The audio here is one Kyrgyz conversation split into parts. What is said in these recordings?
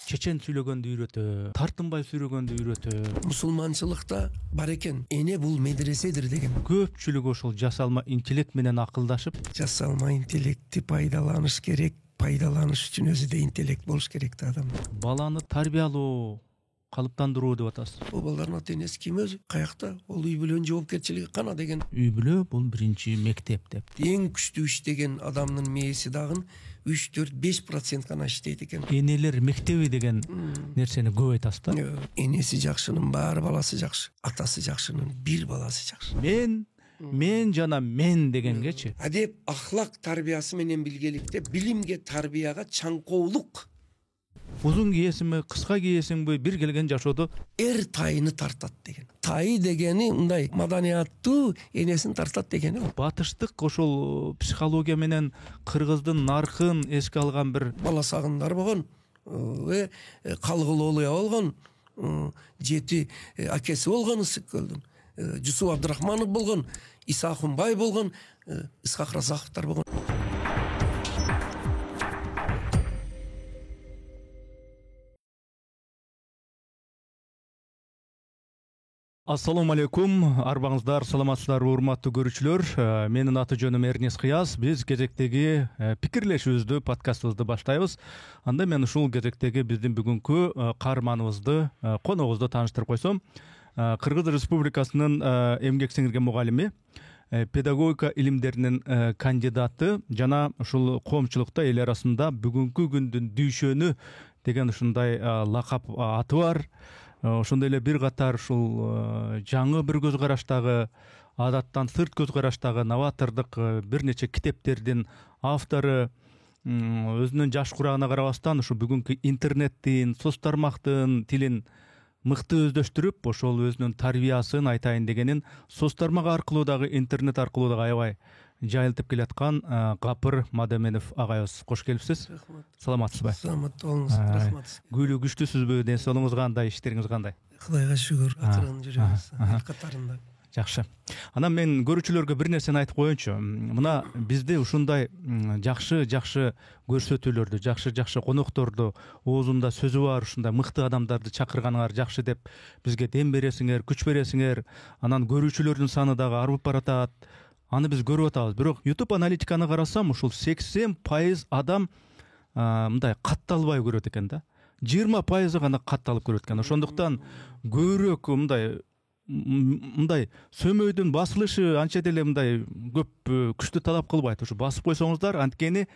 чечен сүйлөгөндү үйрөтөт, тартынбай сүйлөгөндү үйрөтөт. Мусулманчылыкта бар экен. Эне бул медреседир деген. Көпчүлүгү ошол жасалма интеллект менен акылдашып, Жасалма интеллектти пайдаланыш керек. Пайдаланыш үчүн өзү да интеллект болуш керек да адам. баланы тарбиялоо, калыптандыруу деп атасыз. Бул балдардын ата энеси ким өзү? Каякта? Ол үй бүлөнүн жоопкерчилиги кана деген. Үй бүлө бул биринчи мектеп деп. Эң күчтүү иштеген адамдын мээси дагы 3-4-5% гана иштейт экен. Энелер мектеби деген нерсени көп айтасыз да. Энеси жакшынын баары баласы жакшы. Атасы жакшынын бир баласы жакшы. Мен жана мен дегенгечи. Адеп ахлак тарбиясы менен билгеликте билимге тарбияга чаңкоолук Узун кийесиңби, кыска кийесиңби, бир келген жашоодо тайыны тартат деген. Тай дегени мындай маданияттуу энесин тартат дегени. батыштык ошол психология менен кыргыздын наркын эске алган бир Бала сагындар болгон, калгылуулуя болгон, 7 акеси болгон Ысыккөлдүн. Жусуп Абдырахманов болгон, Иса Ахунбай болгон, Исхак Разаковтар болгон. Ассаламу алейкум, арбаңыздар, саламатсыздар, урматтуу көрүүчүлөр. Менин аты жөнүм Эрнес Кыяз. Биз кезектеги пикирлешүүбүздү, подкастыбызды баштайбыз. Анда мен ушул кезектеги биздин бүгүнкү каарманыбызды, коногубузду тааныштырып койсом. Кыргыз Республикасынын эмгек сиңирген мугалими, педагогика илимдеринин кандидаты жана ушул коомчулукта эл арасында бүгүнкү күндүн дүйшөнү деген ушундай лакап аты бар. Ошондой эле бир катар ушул жаңы бир көз караштагы, адаттан сырт көз караштагы новатордук бир нече китептердин автору, өзүнүн жаш курагына карабастан ушу бүгүнкү интернеттин, соц тармактын тилин мыкты өздөштүрүп, ошол өзүнүн тарбиясын айтайын дегенин соц тармак аркылуу дагы, интернет аркылуу дагы аябай жайылтып келаткан Гапыр Мадеменов агайыбыз. Кош келипсиз. Рахмат. Саламатсызбы? Саламат болуңуз. Рахмат. Күйлүү күчтүүсүзбү? Ден соолугуңуз кандай? Иштериңиз кандай? Кудайга шүгүр, акырын жүрөбүз. Эл катарында. Жакшы. Анан мен көрүүчүлөргө бир нерсени айтып коеюнчу. Мына бизде ушундай жакшы көрсөтүүлөрдү, жакшы конокторду, оозунда сөзү бар ушундай мыкты адамдарды чакырганыңар жакшы деп бизге дем бересиңер, күч бересиңер. Анан көрүүчүлөрдүн саны дагы арып баратат. Аны биз көрүп атабыз. Бирок YouTube аналитиканы карасам, ушул 80% адам мындай катталбай көрөт экен да. 20% гана катталып көрөт экен. Ошондуктан көбүрөөк мындай сөмөйдүн басылышы анча деле мындай көп күчтүү талап кылбайт. Ушу басып койсоңуздар, анткени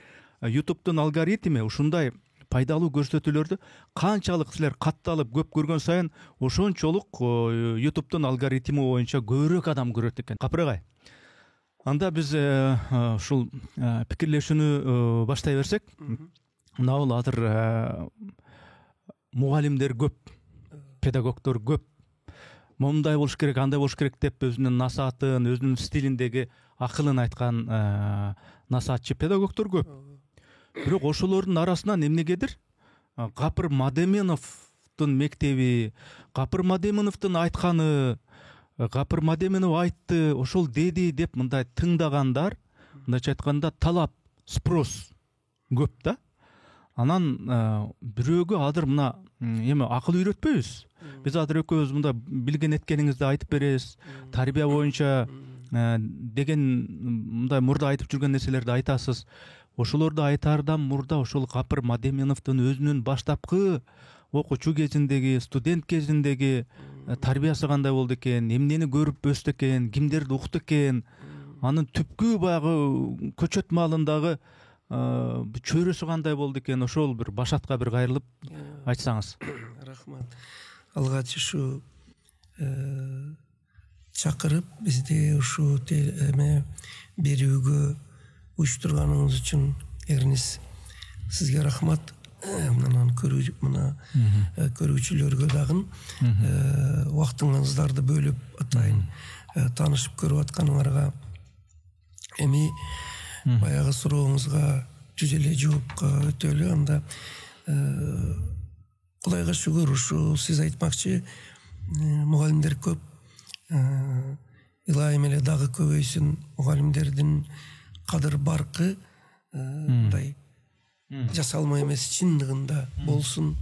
YouTube'дун алгоритми ушундай пайдалуу көрсөтүүлөрдү канчалык силер катталып көп көргөн сайын ошончолук YouTube'дун алгоритми боюнча көбүрөөк адам көрөт экен. Капыр агай. Анда биз ушул пикирлешүүнү баштай берсек, мына азыр мугалимдер көп, педагогдор көп. Мындай болуш керек, андай болуш керек деп өзүнүн насаатын, өзүнүн стилиндеги акылын айткан насаатчы педагогдор көп. Бирок ошолордун арасынан эмнегедир Гапыр Мадеменовдун мектеби, Гапыр Мадеменовдун айтканы, Гапыр Мадеменов айтты, ошол деди деп мындай тыңдагандар, мындайча айтканда талап, спрос көп да. Анан бирөөгө азыр мына эми акыл үйрөтпөйбүз. Биз азыр экөөбүз мында билген эткениңизди айтып беребиз. Тарбия боюнча деген мындай мурда айтып жүргөн нерселерди айтасыз. Ошолорду айтаардан мурда ошол Гапыр Мадеменовдун өзүнүн баштапкы окуучу кезиндеги, студент кезиндеги тарбиясы кандай болду экен, эмнени көрүп өстү экен, кимдерди укту экен, анын түпкү баягы көчөт маалындагы чөйрөсү кандай болду экен, ошол бир башатка бир кайрылып айтсаңыз. Рахмат. Алгач ушу чакырып бизди ушу эме берүүгө уюштурганыңыз үчүн Эрнис сизге рахмат. Мындан көрүүчүлөргө дагы убактыңыздарды бөлүп атайын таанышып көрүп атканыңарга эми баягы сурооңузга жүз эле жоопко өтөлү. Анда Кудайга шүгүр, ушу сиз айтмакчы мугалимдер көп, илайым эле дагы көбөйсүн мугалимдердин кадыр баркы мындай жасалма эмес чындыгында болсун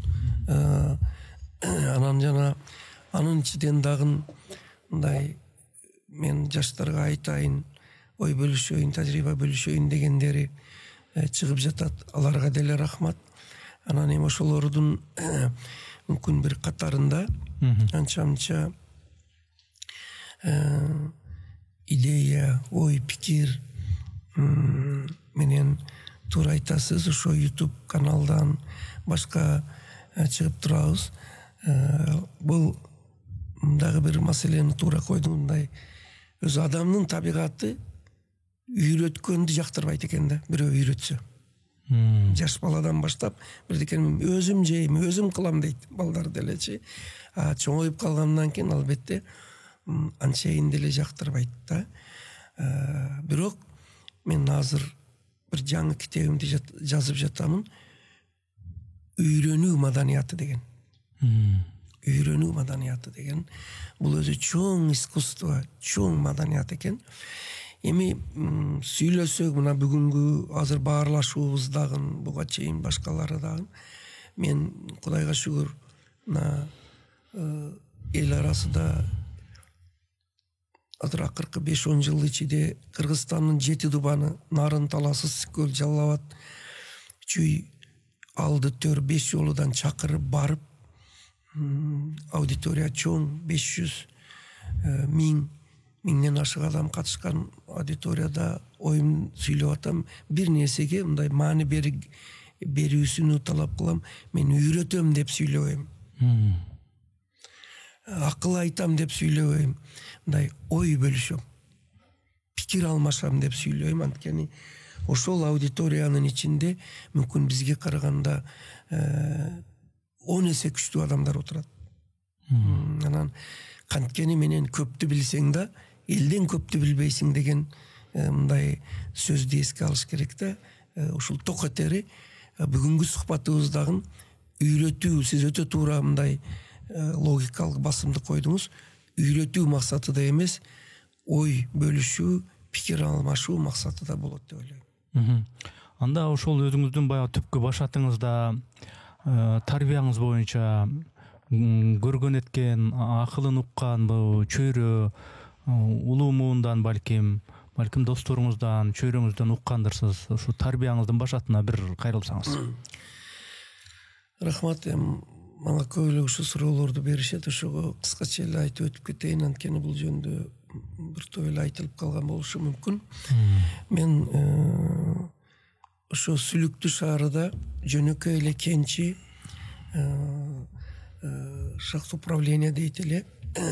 Анан жана анын ичиден дагы мындай мен жаштарга айтайын, ой бөлүшөйүн, тажрыйба бөлүшөйүн дегендери чыгып жатат. Аларга деле рахмат. Анан эми ошолордун мүмкүн бир катарында анча идея, ой, пикир менен туура айтасыз, ошо YouTube каналдан башка чыгып турабыз. Бул дагы бир маселени туура койдуң, мындай өз адамдын табигаты үйрөткөндү жактырбайт экен да, бирөө үйрөтсө. Жаш баладан баштап бирдекени өзүм жейм, өзүм кылам дейт балдар делечи. Чоңоюп калгандан кийин албетте анчейин деле жактырбайт да. Бирок мен азыр бир жаңы китебимди жазып жатамын. Үйрөнүү маданияты деген. Үйрөнүү маданияты деген. Бул өзү чоң искусство, чоң маданият экен. Эми сүйлөсөк, мына бүгүнгү азыр баарлашуубуз дагы, буга чейин башкалары дагы, мен Кудайга шүгүр, мына эл арасында азыр акыркы 5-10 жыл ичинде Кыргызстандын 7 дубаны Нарын, Талас, Ысык-Көл, Жалал Абад, Чүй, Алды, Төр 5 жолудан чакырып барып, аудитория чоң 500 миңнен ашык адам катышкан аудиторияда оюм сүйлөп атам. Бир нерсеге мындай маани берүүсүнү талап кылам. Мен үйрөтөм деп сүйлөбөйм. Акыл айтам деп сүйлөбөйм. Мындай ой бөлүшөм. Пикир алмашам деп сүйлөйм. Анткени ошол аудиториянын ичинде мүмкүн бизге караганда 10 эсе күчтүү адамдар отурат. Анан канткени менен көптү билсең да, элден көптү билбейсиң деген мындай сөздү эске алыш керек да. Ушул токетери бүгүнкү сухбатыбыздагы үйрөтүү, сиз өтө туура мындай логикалык басымды койдуңуз. Үйрөтүү максатыда эмес, ой бөлүшүү, пикир алмашуу максатыда болот деп ойлойм. Анда ошол өзүңүздүн баягы түпкү башатыңызда тарбияңыз боюнча көргөн эткен, акылын уккан бул чөйрө, улуу муундан балким досторуңуздан, чөйрөңүздөн уккандырсыз. Ушу тарбияңыздын башатына бир кайрылсаңыз. Рахмат. Мага көп эле ушу суроолорду беришет. Ошого кыскача эле айтып өтүп кетейин. Анткени бул жөнүндө бир топ эле айтылып калган болушу мүмкүн. Мен ошо Сүлүктүү шаарында жөнөкөй эле кенчи шахт управление дейт эле,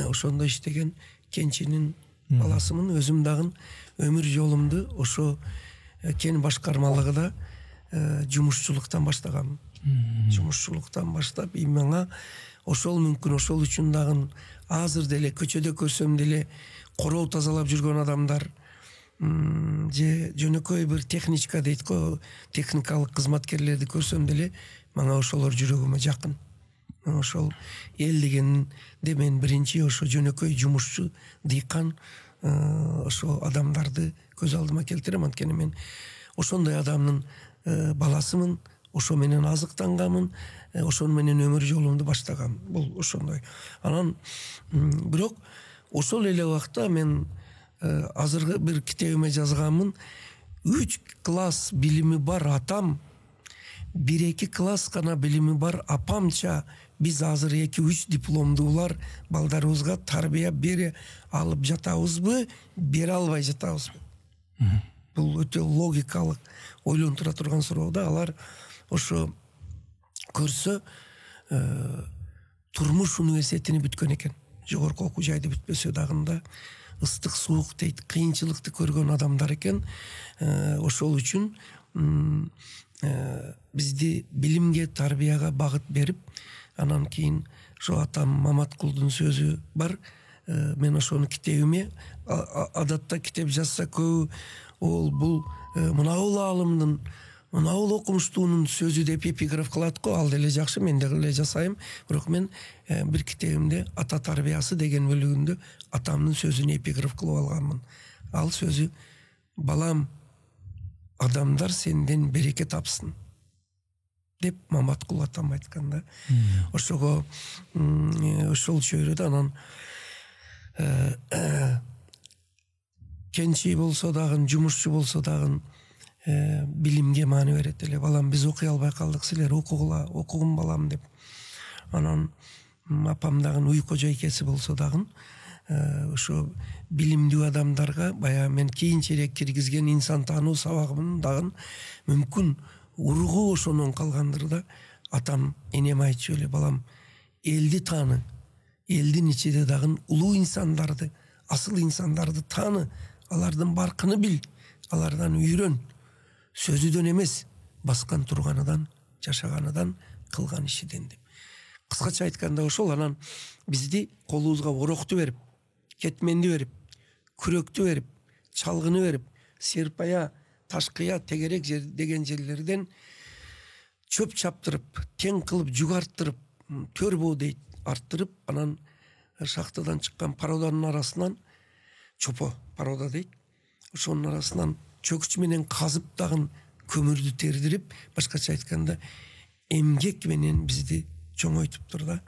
ошондо иштеген кенчинин баласымын. Өзүм дагы өмүр жолумду ошо кен башкармалыгында жумушчулуктан баштагам. Жумушчулуктан баштап, мага ошол мүмкүн, ошол үчүн дагы азыр деле көчөдө көрсөм деле короо тазалап жүргөн адамдар, же жөнөкөй бир техничка дейт го, техникалык кызматкерлерди көрсөм деле мага ошолор жүрөгүмө жакын. Ошол эл дегенде мен биринчи ошо жөнөкөй жумушчу, дыйкан ошо адамдарды көз алдыма келтирем. Анткени мен ошондой адамдын баласымын, ошо менен азыктангамын, ошону менен өмүр жолумду баштагам. Бул ошондой. Анан бирок ошол эле убакта мен азыркы бир китебиме жазганмын. 3 класс билими бар атам, 1-2 класс гана билими бар апамча биз азыр 2-3 дипломдуулар балдарыбызга тарбия бере алып жатабызбы, бере албай жатабызбы? Бул өтө логикалык ойлонтура турган суроо да. Алар ошо көрсө турмуш университетини бүткөн экен. Жогорку окуу жайды бүтпөсө дагы ыстык суук дейт, кыйынчылыкты көргөн адамдар экен. Ошол үчүн бизди билимге, тарбияга багыт берип, анан кийин ошо атам Маматкулдун сөзү бар. Мен ошону китебиме, адатта китеп жазса көбү бул мынабул аалымдын, мынабул окумуштуунун сөзү деп эпиграф кылат го. Ал деле жакшы, мен деле жасайм. Бирок мен бир китебимде ата тарбиясы деген бөлүгүндө атамдын сөзүн эпиграф кылып алганмын. Ал сөзү: балам, адамдар сенден береке тапсын деп Маматкул атам айткан да. Ошого ошол чөйрөдө анан кенчи болсо дагы, жумушчу болсо дагы билимге маани берет эле. Балам, биз окуй албай калдык, силер окугула, окугун балам деп. Анан апам дагы уйку жайкеси болсо дагы ошо билимдүү адамдарга баягы мен кийинчерээк киргизген инсан таануу сабагымын дагы мүмкүн ургу ошонон калгандыр да. Атам, энем айтчу эле, балам, элди тааны, элдин ичинде дагы улуу инсандарды, асыл инсандарды тааны, алардын баркын бил, алардан үйрөн, сөзүдөн эмес, баскан турганыдан, жашаганыдан, кылган ишиден деп. Кыскача айтканда ошол. Анан бизди колубузга орокту берип, кетменди берип, күрөктү берип, чалгыны берип, серпая, ташкыя, тегерек жер деген жерлерден чөп чаптырып, тең кылып, жугарттырып, төр боодей арттырып, анан шахтадан чыккан пароданын арасынан, чопо парода дейт, ошонун арасынан чөкүч менен казып дагы көмүрдү тердирип, башкача айтканда эмгек менен бизди чоңойтуптур да.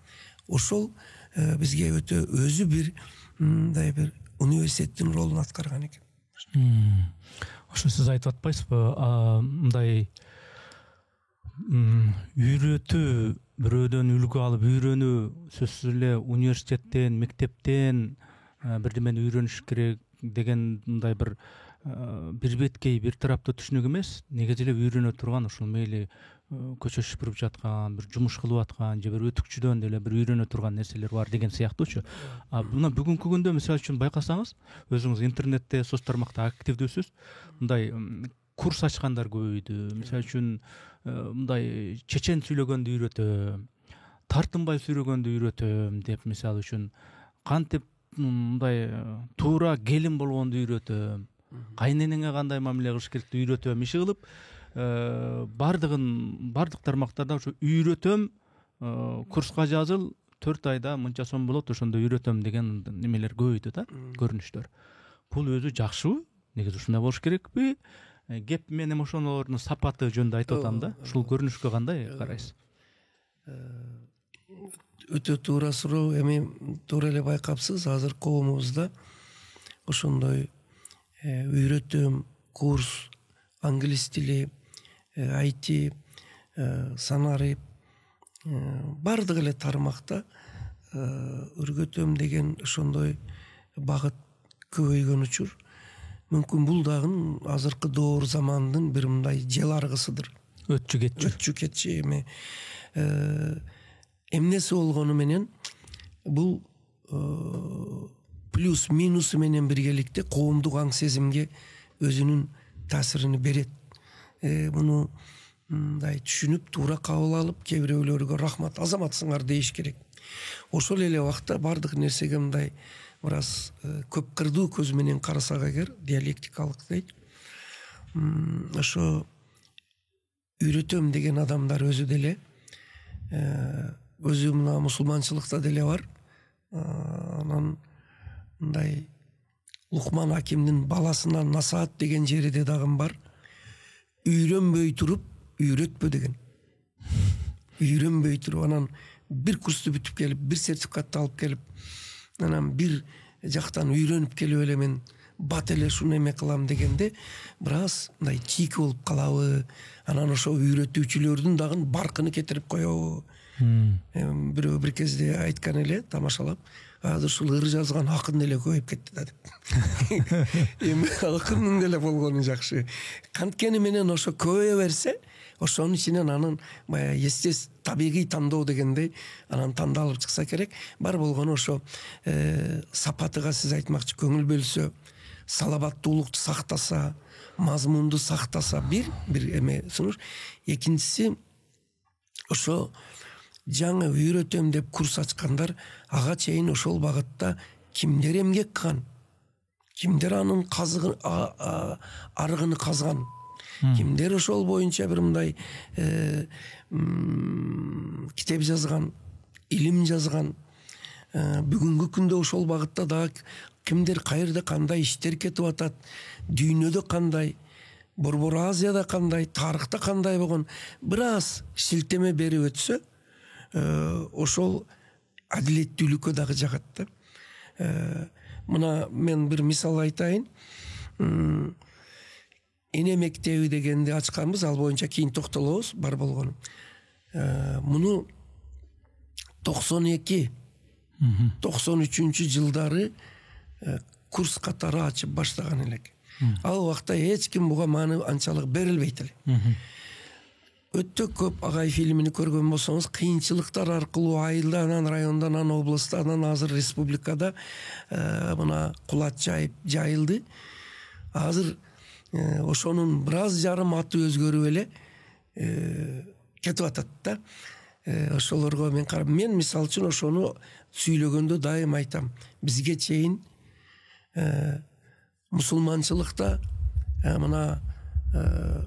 Ошол бизге өтө өзү бир мындай бир университеттин ролун аткарган экен. Ошо сиз айтып атпайсызбы, мындай үйрөтүү, бирөөдөн үлгү алып үйрөнүү, сөзсүз эле университеттен, мектептен бирдемени үйрөнүш керек деген мындай бир беткей, бир тараптуу түшүнүк эмес. Негизи эле үйрөнө турган, ушул мейли көчө шыпырып жаткан, бир жумуш кылып аткан же бир өтүкчүдөн деле бир үйрөнө турган нерселер бар деген сыяктуучу. Мына бүгүнкү күндө мисалы үчүн байкасаңыз, өзүңүз интернетте, соц тармакта активдүүсүз. Мындай курс ачкандар көбөйдү. Мисалы үчүн мындай чечен сүйлөгөндү үйрөтөм, тартынбай сүйлөгөндү үйрөтөм деп, мисалы үчүн кантип мындай туура келин болгонду үйрөтөм, кайненеңе кандай мамиле кылыш керекти үйрөтөм иши кылып, бардык тармактарда ушу үйрөтөм, курска жазыл, 4 айда мынча сом болот, ошондо үйрөтөм деген немелер көбөйдү да, көрүнүштөр. Бул өзү жакшыбы? Негизи ушундай болуш керекпи? Кеп мен эми ошолордун сапаты жөнүндө айтып атам да. Ушул көрүнүшкө кандай карайсыз? Өтө туура суроо. Эми туура эле байкапсыз, азыр коомубузда ошондой үйрөтөм, курс, англис тили, IT, санарип, бардык эле тармакта өргөтөм деген ошондой багыт көбөйгөн учур. Мүмкүн бул дагы азыркы доор замандын бир мындай жел аргысыдыр. Өтчү кетчү эми эмнеси болгону менен бул плюс минусу менен биргеликте коомдук аң сезимге өзүнүн таасирин берет. Муну мындай түшүнүп, туура кабыл алып, кээ бирөөлөргө рахмат, азаматсыңар дейиш керек. Ошол эле убакта бардык нерсеге мындай бир аз көп кырдуу көз менен карасак эгер, диалектикалык дейт. Ошо үйрөтөм деген адамдар өзү деле өзү мына мусулманчылыкта деле бар. Анан мындай Лукман Акимдин баласынан насаат деген жериде дагы бар. Үйрөнбөй туруп үйрөтпө деген. Үйрөнбөй туруп, анан бир курсту бүтүп келип, бир сертификатты алып келип, анан бир жактан үйрөнүп келип эле мен бат эле шуну эме кылам дегенде бир аз мындай чийки болуп калабы. Анан ошо үйрөтүүчүлөрдүн дагы баркыны кетирип коебу. Бирөө бир кезде айткан эле, тамашалап, азыр ушул ыр жазган акын деле көбөйүп кетти да деп. Эми акындын деле болгону жакшы. Канткени менен ошо көбөйө берсе, ошонун ичинен анын баягы табигый тандоо дегендей анан тандалып чыкса керек. Бар болгону ошо сапатыга сиз айтмакчы көңүл бөлсө, салабаттуулукту сактаса, мазмунду сактаса бир эме сунуш. Экинчиси ошо жаңы үйрөтөм деп курс ачкандар ага чейин ошол багытта кимдер эмгек кылган, кимдер анын арыгын казган, кимдер ошол боюнча бир мындай китеп жазган, илим жазган. Бүгүнкү күндө ошол багытта дагы кимдер каерде кандай иштер кетип атат, дүйнөдө кандай Борбор Азияда кандай, тарыхта кандай болгон бир аз шилтеме берип өтсө, ошол адилеттүүлүккө дагы жагат да. Мына мен бир мисал айтайын. Эне мектеби дегенди ачканбыз, ал боюнча кийин токтолобуз, бар болгону. Муну 92-93 жылдары курс катары ачып баштаган элек. Ал убакта эч ким буга мааны анчалык берилбейт эле. Өтө көп агай фильмини көргөн болсоңуз, кыйынчылыктар аркылуу айылдан, райондан, областан, азыр республикада мына кулат жайылды. Азыр ошонун бир аз жарым аты өзгөрүп эле кетип атат да. Ошолорго мен карап, мен мисал үчүн ошону сүйлөгөндө дайым айтам. Бизге чейин мусулманчылыкта мына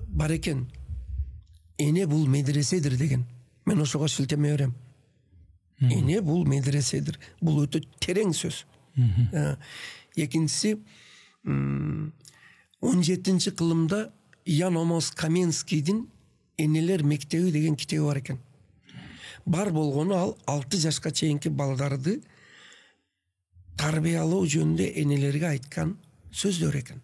бар экен, эне бул медреседир деген. Мен ошого шилтеме берем. Эне бул медреседир. Бул өтө терең сөз. Экинчиси, 17-нчи кылымда Ян Омос Каменскийдин Энелер мектеби деген китеби бар экен. Бар болгону ал 6 жашка чейинки балдарды тарбиялоо жөнүндө энелерге айткан сөздөр экен.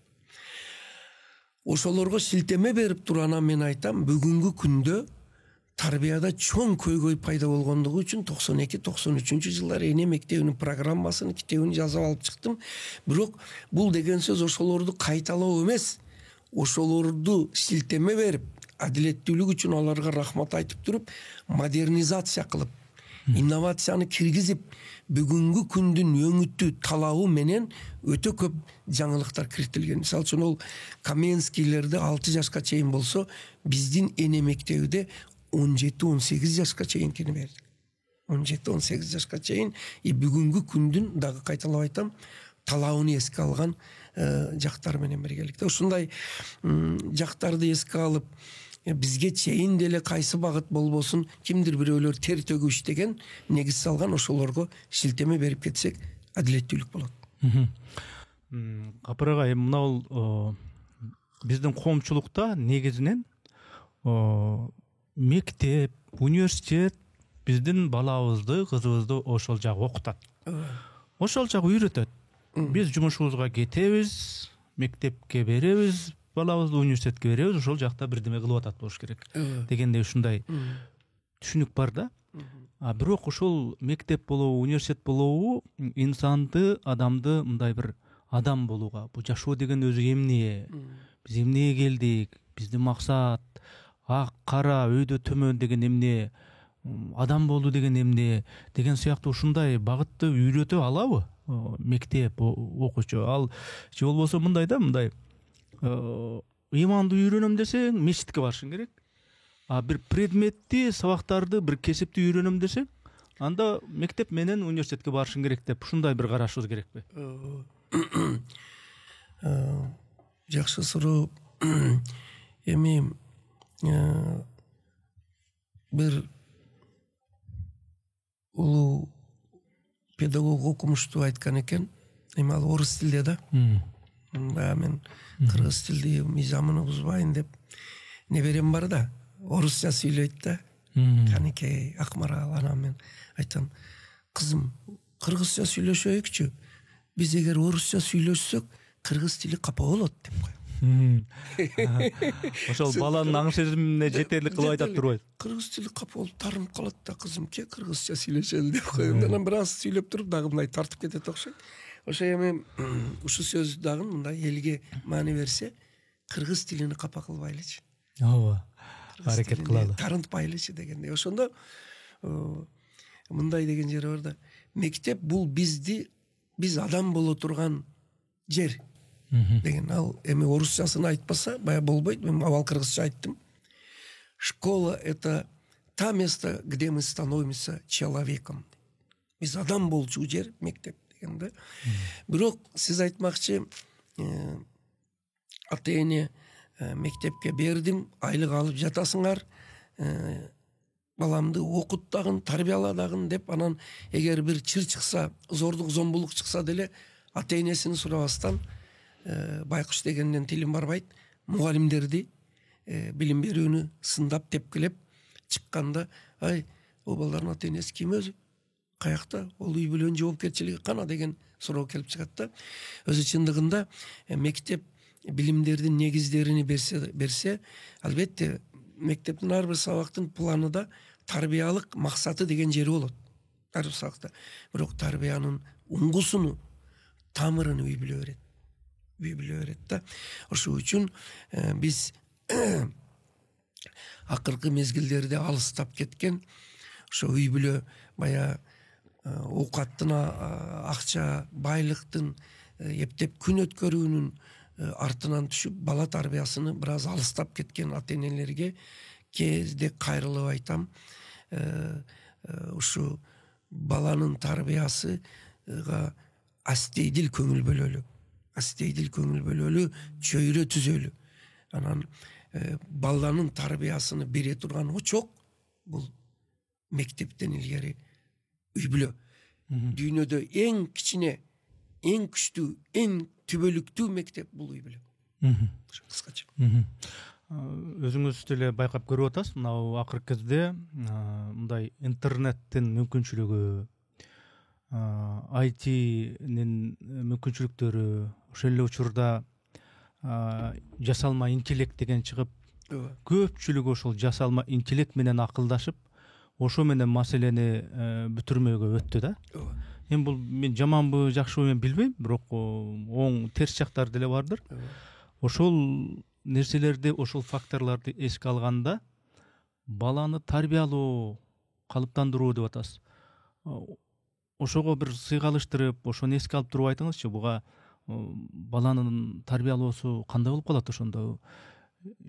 Ошолорго шилтеме берип турган мен айтам, бүгүнкү күндө тарбияда чоң көйгөй пайда болгондугу үчүн 92-93 жылдары эне мектебинин программасын, китебин жазып алып чыктым. Бирок бул деген сөз ошолорду кайталоо эмес, ошолорду шилтеме берип, адилеттүүлүк үчүн аларга рахмат айтып туруп, модернизация кылып, инновацияны киргизип, бүгүнкү күндүн өңүтү талабы менен өтө көп жаңылыктар киртилген. Мисалы үчүн ол Каменскийлерде 6 жашка чейин болсо, биздин эне мектебиде 17-18 жашка чейинкини бердик. 17-18 жашка чейин, бүгүнкү күндүн дагы кайталап айтам, талабын эске алган жактар менен биргеликте. Ушундай жактарды эске алып, бизге чейин деле кайсы багыт болбосун, кимдир бирөөлөр тер төгүп иштеген, негиз салган, ошолорго шилтеме берип кетсек, адилеттүүлүк болот. Капыр агай, мына биздин коомчулукта негизинен мектеп, университет биздин балабызды, кызыбызды ошол жак окутат. Ошол жак үйрөтөт. Биз жумушубузга кетебиз, мектепке беребиз, балабызды университетке беребиз, ошол жакта бирдеме кылып атат болуш керек дегендей ушундай түшүнүк бар да. Бирок ошол мектеп болобу, университет болобу инсанды, адамды мындай бир адам болууга, бул жашоо деген өзү эмне, биз эмнеге келдик, биздин максат, ак кара өйдө төмөн деген эмне, адам болуу деген эмне деген сыяктуу ушундай багытты үйрөтө алабы мектеп окуучу? Ал же болбосо мындай да, мындай иманды үйрөнөм десең мечитке барышың керек. Бир предметти, сабактарды, бир кесипти үйрөнөм десең, анда мектеп менен университетке барышың керек деп, ушундай бир карашыбыз керекпи? Жакшы суроо. Эми бир улуу педагог окумуштуу айткан экен, эми ал орус тилде да. Мен кыргыз тилди мыйзамын бузбайын деп, неберем бар да, орусча сүйлөйт да. Канекей, Акмарал, анан мен айтам, кызым, кыргызча сүйлөшөйүкчү. Биз эгер орусча сүйлөшсөк, кыргыз тили капа болот деп коем. Ошол баланын аң сезимине жетерлик кылып айтат турбайбы? Кыргыз тили капа болуп тарынып калат да, кызым, ке кыргызча сүйлөшөлү деп коем. Анан бир аз сүйлөп туруп дагы мындай тартып кетет окшойт. Ошо эми ушу сөз дагы мындай элге маани берсе, кыргыз тилини капа кылбайлычы. Ооба. Аракет кылалы. Тарынтпайлычы дегендей. Ошондо мындай деген жери бар да. Мектеп бул биз адам боло турган жер деген. Ал эми орусчасын айтпаса, бая болбойт. Мен авал кыргызча айттым. Школа — это та место, где мы становимся человеком. Биз адам болчу жер мектеп дегенде. Бирок сиз айтмакчы, ата эне мектепке бердим, айлык алып жатасыңар, баламды окут дагын, тарбияла дагын деп, анан эгер бир чыр чыкса, зордук, зомбулук чыкса деле ата энесин сурабастан, байкуш дегенден тилим барбайт, muгалимдерди билим берүүнү сындап тепкилеп чыкканда, ай, о балдардын ата энеси ким өзү? Каякта? Ол үй бүлөнүн жоопкерчилиги кана деген суроо келип чыгат да. Өзү чындыгында мектеп билимдердин негиздерини берсе, албетте мектептин ар бир сабактын планында тарбиялык максаты деген жери болот. Ар бир сабакта. Бирок тарбиянын уңгусуну, тамырын үй бүлө берет. Үй бүлө берет да. Ошол үчүн биз акыркы мезгилдерде алыстап кеткен ошо үй бүлө бая оокаттын, акча, байлыктын эптеп күн өткөрүүнүн артынан түшүп, бала тарбиясыны бир аз алыстап кеткен ата энелерге кезде кайрылып айтам, ушу баланын тарбиясыга астейдил көңүл бөлөлү. Астейдил көңүл бөлөлү, чөйрө түзөлү. Анан баланын тарбиясыны бере турган очок бул мектептен илгери үй бүлө. Дүйнөдө эң кичине, эң күчтүү, эң түбөлүктүү мектеп бул үй бүлө. Кыскача. Өзүңүз деле байкап көрүп атасыз, мына акыркы кезде мындай интернеттин мүмкүнчүлүгү, IT-нин мүмкүнчүлүктөрү, ошол эле учурда жасалма интеллект деген чыгып, көпчүлүгү ошол жасалма интеллект менен акылдашып, ошо менен маселени бүтүрмөөгө өттү да. Эми бул мен жаманбы, жакшыбы мен билбейм, бирок оң терс жактары деле бардыр. Ошол нерселерди, ошол факторлорду эске алганда, баланы тарбиялоо, калыптандыруу деп атасыз. Ошого бир сыйгалыштырып, ошону эске алып туруп айтыңызчы, буга баланын тарбиялоосу кандай болуп калат ошондо?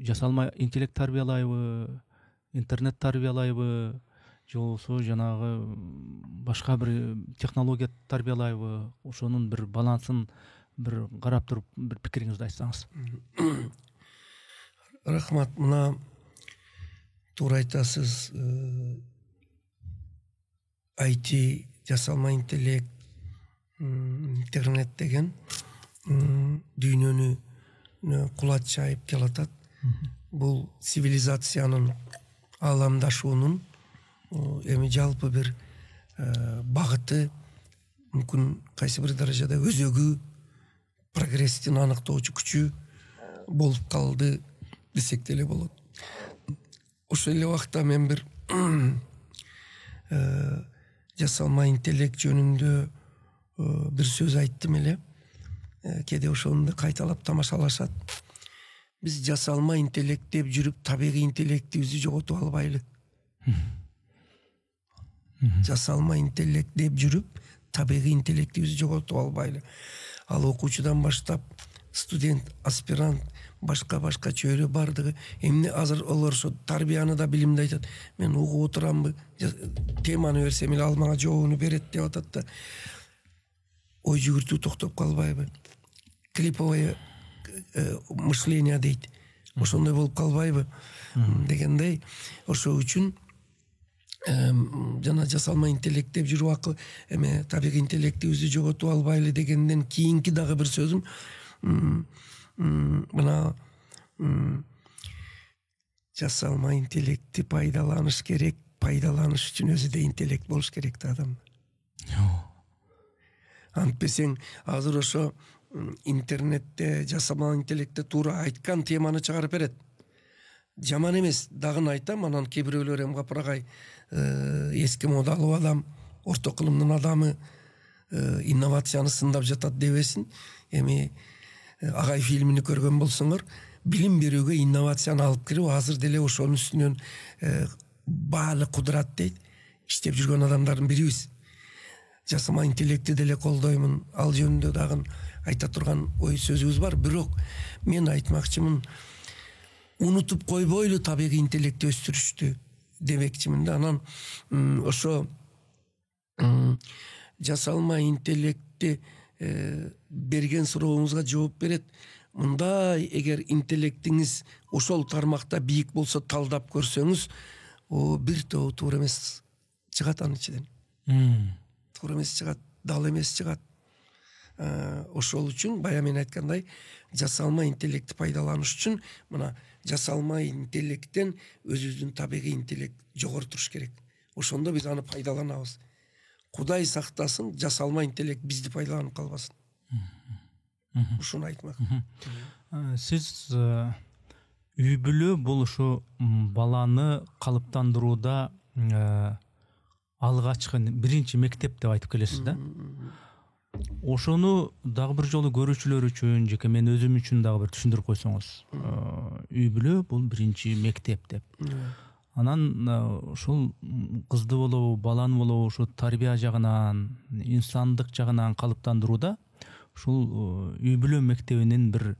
Жасалма интеллект тарбиялайбы, интернет тарбиялайбы, же болбосо жанагы башка бир технология тарбиялайбы? Ошонун бир балансын бир карап туруп, бир пикириңизди айтсаңыз. Рахмат, мына туура айтасыз. IT, жасалма интеллект, интернет деген дүйнөнү кулат чайып келатат. Бул цивилизациянын ааламдашуунун эми жалпы бир багыты, мүмкүн кайсы бир даражада өзөгү, прогресстин аныктоочу күчү болуп калды десек деле болот. Ошол эле убакта мен бир жасалма интеллект жөнүндө бир сөз айттым эле. Кээде ошону кайталап тамашалашат. Биз жасалма интеллект деп жүрүп, табигый интеллектибизди жоготуп албайлы. Жасалма интеллект деп жүрүп, табигый интеллектибизди жоготуп албайлы. Ал окуучудан баштап, студент, аспирант, башка чөйрө бардыгы. Эмне азыр олор ошо тарбияны да билимди айтат. Мен угуп отурамбы, теманы берсем эле ал мага жообун берет деп атат да. Ой жүгүртүү токтоп калбайбы? Клиповое мышление дейт. Ошондой болуп калбайбы дегендей. Ошол үчүн жана жасалма интеллект деп жүрүп акыл эме табигый интеллектибизди жоготуп албайлы дегенден кийинки дагы бир сөзүм мына жасалма интеллектти пайдаланыш керек. Пайдаланыш үчүн өзү да интеллект болуш керек да адам. Антпесең азыр ошо интернетте жасалма интеллектте туура айткан теманы чыгарып берет. Жаман эмес, дагы айтам, анан кээ бирөөлөр эми капырагай эски модалуу адам, орто кылымдын адамы инновацияны сындап жатат дебесин. Эми агай фильмини көргөн болсоңор, билим берүүгө инновацияны алып кирип, азыр деле ошонун үстүнөн баалы кудурат дейт, иштеп жүргөн адамдардын бирибиз. Жасалма интеллектти деле колдоймун. Ал жөнүндө дагы айта турган ой сөзүбүз бар. Бирок мен айтмакчымын, унутуп койбойлу табигый интеллектти өстүрүштү демекчимин да. Анан ошо жасалма интеллектти берген сурооңузга жооп берет. Мындай эгер интеллектиңиз ошол тармакта бийик болсо талдап көрсөңүз, бир тоо туура эмес чыгат анын ичинен. Туура эмес чыгат, дал эмес чыгат. ошол үчүн бая мен айткандай жасалма интеллектти пайдаланыш үчүн мына жасалма интеллекттен өзүбүздүн табигый интеллект жогору туруш керек. Ошондо биз аны пайдаланабыз. Кудай сактасын, жасалма интеллект бизди пайдаланып калбасын. Ушуну айтмак. Сиз үй бүлө бул ушу баланы калыптандырууда алгачкы биринчи мектеп деп айтып келесиз да. Ошону дагы бир жолу көрүүчүлөр үчүн жеке мен өзүм үчүн дагы бир түшүндүрүп койсоңуз. Үй бүлө бул биринчи мектеп деп. Анан ушул кызды болобу, баланы болобу ушу тарбия жагынан, инсандык жагынан калыптандырууда ушул үй бүлө мектебинин бир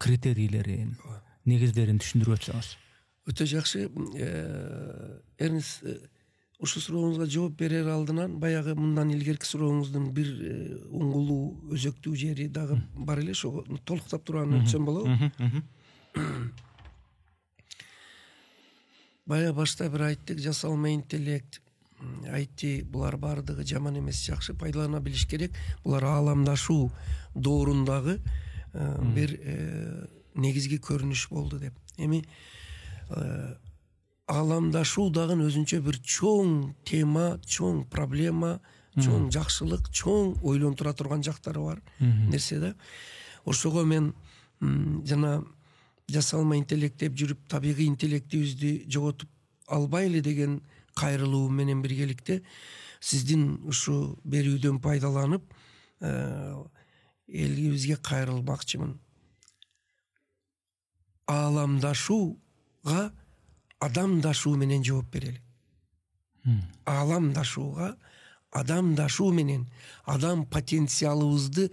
критерийлерин, негиздерин түшүндүрүп өтсөңүз. Өтө жакшы. Эрнест, ушул сурооңузга жооп берер алдынан баягы мындан илгерки сурооңуздун бир уңгулуу өзөктүү жери дагы бар эле, ошого толуктап турган өтсөм болобу? Бая башта бир айттык, жасалма интеллект, айти, булар бардыгы жаман эмес, жакшы, пайдалана билиш керек. Булар ааламдашуу доорундагы бир негизги көрүнүш болду деп. Эми ааламдашуу дагы өзүнчө бир чоң тема, чоң проблема, чоң жакшылык, чоң ойлонтура турган жактары бар нерсе да. Ошого мен жана жасалма интеллект деп жүрүп табигый интеллектибизди жоготуп албайлы деген кайрылуу менен биргеликте сиздин ушу берүүдөн пайдаланып элибизге кайрылмакчымын. Ааламдашууга адамдашуу менен жооп берели. Ааламдашууга адамдашуу менен, адам потенциалыбызды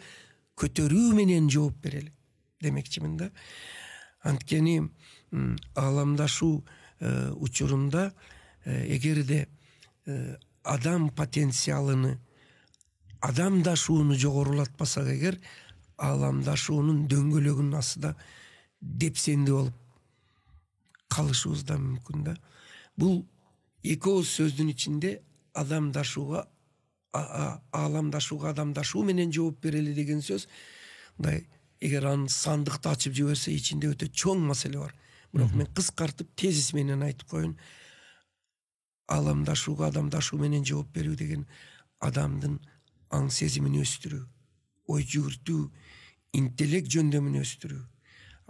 көтөрүү менен жооп берели демекчимин да. Анткени ааламдашуу учурунда эгерде адам потенциалыны, адамдашууну жогорулатпасак эгер, ааламдашуунун дөңгөлөгүнүн астында депсенди болуп калышыбыз да мүмкүн да. Бул эки ооз сөздүн ичинде адамдашууга, ааламдашууга адамдашуу менен жооп берели деген сөз, мындай эгер аны сандыкты ачып жиберсе ичинде өтө чоң маселе бар. Бирок мен кыскартып тезис менен айтып коеюн. Ааламдашууга адамдашуу менен жооп берүү деген адамдын аң сезимин өстүрүү, ой жүгүртүү, интеллект жөндөмүн өстүрүү,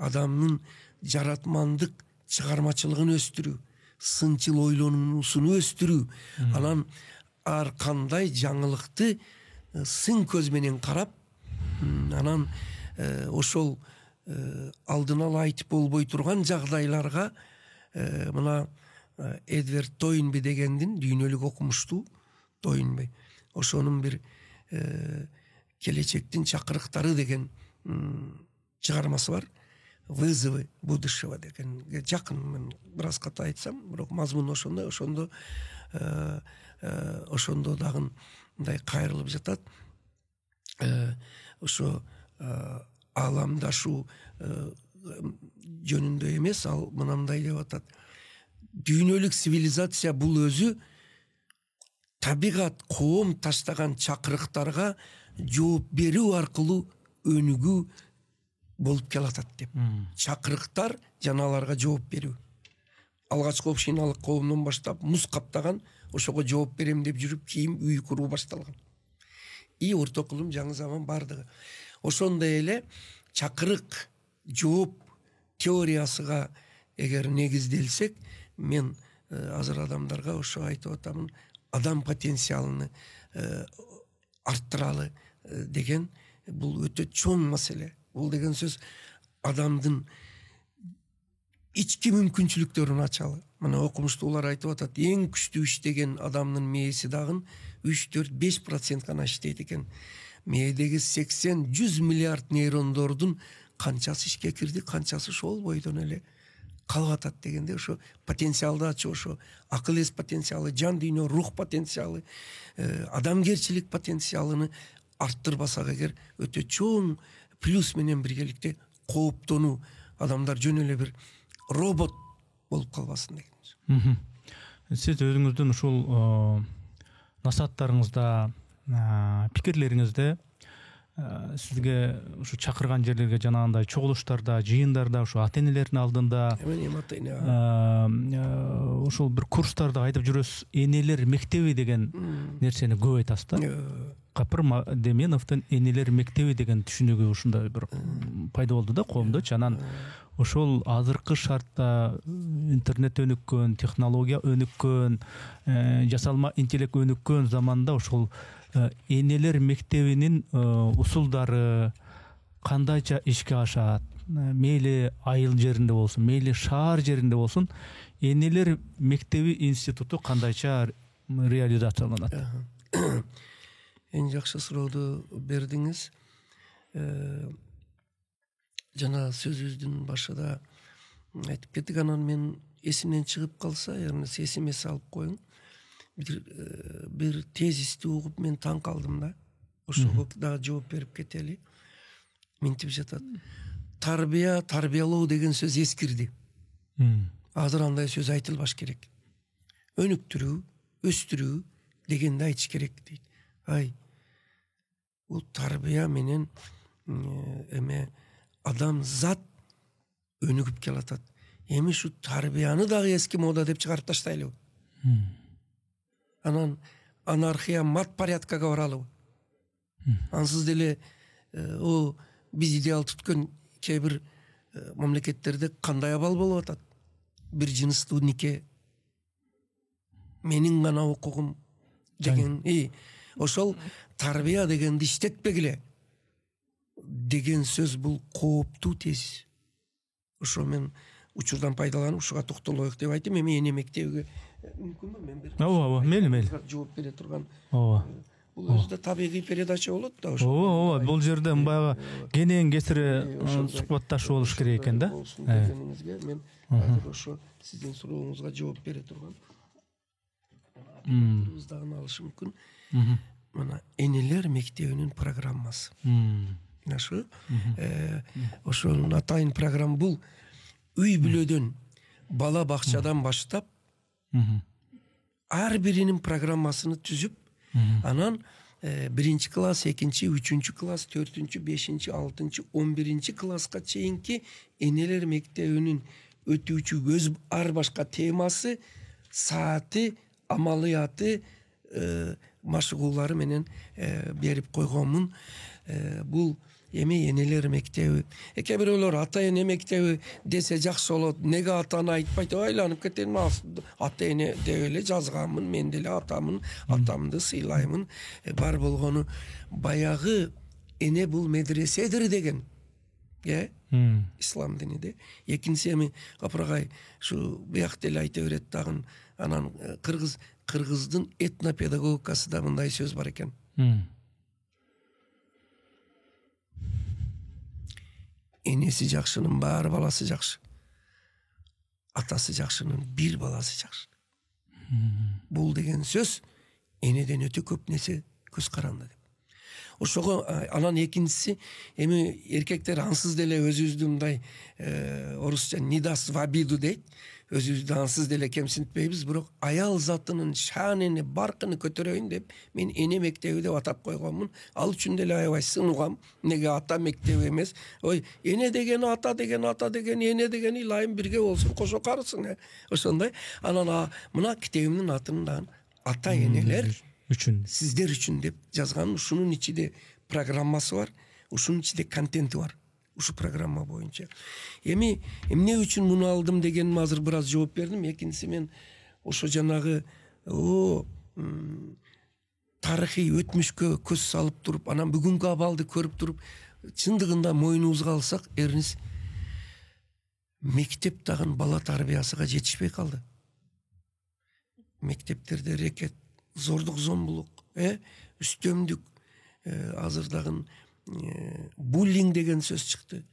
адамдын жаратмандык чыгармачылыгын өстүрүү, сынчыл ойлонуусун өстүрүү, анан ар кандай жаңылыкты сын көз менен карап, анан ошол алдын ала айтып болбой турган жагдайларга мына Эдвард Тойнби дегендин дүйнөлүк окумуштуу Тойнби, ошонун бир келечектин чакырыктары деген чыгармасы бар. Вызовы будущего деген жакын, мен бир аз ката айтсам, бирок мазмун ошондо дагы мындай кайрылып жатат. Ошо ааламдашуу жөнүндө эмес, ал мынандай деп атат. Дүйнөлүк цивилизация бул өзү табигат, коом таштаган чакырыктарга жооп берүү аркылуу өнүгүү болуп келатат деп. Чакырыктар жана аларга жооп берүү. Алгачкы общиналык коомдон баштап муз каптаган, ошого жооп берем деп жүрүп кийин үй куруу башталган. Орто кылым, жаңы заман бардыгы. Ошондой эле чакырык жооп теориясыга эгер негизделсек, мен азыр адамдарга ошо айтып атамын, адам потенциалын арттыралы деген, бул өтө чоң маселе. Бул деген сөз адамдын ички мүмкүнчүлүктөрүн ачалы. Мына окумуштуулар айтып атат, эң күчтүү иштеген адамдын мээси дагы 3-4-5% гана иштейт экен. Мээдеги 80-100 миллиард нейрондордун канчасы ишке кирди, канчасы ошол бойдон эле калып атат дегенде, ошо потенциалды ачуу, ошо акыл эс потенциалы, жан дүйнө, рух потенциалы, адамгерчилик потенциалын арттырбасак эгер, өтө чоң плюс менен биргеликте кооптонуу, адамдар жөн эле бир робот болуп калбасын деген. Сиз өзүңүздүн ушул насааттарыңызда, пикирлериңизде сизге ушу чакырган жерлерге жанагындай чогулуштарда, жыйындарда, ушу ата-энелердин алдында ошол бир курстарда айтып жүрөсүз, энелер мектеби деген нерсени көп айтасыз да. Капыр Деменовдун энелер мектеби деген түшүнүгү ушундай бир пайда болду да коомдочу. Анан ошол азыркы шартта интернет өнүккөн, технология өнүккөн, жасалма интеллект өнүккөн заманда ошол энелер мектебинин усулдары кандайча ишке ашат, мейли айыл жеринде болсун, мейли шаар жеринде болсун, энелер мектеби институту кандайча реализацияланат? Эң жакшы сурооду бердиңиз. Жана сөзүбүздүн башында айтып кеттик, анан мен эсимден чыгып калса, эсиме салып коюң. Бир тезисти угуп мен таң калдым да. Ошого дагы жооп берип кетели. Минтип жатат. Тарбия, тарбиялоо деген сөз эскирди. Азыр андай сөз айтылбаш керек. Өнүктүрүү, өстүрүү дегенди айтыш керек дейт. Ай, бул тарбия менен адам зат өнүгүп келатат. Эми ушу тарбияны дагы эски мода деп чыгарып таштайлыбы? Анан анархия мат порядкага баралыбы? Ансыз деле биз идеал туткан кээ бир мамлекеттерде кандай абал болуп атат? Бир жыныстуу нике, менин гана укугум деген, ошол тарбия дегенди иштетпегиле деген сөз бул кооптуу тез. Ошо мен учурдан пайдаланып ушуга токтолоюк деп айтым. Эми эне мектебиге мүмкүнбү мен бир? Ооба, мейли. Жооп бере турган. Ооба. Бул өзү да табигый передача болот да ошо. Ооба, бул жерде баягы кенен кесири сухбатташуу болуш керек экен да. Дегениңизге мен азыр ошо сиздин сурооңузга жооп бере турган. Дагы алышы мүмкүн. Мына энелер мектебинин программасы. Нашы ошонун атайын программа бул үй бүлөдөн, бала бакчадан баштап ар биринин программасын түзүп, анан 1 класс, 2, 3 класс, 4, 5, 6, 11 класска чейинки энелер мектебинин өтүүчү өз ар башка темасы, сааты, амалыяты, машыгуулары менен берип койгонмун. Бул эми энелер мектеби. Кээ бирөөлөр ата эне мектеби десе жакшы болот. Неге атаны айтпайт? Айланып кетем. Ата эне деп эле жазганмын, мен деле атамын, атамды сыйлаймын. Бар болгону баягы эне бул медреседир деген. Ислам диниде. Экинчиси эми капыргай ушу бияк деле айта берет дагы. Анан кыргыздын этнопедагогикасы да мындай сөз бар экен. Энеси жакшынын баары баласы жакшы. Атасы жакшынын бир баласы жакшы. Бул деген сөз энеден өтө көп нерсе көз каранды деп. Ошого анан экинчиси эми эркектер ансыз деле өзүбүздү мындай орусча нидас в обиду дейт. Өзүбүздү ансыз деле кемсинтпейбиз, бирок аял затынын шаанын, баркын көтөрөйүн деп мен эне мектеби деп атап койгонмун. Ал үчүн деле аябай сынгам. Неге ата мектеби эмес? Ой, эне деген ата деген, эне деген илайым бирге болсун, кошо карысын. Ошондой. Анан мына китебимдин атынан ата энелер үчүн, сиздер үчүн деп жазган. Ушунун ичинде программасы бар, ушунун ичинде контенти бар. Ушу программа боюнча. Эми эмне үчүн муну алдым дегеним азыр бир аз жооп бердим. Экинчиси мен ошо жанагы тарыхый өтмүшкө көз салып туруп, анан бүгүнкү абалды көрүп туруп, чындыгында мойнубузга алсак, эрниз мектеп дагы бала тарбиясыга жетишпей калды. Мектептерде рекет, зордук, зомбулук, үстөмдүк, азыр дагы буллинг деген сөз чыкты.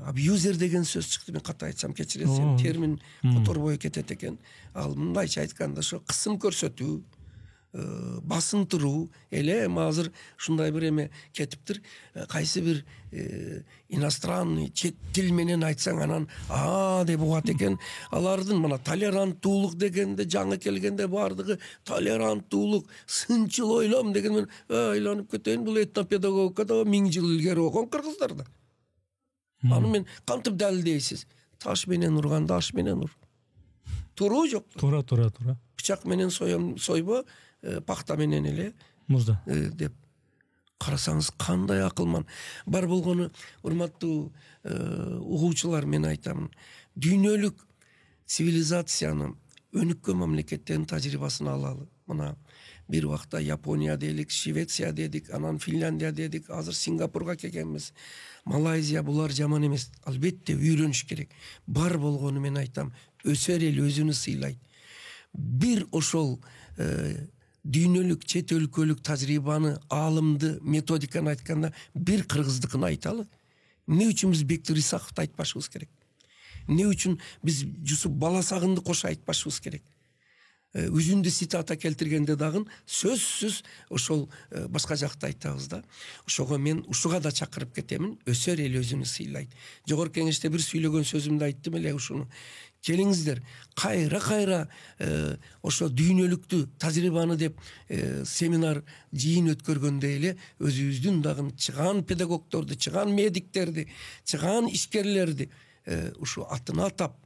Абьюзер деген сөз чыкты. Мен ката айтсам кечиресиң, термин которбой кетет экен. Ал мындайча айтканда ошо кысым көрсөтүү, басынтыруу эле эми азыр ушундай бир эме кетиптир. Кайсы бир иностранный чет тил менен айтсаң анан деп угат экен. Алардын мына толеранттуулук дегенде жаңы келгенде бардыгы толеранттуулук, сынчыл ойлом деген мен айланып кетейин. Бул этнопедагогикада 1000 жыл илгери окуган кыргыздарда. Аны мен кантип далилдейсиз? Таш менен урганда аш менен ур. Туруу жок. Туура. Бычак менен сойбо, пахта менен эле музда деп карасаңыз кандай акылман. Бар болгону урматтуу угуучулар, мен айтамын. Дүйнөлүк цивилизацияны өнүккөн мамлекеттердин тажрыйбасын алалы. Мына бир убакта Япония дедик, Швеция дедик, анан Финляндия дедик, азыр Сингапурга келгенбиз. Малайзия, булар жаман эмес. Албетте үйрөнүш керек. Бар болгону мен айтам, өсөр эл өзүнү сыйлайт. Бир ошол дүйнөлүк чет өлкөлүк тажрыйбаны, аалымды, методиканы айтканда бир кыргыздыкын айталы. Эмне үчүн биз Бектур Исаковду айтпашыбыз керек? Эмне үчүн биз Жусуп Баласагынды кошо айтпашыбыз керек? Үзүндү цитата келтиргенде дагы сөзсүз ошол башка жакта айтабыз да. Ошого мен ушуга да чакырып кетемин. Өсөр эл өзүнү сыйлайт. Жогорку кеңеште бир сүйлөгөн сөзүмдө айттым эле ушуну. Келиңиздер, кайра ошо дүйнөлүктү тажрыйбаны деп семинар жыйын өткөргөндө эле өзүбүздүн дагы чыган педагогдорду, чыган медиктерди, чыган ишкерлерди ушу атын атап,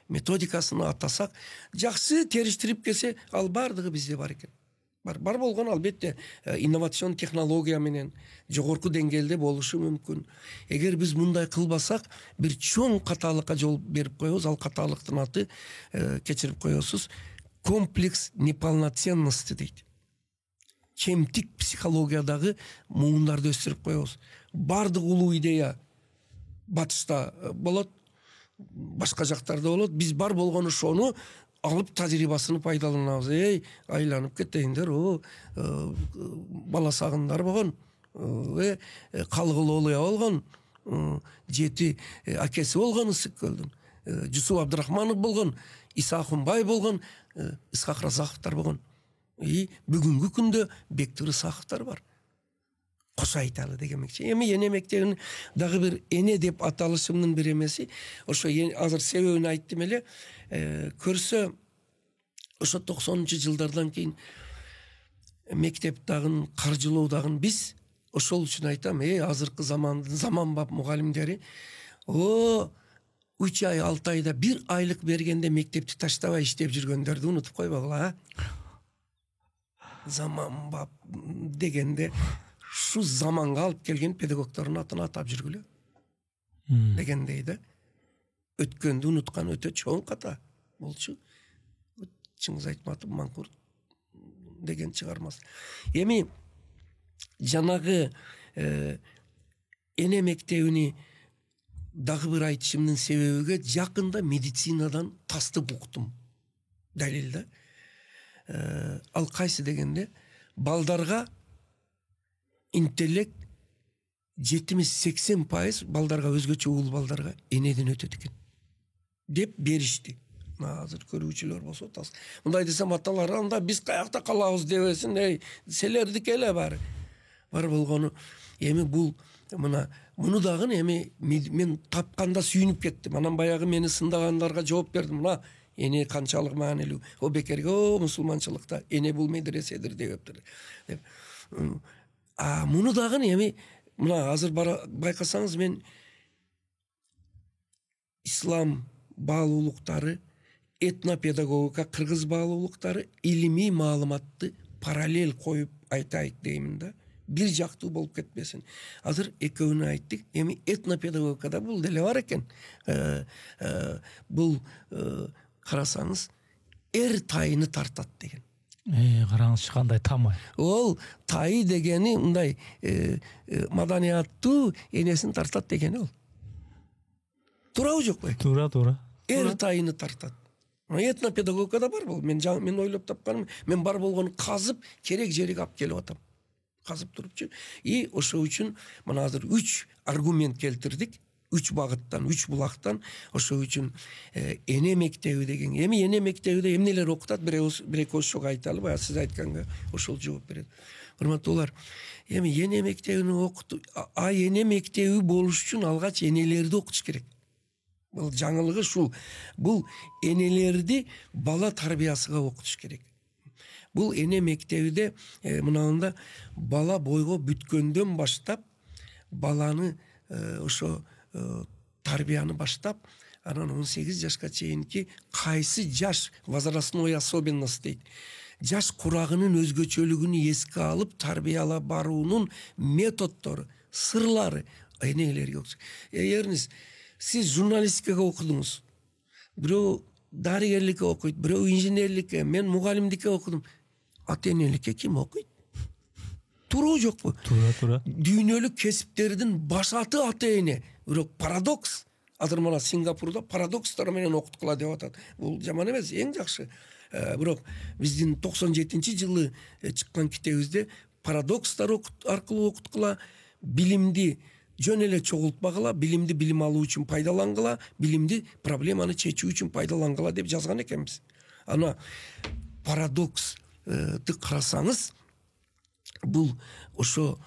методикасын атасак, жакшы териштирип келсе, ал бардыгы бизде бар экен. Бар болгон албетте инновацион технология менен жогорку деңгээлде болушу мүмкүн. Эгер биз мындай кылбасак, бир чоң каталыкка жол берип коебуз. Ал каталыктын аты, кечирип коесуз, комплекс неполноценности дейт. Кемтик психологиядагы муундарды өстүрүп коебуз. Бардык улуу идея батышта болот, башка жактарда болот. Биз бар болгону ошону алып тажрыйбасын пайдаланабыз. Айланып кетейиндер, Баласагындар болгон, Калгылоолуя болгон, 7 акеси болгон Ысык-Көлдүн, Жусуп Абдрахманов болгон, Иса Акунбай болгон, Исхак Разаковдор болгон. Бүгүнкү күндө Бектур Исаковдор бар. Кошо айталы дегенмекчи. Эми эне мектебин дагы бир эне деп аталышымдын бир эмеси, ошо азыр себебин айттым эле. Көрсө, ошо 90-жылдардан кийин мектеп дагы каржылоо дагы биз ошол үчүн айтам, азыркы заманбап мугалимдери 3 ай 6 айда 1 айлык бергенде мектепти таштабай иштеп жүргөндөрдү унутуп койбогула. Заманбап дегенде шу заманга алып келген педагогдордун атын атап жүргүлө дегендей да. Өткөндү унуткан өтө чоң ката болчу. Чыңгыз Айтматов Маңкурт деген чыгармасы. Эми жанагы эне мектебини дагы бир айтышымдын себебиге, жакында медицинадан тастып уктум. Далил да. Ал кайсы дегенде, балдарга интеллект 70-80% балдарга, өзгөчө уул балдарга энеден өтөт экен деп беришти. Азыр көрүүчүлөр болсо тас. Мындай десем аталар, анда биз каякта калабыз дебесин, силердики эле баары. Бар болгону эми бул муну дагы эми мен тапканда сүйүнүп кеттим. Анан баягы мени сындагандарга жооп бердим. Мына эне канчалык маанилүү. О бекерге, мусулманчылыкта эне бул медреседир дептир. Муну дагы эми мына азыр байкасаңыз, мен ислам баалуулуктары, этнопедагогика, кыргыз баалуулуктары, илимий маалыматты параллель коюп айтайык деймин да. Бир жактуу болуп кетпесин. Азыр экөөнү айттык. Эми этнопедагогикада бул деле бар экен. Бул карасаңыз, тайыны тартат деген. Караңызчы, кандай тамай. Ол тай дегени мындай маданияттуу энесин тартат дегени ол. Туурабы жокпу? Туура. Тайыны тартат. Этнопедагогикада бар бул. Мен ойлоп тапканым, мен бар болгону казып, керек жерге алып келип атам. Казып турупчу. Ошо үчүн мына азыр 3 аргумент келтирдик. үч багыттан, үч булактан. Ошол үчүн эне мектеби деген. Эми эне мектебиде эмнелер окутат? Бир ошого айталы, баягы сиз айтканга ошол жооп берет. Урматтуулар, эми эне мектебини окуту, эне мектеби болуш үчүн алгач энелерди окутуш керек. Бул жаңылыгы ушул. Бул энелерди бала тарбиясыга окутуш керек. Бул эне мектебиде мынанда бала бойго бүткөндөн баштап баланы ошо тарбияны баштап анан 18 жашка чейинки кайсы жаш возрастной особенность дейт. Жаш курагынын өзгөчөлүгүн эске алып тарбиялап баруунун методдору, сырлары энелерге окутуш. Эгериңиз сиз журналистикага окудуңуз, бирөө дарыгерликке окуйт, бирөө инженерликке, мен мугалимдикке окудум. Ата-энеликке ким окуйт? Туруу жокпу? Туура. Дүйнөлүк кесиптердин башаты ата-эне. Бирок парадокс. Азыр мына Сингапурда парадокстар менен окуткула деп атат. Бул жаман эмес, эң жакшы. Бирок биздин 97-жылы чыккан китебибизде парадокстар аркылуу окуткула, билимди жөн эле чогултпагыла, билимди билим алуу үчүн пайдалангыла, билимди проблеманы чечүү үчүн пайдалангыла деп жазган экенбиз. Ана парадоксты карасаңыз, бул ошо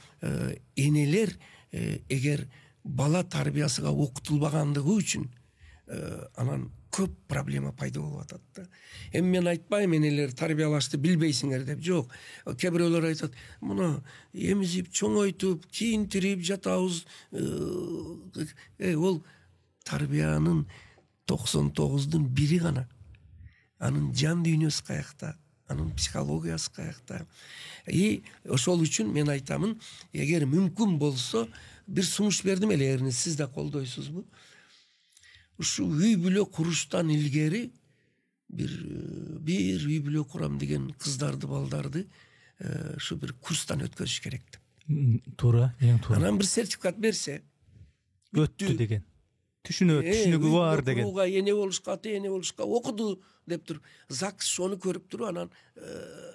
энелер эгер бала тарбиясыга окутулбагандыгы үчүн анан көп проблема пайда болуп атат да. Эми мен айтпайм энелер тарбиялашты билбейсиңер деп. Жок. Кээ бирөөлөр айтат, мына эмизип, чоңойтуп, кийинтирип жатабыз. Ол тарбиянын 99-дун бири гана. Анын жан дүйнөсү каякта, анын психологиясы каякта. Ошол үчүн мен айтамын, эгер мүмкүн болсо, бир сунуш бердим эле, эгер сиз да колдойсузбу? Ушу үй бүлө куруштан илгери бир үй бүлө курам деген кыздарды, балдарды ушу бир курстан өткөзүш керек деп. Туура, эң туура. Анан бир сертификат берсе, өттү деген. Түшүнүгү бар деген. Окууга, эне болушка, ата-эне болушка окуду деп туруп, ЗАГС шону көрүп туруп, анан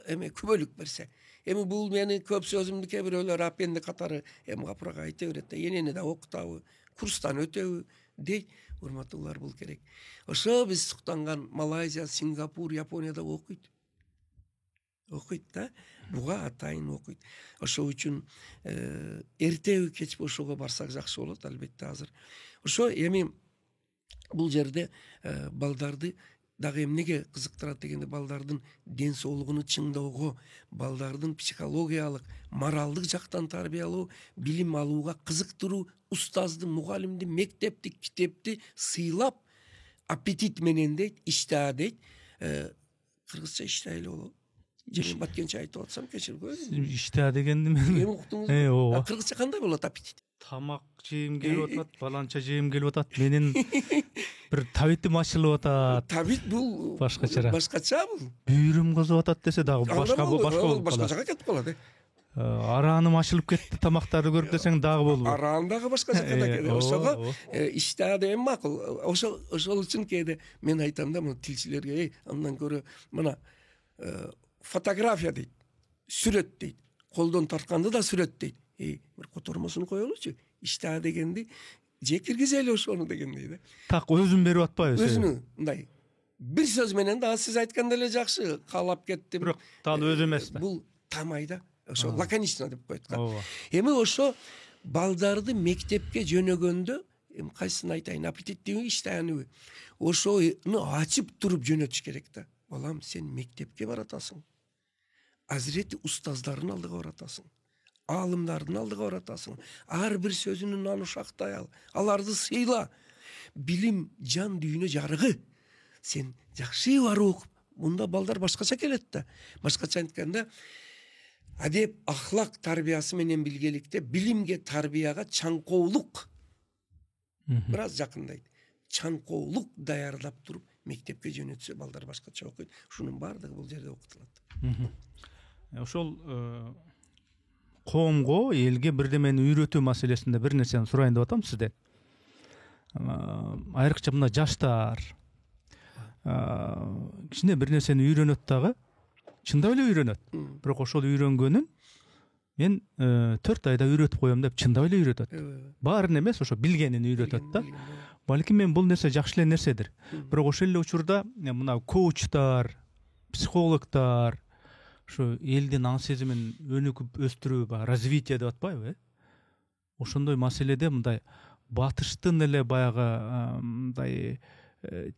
эме күбөлүк берсе. Эми бул мени көп сөзүмдү кээ бирөөлөр апенди катары гапырага айта берет да, энени да окутабы, курстан өтөбү дейт. Урматтуулар, бул керек. Ошо биз суктанган Малайзия, Сингапур, Японияда окуйт. Окуйт да, буга атайын окуйт. Ошо үчүн эртеби кечпи ошого барсак жакшы болот, албетте азыр. Ошо эми бул жерде балдарды дагы эмнеге кызыктырат дегенде, балдардын ден соолугуну чыңдоого, балдардын психологиялык, моралдык жактан тарбиялоо, билим алууга кызыктыруу, устазды, мугалимди, мектепти, китепти сыйлап, аппетит менен дейт, иштаа дейт. Кыргызча иштаа эле болот. Жемен баткенче айтып атсам кечирип коюңуз. Иштаа дегенди мен. Эми уктуңузбу? Кыргызча кандай болот аппетит? Тамак жейим келип атат, баланча жейим келип атат. Менин бир табитим ачылып атат. Табит бул башкача бул. Бүйүрүм кызып атат десе дагы башка болуп башка жака кетип калат. Арааным ачылып кетти, тамактарды көрүп десең дагы болду. Араан дагы башка жака да кетти. Ошого иштаа деген макул. Ошол үчүн кээде мен айтам да мына тилчилерге, андан көрө мына фотография дейт, сүрөт дейт, колдон тартканды да сүрөт дейт. Бир котормосун коелучу, иштаа дегенди же киргизели ошону дегендей да. Так өзүн берип атпайбы? Өзүнү мындай бир сөз менен да сиз айткандай эле жакшы каалап кеттим. Бирок дал өзү эмес да. Бул тамай да. Ошо лаконично деп коет да. Эми ошо балдарды мектепке жөнөгөндө, кайсысын айтайын, аппетиттиби, иштааныбы, ошону ачып туруп жөнөтүш керек да. Балам, сен мектепке баратасың. Азирети устаздардын алдыга баратасың. Алымдардын алдыга баратасың. Ар бир сөзүнүн ушактай ал. Аларды сыйла. Билим жан дүйнө жарыгы. Сен жакшы барып окуп, мында балдар башкача келет да. Башкача айтканда, адеп, ахлак тарбиясы менен билгеликте билимге, тарбияга чаңкоолук бираз жакындайт. Чаңкоолук даярдап туруп мектепке жөнөтсө балдар башкача окуйт. Ушунун баардыгы бул жерде окутулат. Ошол коомго, элге бирдемени үйрөтүү маселесинде бир нерсени сурайын деп атам сизден. Айрыкча мына жаштар кичине бир нерсени үйрөнөт дагы, чындап эле үйрөнөт. Бирок ошол үйрөнгөнүн мен 4 айда үйрөтүп коем деп чындап эле үйрөтөт. Баарын эмес, ошо билгенин үйрөтөт да. Балким мен бул нерсе жакшы эле нерседир. Бирок ошол эле учурда мына коучтар, психологдор ошо элдин аң сезимин өнүгүп өстүрүү, баягы развитие деп атпайбы? Ошондой маселеде мындай батыштын эле баягы мындай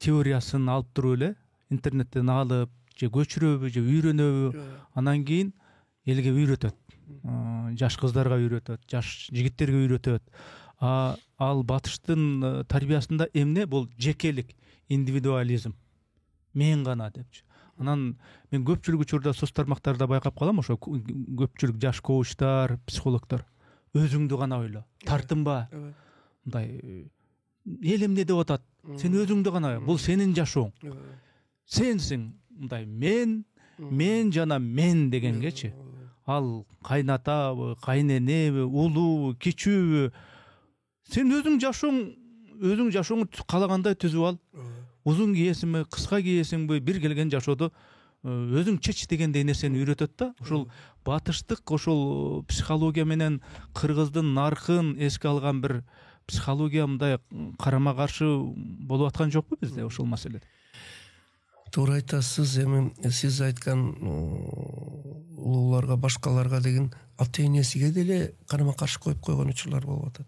теориясын алып туруп эле интернеттен алып, же көчүрөбү, же үйрөнөбү, анан кийин элге үйрөтөт. Жаш кыздарга үйрөтөт, жаш жигиттерге үйрөтөт. Ал батыштын тарбиясында эмне? Бул жекелик, индивидуализм. Мен гана депчи. Анан мен көпчүлүк учурда соц тармактарда байкап калам, ошо көпчүлүк жаш коучтар, психологдор өзүңдү гана ойло, тартынба. Мындай эл эмне деп атат? Сен өзүңдү гана, бул сенин жашооң. Сенсиң, мындай мен жана мен дегенгечи. Ал кайнатабы, кайненеби, улуубу, кичүүбү. Сен өзүң жашооңду калагандай түзүп ал. Узун кийесиңби, кыска кийесиңби, бир келген жашоодо өзүң чеч дегендей нерсени үйрөтөт да. Ошол батыштык, ошол психология менен кыргыздын наркын эске алган бир психология мындай карама каршы болуп аткан жокпу бизде ошол маселеде? Туура айтасыз. Эми сиз айткан улууларга, башкаларга деген ата-энесиге деле карама каршы коюп койгон учурлар болуп атат.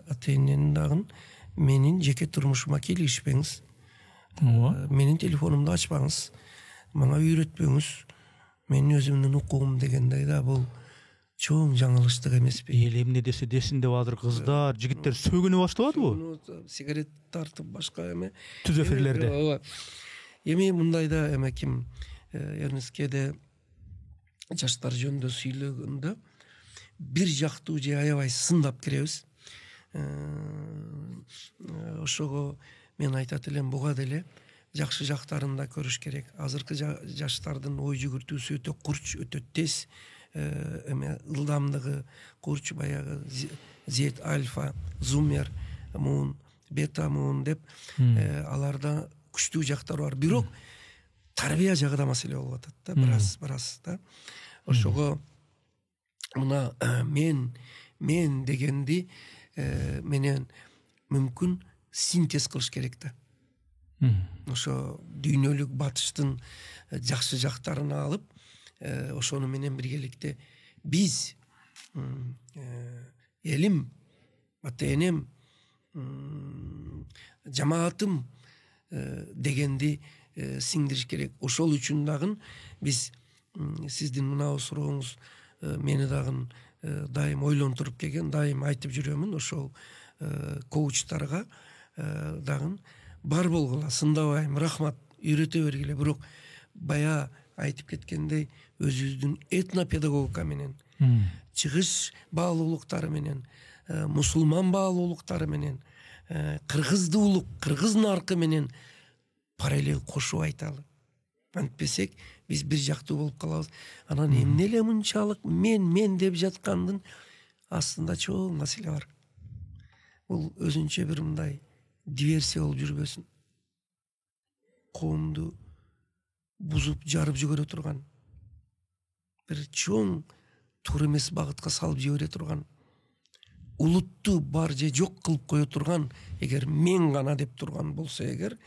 Ата-эненин дагы менин жеке турмушума кийлигишпеңиз. Менин телефонумду ачпаңыз. Мага үйрөтпөңүз. Менин өзүмдүн укугум дегендей да, бул чоң жаңылыштык эмеспи? Эл эмне десе десин деп азыр кыздар, жигиттер сөгүнө баштабадыбы? Сигарет тартып башка эме түз эфирлерде. Эми мындайда эме ким Эрнескеде жаштар жөнүндө сүйлөгөндө бир жактуу же аябай сындап киребиз. Ошого мен айтат элем, буга деле жакшы жактарын да көрүш керек. Азыркы жаштардын ой жүгүртүүсү өтө курч, өтө тез, эме ылдамдыгы курч, баягы Z, альфа, зумер, мун, бета мун деп аларда күчтүү жактары бар. Бирок тарбия жагында маселе болуп атат да, бираз да. Ошого мына мен дегенди менен мүмкүн синтез кылыш керек да. Ошо дүйнөлүк батыштын жакшы жактарын алып, ошону менен биргеликте биз элим, ата-энем, жамаатым дегенди сиңдириш керек. Ошол үчүн дагы биз сиздин мына сурооңуз мени дагы дайым ойлонтуруп келген, дайым айтып жүрөмүн. Ошол коучтарга дагы бар болгула, сындабайм, рахмат, үйрөтө бергиле. Бирок бая айтып кеткендей, өзүбүздүн этнопедагогика менен, чыгыш баалуулуктары менен, мусулман баалуулуктары менен, кыргыздуулук, кыргыз наркы менен параллел кошуп айталы. Антпесек биз бир жактуу болуп калабыз. Анан эмне эле мынчалык мен деп жаткандын астында чоң маселе бар. Бул өзүнчө бир мындай диверсия болуп жүрбөсүн. Коомду бузуп, жарып жибере турган, бир чоң туура эмес багытка салып жибере турган, улутту бар же жок кылып кое турган, эгер мен гана деп турган болсо эгер,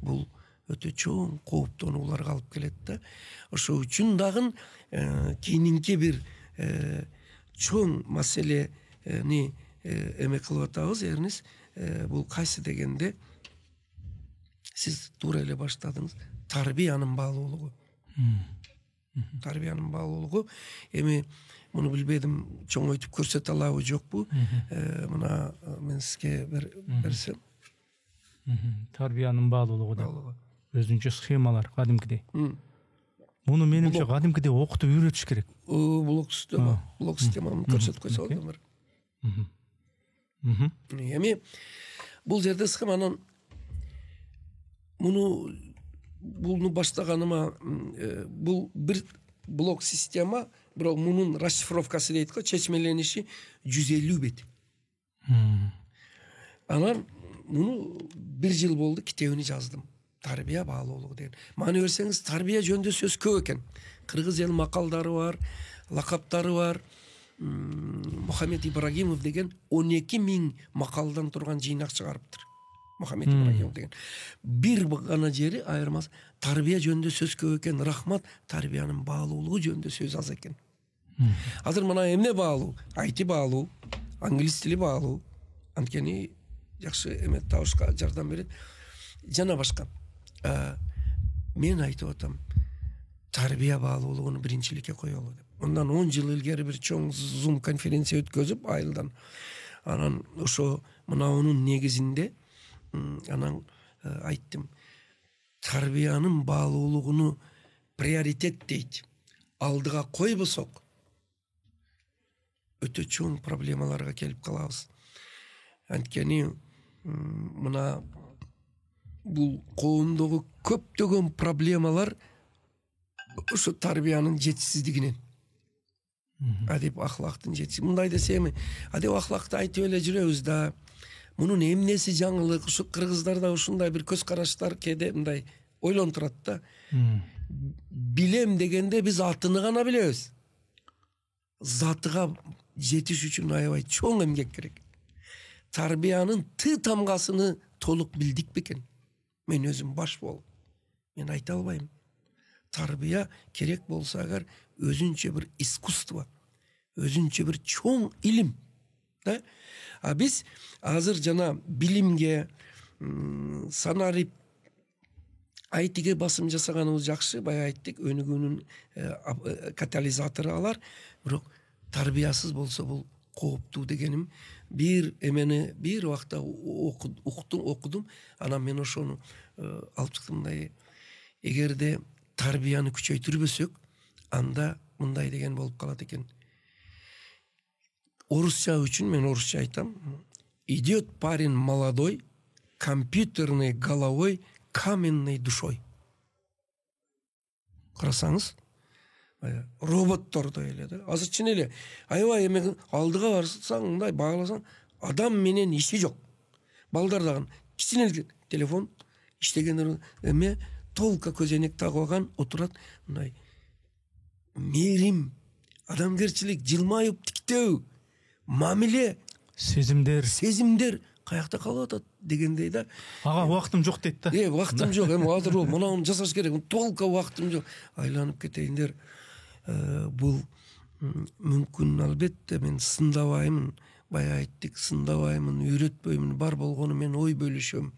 бул өтө чоң кооптонууларга алып келет да. Ошол үчүн дагы кийинки бир чоң маселени эме кылып атабыз, Эрнес. Бул кайсы дегенде сиз туура эле баштадыңыз. Тарбиянын баалуулугу. Тарбиянын баалуулугу. Эми муну билбедим, чоңойтуп көрсөтө алабы жокпу? Мына мен сизге берсем. Тарбиянын баалуулугу да. Өзүнчө схемалар кадимкидей. Муну менимче кадимкидей окутуп үйрөтүш керек. Блок системаны көрсөтүп койсо болот. Эми бул жерде схеманын буну баштаганыма, бул бир блок система, бирок мунун расшифровкасы дейт го, чечмелениши 150 бет. Анан муну 1 жыл болду китебини жаздым. Тарбия баалуулугу деген. Маны көрсөңүз, тарбия жөнүндө сөз көп экен. Кыргыз эл макалдары бар, лакаптары бар, Мухаммед Ибрагимов деген 12.000 макалдан турган жыйнак чыгарыптыр. Мухаммед Ибрагимов деген. Бир гана жери айырмасы тарбия жөнүндө сөз көп экен. Рахмат, тарбиянын баалуулугу жөнүндө сөз аз экен. Азыр мына эмне баалуу? IT баалуу, англис тили баалуу. Анткени жакшы эме табышка жардам берет. Жана башка. Мен айтып атам, тарбия баалуулугун биринчиликке коелу деп. Ondan 10 жыл илгери бир чоң Zoom конференция өткөзүп айылдан. Анан ошо мына онун негизинде анан айттым. Тарбиянын баалуулугуну приоритет дейт. Алдыга койбосок өтө чоң проблемаларга келип калабыз. Анткени мына бул коомдогу көптөгөн проблемалар ошо тарбиянын жетишсиздигинен. Адеп ахлактын жетишсиздиги. Мындай десем, адеп ахлакты айтып эле жүрөбүз да. Мунун эмнеси жаңылык? Ушу кыргыздарда ушундай бир көз караштар кээде мындай ойлонуп турат да. Билем дегенде биз атыны гана билебиз. Затыга жетиш үчүн аябай чоң эмгек керек. Тарбиянын тамгасыны толук билдик бекен? Мен өзүм баш болуп, мен айта албайм. Тарбия керек болса агар өзүнчө бир искусство, өзүнчө бир чоң илим. Да? А биз азыр жана билимге, санарип, айтиге басым жасаганыбыз жакшы, бая айттык, өнүгүүнүн катализатору алар, бирок тарбиясыз болсо бул кооптуу дегеним. Бир эмени бир убакта окудум, анан мен ошону алып чыктым мындай. Эгерде тарбияны күчөйтүрбөсөк, анда мындай деген болуп калат экен. Орусча үчүн мен орусча айтам. Идет парень молодой, компьютерной головой, каменной душой. Карасаңыз, роботтордой эле да. Азыр чын эле аябай эме алдыга барсаң, мындай багласаң, адам менен иши жок. Балдар дагы кичине телефон иштегендер эме толка көзөнөк тагып алган, отурат, мындай мээрим, адамгерчилик, жылмайып тиктөө, мамиле, сезимдер каякта калып атат дегендей да. Ага, убактым жок дейт да. Убактым жок, эми азыр бул мунуну жасаш керек. Толка убактым жок. Айланып кетейиндер. Бул мүмкүн, албетте мен сындабаймын. Бая айттык, сындабаймын, үйрөтпөймүн, бар болгону мен ой бөлүшөм.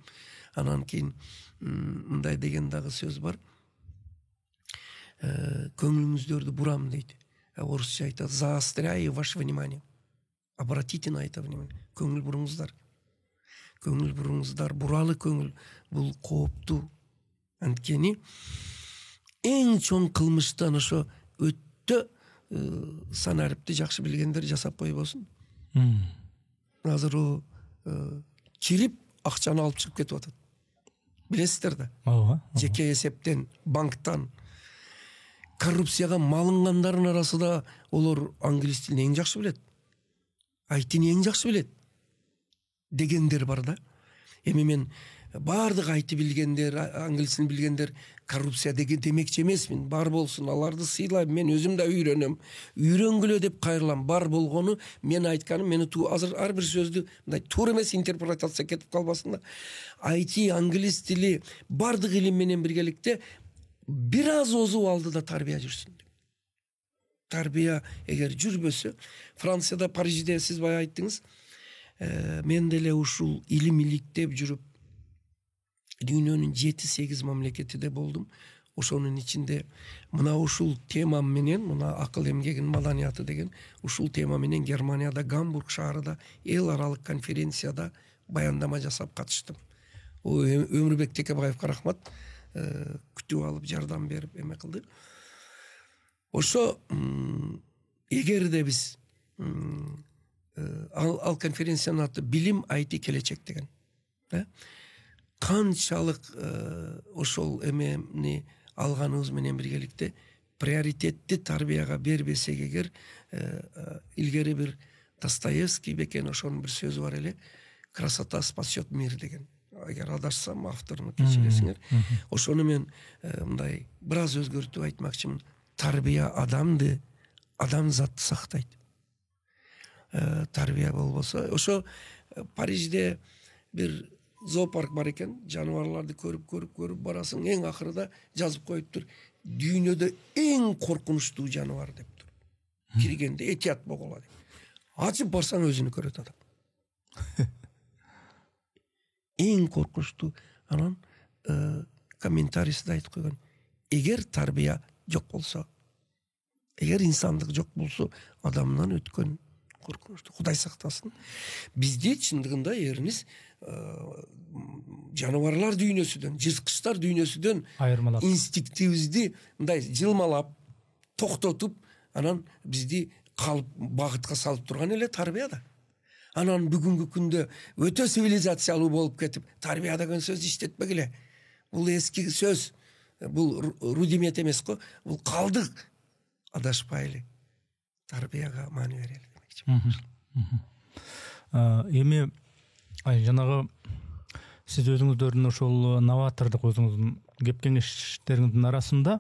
Анан кийин мындай деген дагы сөз бар. Көңүлүңүздөрдү бурам дейт. Орусча айтат, заостряю ваше внимание. Обратите на это внимание. Көңүл буруңуздар. Көңүл буруңуздар, буралы көңүл бул кооптуу. Анткени эң чоң кылмыштан ошо өттө санарипти жакшы билгендер жасап койбосун. Азыр о кирип акчаны алып чыгып кетип атат. Билесиздер да? Ооба. Жеке эсептен, банктан коррупцияга малынгандардын арасында олар англис тилин эң жакшы билет. IT-ни эң жакшы билет дегендер бар да. Эми мен бардык IT билгендер, англисин билгендер коррупция деген демекчи эмесмин. Бар болсун, аларды сыйлайм, мен өзүм да үйрөнөм. Үйрөнгүлө деп кайрылам. Бар болгону мен айтканым, мени азыр ар бир сөздү мындай туура эмес интерпретация кетип калбасын да. IT, англис тили бардык илим менен биргеликте бир аз озуп алды да тарбия жүрсүн. Тарбия эгер жүрбөсө, Францияда, Парижде сиз бая айттыңыз, мен деле ушул илим иликтеп жүрүп дүйнөнүн 7-8 мамлекетиде болдум. Ошонун ичинде мына ушул тема менен, мына акыл эмгегинин маданияты деген ушул тема менен Германияда, Гамбург шаарында эл аралык конференцияда баяндама жасап катыштым. Өмүрбек Текебаевга рахмат, күтүп алып жардам берип эме кылды. Ошо эгерде биз ал конференциянын аты билим IT келечек деген. Канчалык ошол эмени алганыбыз менен биргеликте приоритетти тарбияга бербесек эгер, илгери бир Достоевский бекен ошонун бир сөзү бар эле, красота спасет мир деген. Эгер адашсам авторуну кечиресиңер. Ошону мен мындай бир аз өзгөртүп айтмакчымын. Тарбия адамды, адамзатты сактайт. тарбия болбосо. Ошо Парижде бир зоопарк бар экен, жаныбарларды көрүп барасың, эң акырында жазып коюптур: дүйнөдө эң коркунучтуу жаныбар дептир. Киргенде этият болгула деп. Ачып барсаң өзүнү көрөт адам. Эң коркунучтуу. Анан комментарийсиде айтып койгон: эгер тарбия жок болсо, эгер инсандык жок болсо, адамдан өткөн коркунучтуу. Кудай сактасын. Бизде чындыгында эрибиз жаныбарлар дүйнөсүдөн, жырткычтар дүйнөсүдөн айырмалап, инстинктибизди мындай жылмалап, токтотуп, анан бизди калып багытка салып турган эле тарбия да. Анан бүгүнкү күндө өтө цивилизациялуу болуп кетип, тарбия деген сөз иштетпегиле. Бул эски сөз, бул рудимент эмес го, бул калдык. Адашпайлы. Тарбияга маани берели демекчи. Эми жанагы сиз өзүңүздөрдүн ошол новатордук өзүңүздүн кеп кеңештериңиздин арасында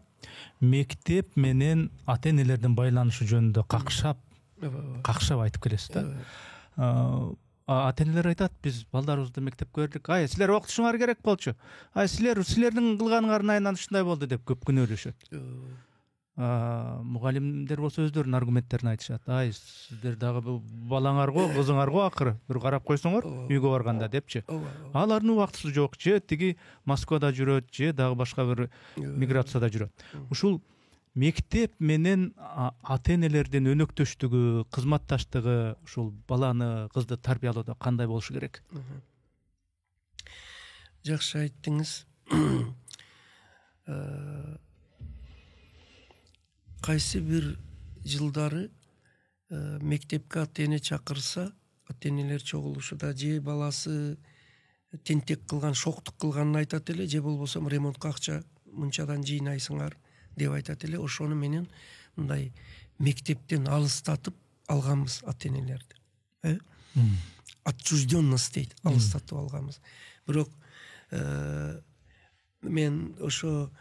мектеп менен ата энелердин байланышы жөнүндө какшап айтып келесиз да. Ата энелер айтат: биз балдарыбызды мектепке бердик, ай силер окутушуңар керек болчу, ай силердин кылганыңардын айынан ушундай болду деп көп күнөөлөшөт. Мугалимдер болсо өздөрүнүн аргументтерин айтышат: ай сиздер дагы бул балаңар го, кызыңар го, акыры бир карап койсоңор үйгө барганда депчи. Алардын убактысы жок, же тиги Москвада жүрөт, же дагы башка бир миграцияда жүрөт. Ушул мектеп менен ата энелердин өнөктөштүгү, кызматташтыгы ушул баланы, кызды тарбиялоодо кандай болушу керек? Жакшы айттыңыз. Кайсы бир жылдары мектепке ата эне чакырса, ата энелер чогулушуда же баласы тентек кылган, шоктук кылганын айтат эле, же болбосо ремонтко акча мынчадан жыйнайсыңар деп айтат эле. Ошону менен мындай мектептен алыстатып алганбыз ата энелерди. Отчужденность дейт, алыстатып алганбыз. Бирок мен ошо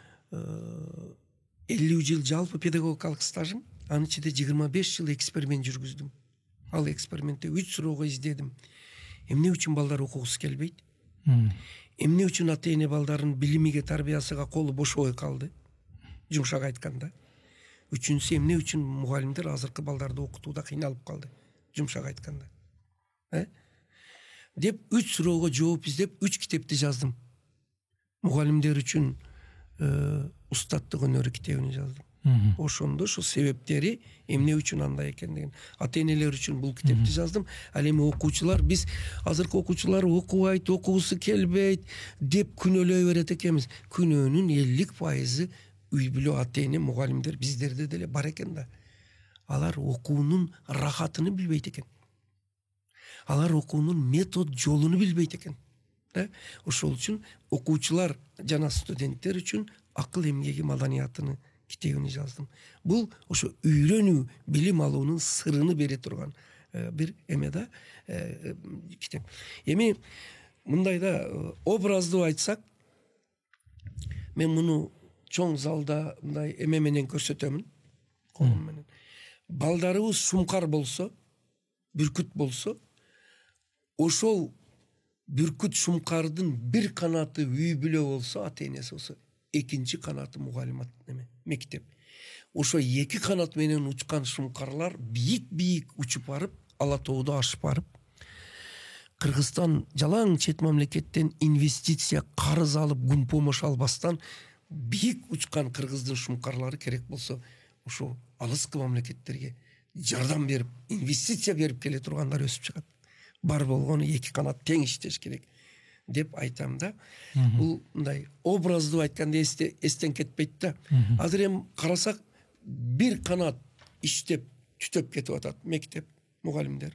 50 жыл жалпы педагогикалык стажым, анын ичинде 25 жыл эксперимент жүргүздүм. Ал экспериментте 3 суроого издедим. Эмне үчүн балдар окугусу келбейт? Эмне үчүн ата эне балдарын билимиге, тарбиясыга колу бошобой калды? Жумшак айтканда. Үчүнчүсү, эмне үчүн мугалимдер азыркы балдарды окутууда кыйналып калды? Жумшак айтканда. Деп 3 суроого жооп издеп 3 китепти жаздым. Мугалимдер үчүн устаттык өнөрү китебин жаздым. Ошондо ошо себептери эмне үчүн андай экендигин, ата энелер үчүн бул китепти жаздым. Ал эми окуучулар, биз азыркы окуучулар окубайт, окугусу келбейт деп күнөөлөй берет экенбиз. Күнөөнүн 50% үй бүлө, ата эне, мугалимдер, биздерде деле бар экен да. Алар окуунун рахатыны билбейт экен. Алар окуунун метод жолуну билбейт экен. Ошол үчүн окуучулар жана студенттер үчүн акыл эмгеги маданиятыны китебин жаздым. Бул ошо үйрөнүү, билим алуунун сырын бере турган бир эме да китеп. Эми мындай да образдуу айтсак, мен муну чоң залда мындай эме менен көрсөтөмүн, колум менен. Балдарыбыз шумкар болсо, бүркүт болсо, ошол бүркүт шумкардын бир канаты үй бүлө болсо, ата энеси болсо, экинчи канаты мугалимат мектеп. Ошо эки канат менен учкан шумкарлар бийик учуп барып, Ала тоодо ашып барып, Кыргызстан жалаң чет мамлекеттен инвестиция карыз алып, күн помощь албастан бийик учкан кыргыздын шумкарлары керек болсо, ошо алыскы мамлекеттерге жардам берип, инвестиция берип келе тургандар өсүп чыгат. Бар болгону эки канат тең иштеш керек деп айтам да. Бул мындай образдуу айтканда эстен кетпейт да. Азыр эми карасак, бир канат иштеп түтөп кетип атат мектеп, мугалимдер.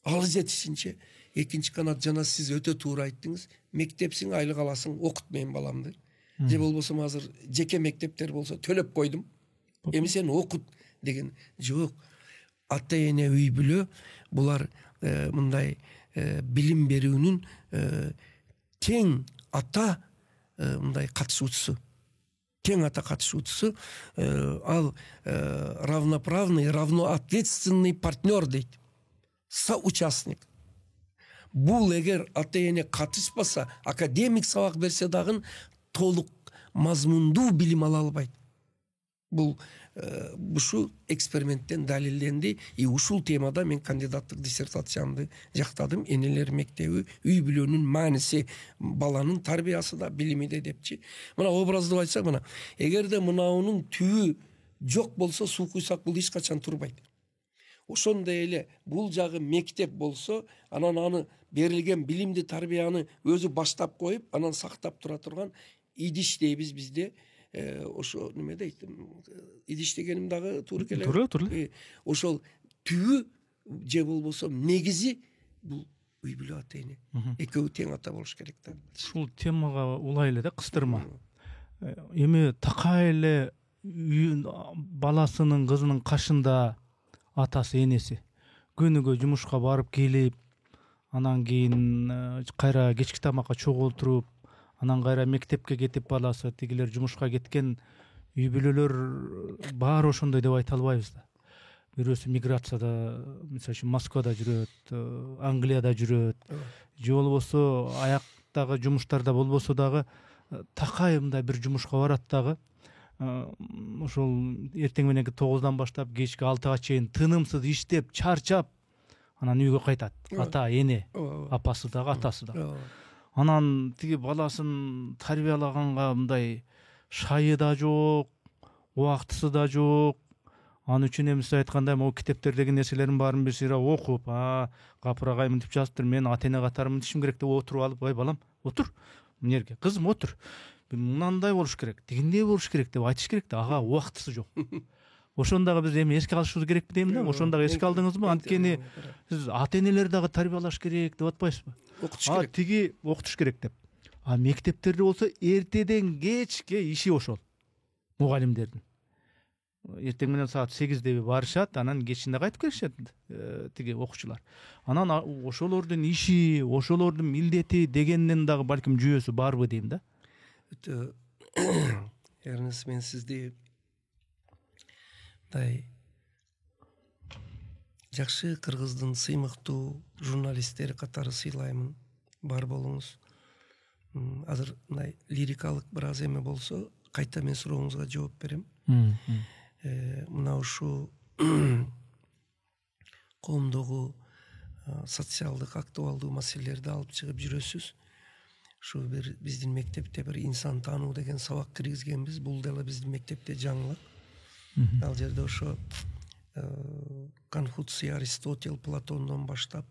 Ал жетишинче экинчи канат, жана сиз өтө туура айттыңыз, мектепсиң, айлык аласың, окут менен баламды. Же болбосо азыр жеке мектептер болсо төлөп койдум, эми сен окут деген. Жок. Ата эне, үй бүлө булар мындай билим берүүнүн тең ата мындай катышуучусу, тең ата катышуучусу ал равноправный, равноответственный партнер дейт, соучастник. Бул эгер ата эне катышпаса, академик сабак берсе дагы толук мазмундуу билим ала албайт. Бул ушул эксперименттен далилденди. И ушул темада мен кандидаттык диссертациямды жактадым. Энелер мектеби, үй бүлөнүн мааниси, баланын тарбиясында, билимиде депчи. Мына образдуу айтсак, мына эгерде мынаунун түбү жок болсо, суу куйсак бул эч качан турбайт. Ошондой эле бул жагы мектеп болсо, анан аны берилген билимди, тарбияны өзү баштап коюп, анан сактап тура турган идиш дейбиз бизде. Ошо неме дейт, идиш дегеним дагы туура келе. Туура. Ошол түбү же болбосо негизи бул үй бүлө ата эне. Экөө тең ата болуш керек да. Ушул темага улай эле да кыстырма. Эми такай эле баласынын, кызынын кашында атасы, энеси күнүгө жумушка барып келип, анан кийин кайра кечки тамакка чогултуруп, анан кайра мектепке кетип баласы, тигилер жумушка кеткен үй бүлөлөр баары ошондой деп айта албайбыз да. Бирөөсү миграцияда, мисалы үчүн Москвада жүрөт, Англияда жүрөт, же болбосо аяктагы жумуштарда болбосо дагы такай мындай бир жумушка барат дагы, ошол эртең мененки 9-дан баштап кечки 6-га чейин тынымсыз иштеп, чарчап, анан үйгө кайтат. Ата, эне, апасы дагы, атасы дагы. Анан тиги баласын тарбиялаганга мындай шайы да жок, убактысы да жок. Аны үчүн эми сиз айткандай могу китептердеги нерселердин баарын бир сыйра окуп, капырагай мынтип жазыптыр, мен ата эне катары мынтишим керек деп отуруп алып, ой балам, отур. Эмнеге? Кызым, отур. Мынандай болуш керек, тигиндей болуш керек деп айтыш керек да, ага убактысы жок. Ошондагы биз эми эске алышыбыз керек дейм да. Ошондагы эске алдыңызбы? Анткени сиз ата энелерди дагы тарбиялаш керек деп атпайсызбы? Окутуш керек. Тиги окутуш керек деп. Мектептерде болсо эртеден кечке иши ошол. Мугалимдердин. Эртең менен саат 8-де барышат, анан кечинде кайтып келишет тиги окуучулар. Анан ошолордун иши, ошолордун милдети дегенден дагы балким жүйөсү барбы дейм да. Эрнес, мен сизди жакшы кыргыздын сыймыктуу журналисттери катары сыйлаймын. Бар болуңуз. Азыр мындай лирикалык бир аз эме болсо, кайта мен сурооңузга жооп берем. Мына ушу коомдогу социалдык актуалдуу маселелерди алып чыгып жүрөсүз. Ушу бир биздин мектепте бир инсан таануу деген сабак киргизгенбиз. Бул дагы биздин мектепте жаңылык. Ал жерде ошо Конфуций, Аристотель, Платондон баштап,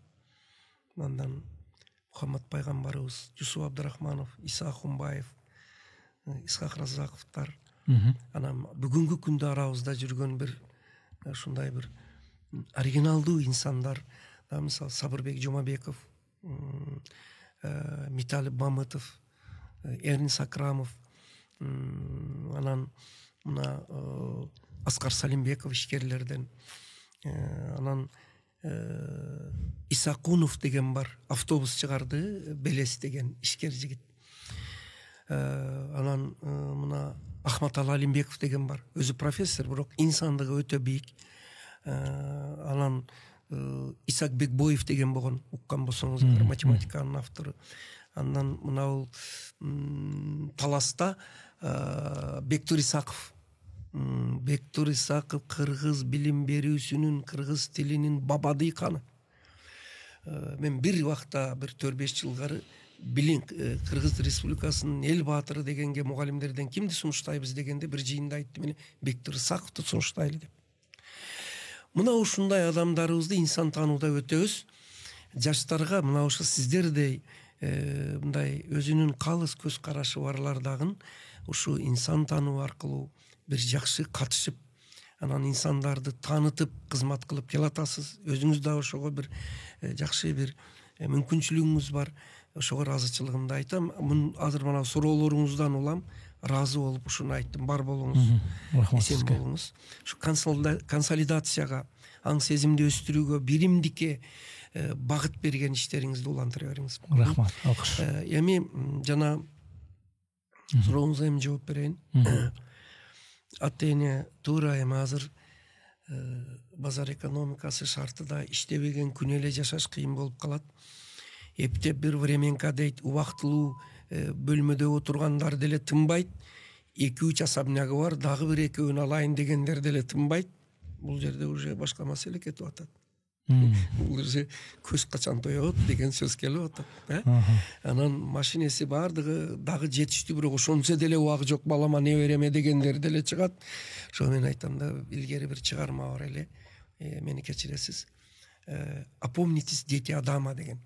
андан Мухаммад пайгамбарыбыз, Жусуп Абдрахманов, Иса Ахунбаев, Исхак Разаковтар, анан бүгүнкү күндө арабызда жүргөн бир ушундай бир оригиналдуу инсандар, мисалы Сабырбек Жумабеков, Миталип Мамытов, Эрнис Акрамов, анан мына Аскар Салимбеков ишкерлерден, анан Исакунов деген бар, автобус чыгарды, Белес деген ишкер жигит. Анан мына Ахматалы Алимбеков деген бар, өзү профессор, бирок инсандыгы өтө бийик. Анан Исак Бекбоев деген болгон, уккан болсоңуздар, математиканын автору. Андан мына Таласта Бектур Исаков. Бектур Исаков кыргыз билим берүүсүнүн, кыргыз тилинин бабадыйканы. Мен бир убакта бир 4-5 жылгары билин Кыргыз Республикасынын эл баатыры дегенге мугалимдерден кимди сунуштайбыз дегенде бир жыйында айттым, мен Бектур Исаковду сунуштайлы деп. Мына ушундай адамдарыбызды инсан таанууда өтөбүз. Жаштарга мына ошо сиздердей мындай өзүнүн калыс көз карашы барлар дагы ушу инсан таануу аркылуу бир жакшы катышып, анан инсандарды таанытып кызмат кылып келатасыз. Өзүңүз да ошого бир жакшы бир мүмкүнчүлүгүңүз бар. Ошого ыраазычылыгымды айтам. Азыр мына суроолоруңуздан улам ыраазы болуп ушуну айттым. Бар болуңуз, эсен болуңуз. Ушу консолидацияга, аң сезимди өстүрүүгө, биримдикке багыт берген иштериңизди улантыра бериңиз. Рахмат, алкыш. Эми жана сурооңузга эми жооп берейин. Атене туура эми азыр базар экономикасы шартыда иштебеген күн эле жашаш кыйын болуп калат. Эптеп бир временка дейт, убактылуу бөлмөдө отургандар деле тынбайт. 2-3 особнягы бар, дагы бир экөөнү алайын дегендер деле тынбайт. Бул жерде уже башка маселе кетип атат. Бул жерде көз качан тоёт деген сөз келип атат. Анан машинеси бардыгы дагы жетиштүү, бирок ошончо деле убагы жок балама небереме дегендер деле чыгат. Ошо мен айтам да, илгери бир чыгарма бар эле, мени кечиресиз. Опомнитесь, дети Адама деген.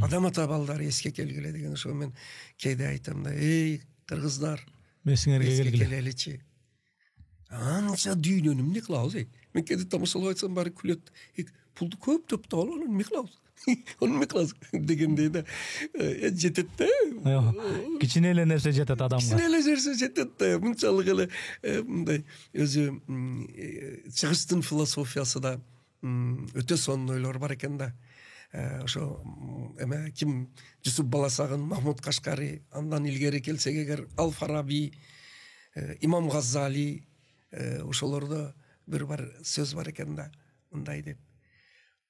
Адам ата балдары эске келгиле деген. Ошо мен кээде айтам да, эй кыргыздар, эске келеличи. Анча дүйнөнү эмне кылабыз? Мен кээде тамашалап айтсам баары күлөт. Пулду көп таптап алып, эмне кылабыз? Onu эмне кылабыз дегендей да. Жетет да. Кичине эле нерсе жетет адамга. Кичине эле нерсе жетет да. Мынчалык эле мындай өзү чыгыштын философиясы да өтө сонун ойлор бар экен да. Ошо эме ким Жусуп Баласагын, Махмуд Кашкари, андан илгери келсек эгер Ал-Фараби, Имам Газзали, ошолордо бир бар сөз бар экен да. Мындай деп,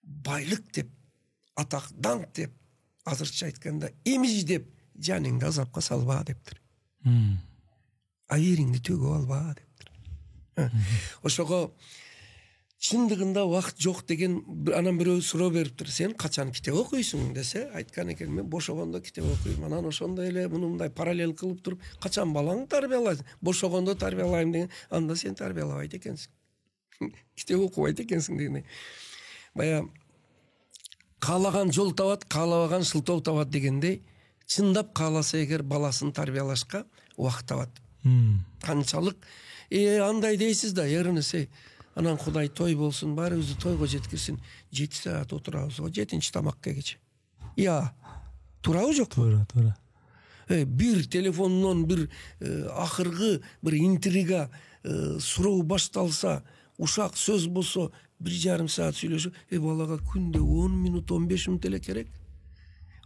байлык деп, атак, даңк деп, азырча айтканда, имидж деп, жаныңды азапка салба дептир. Айыриңди төгүп алба дептир. Ошого чындыгында убакыт жок деген, анан бирөө суроо бериптир. Сен качан китеп окуйсуң десе, айткан экен, мен бошогондо китеп окуйм. Анан ошондой эле мындай параллель кылып туруп, качан балаңды тарбиялайсың? Бошогондо тарбиялайм деген, анда сен тарбиялабайт экенсиң. Китеп окубайт экенсиң дегендей. Бая каалаган жол табат, каалабаган шылтоо табат дегендей, чындап кааласа эгер баласын тарбиялашка убакыт табат. Канчалык андай дейсиз да, ярынысы. Анан Кудай той болсун, баарыбызды тойго жеткирсин. 7 саат отурабыз, 7-чи тамакка кече. Туурабы жок? Туура. Бир телефондон бир акыркы бир интрига суроо башталса, ушак сөз болсо 1,5 саат сүйлөшүп, балага күндө 10 минут, 15 минут эле керек.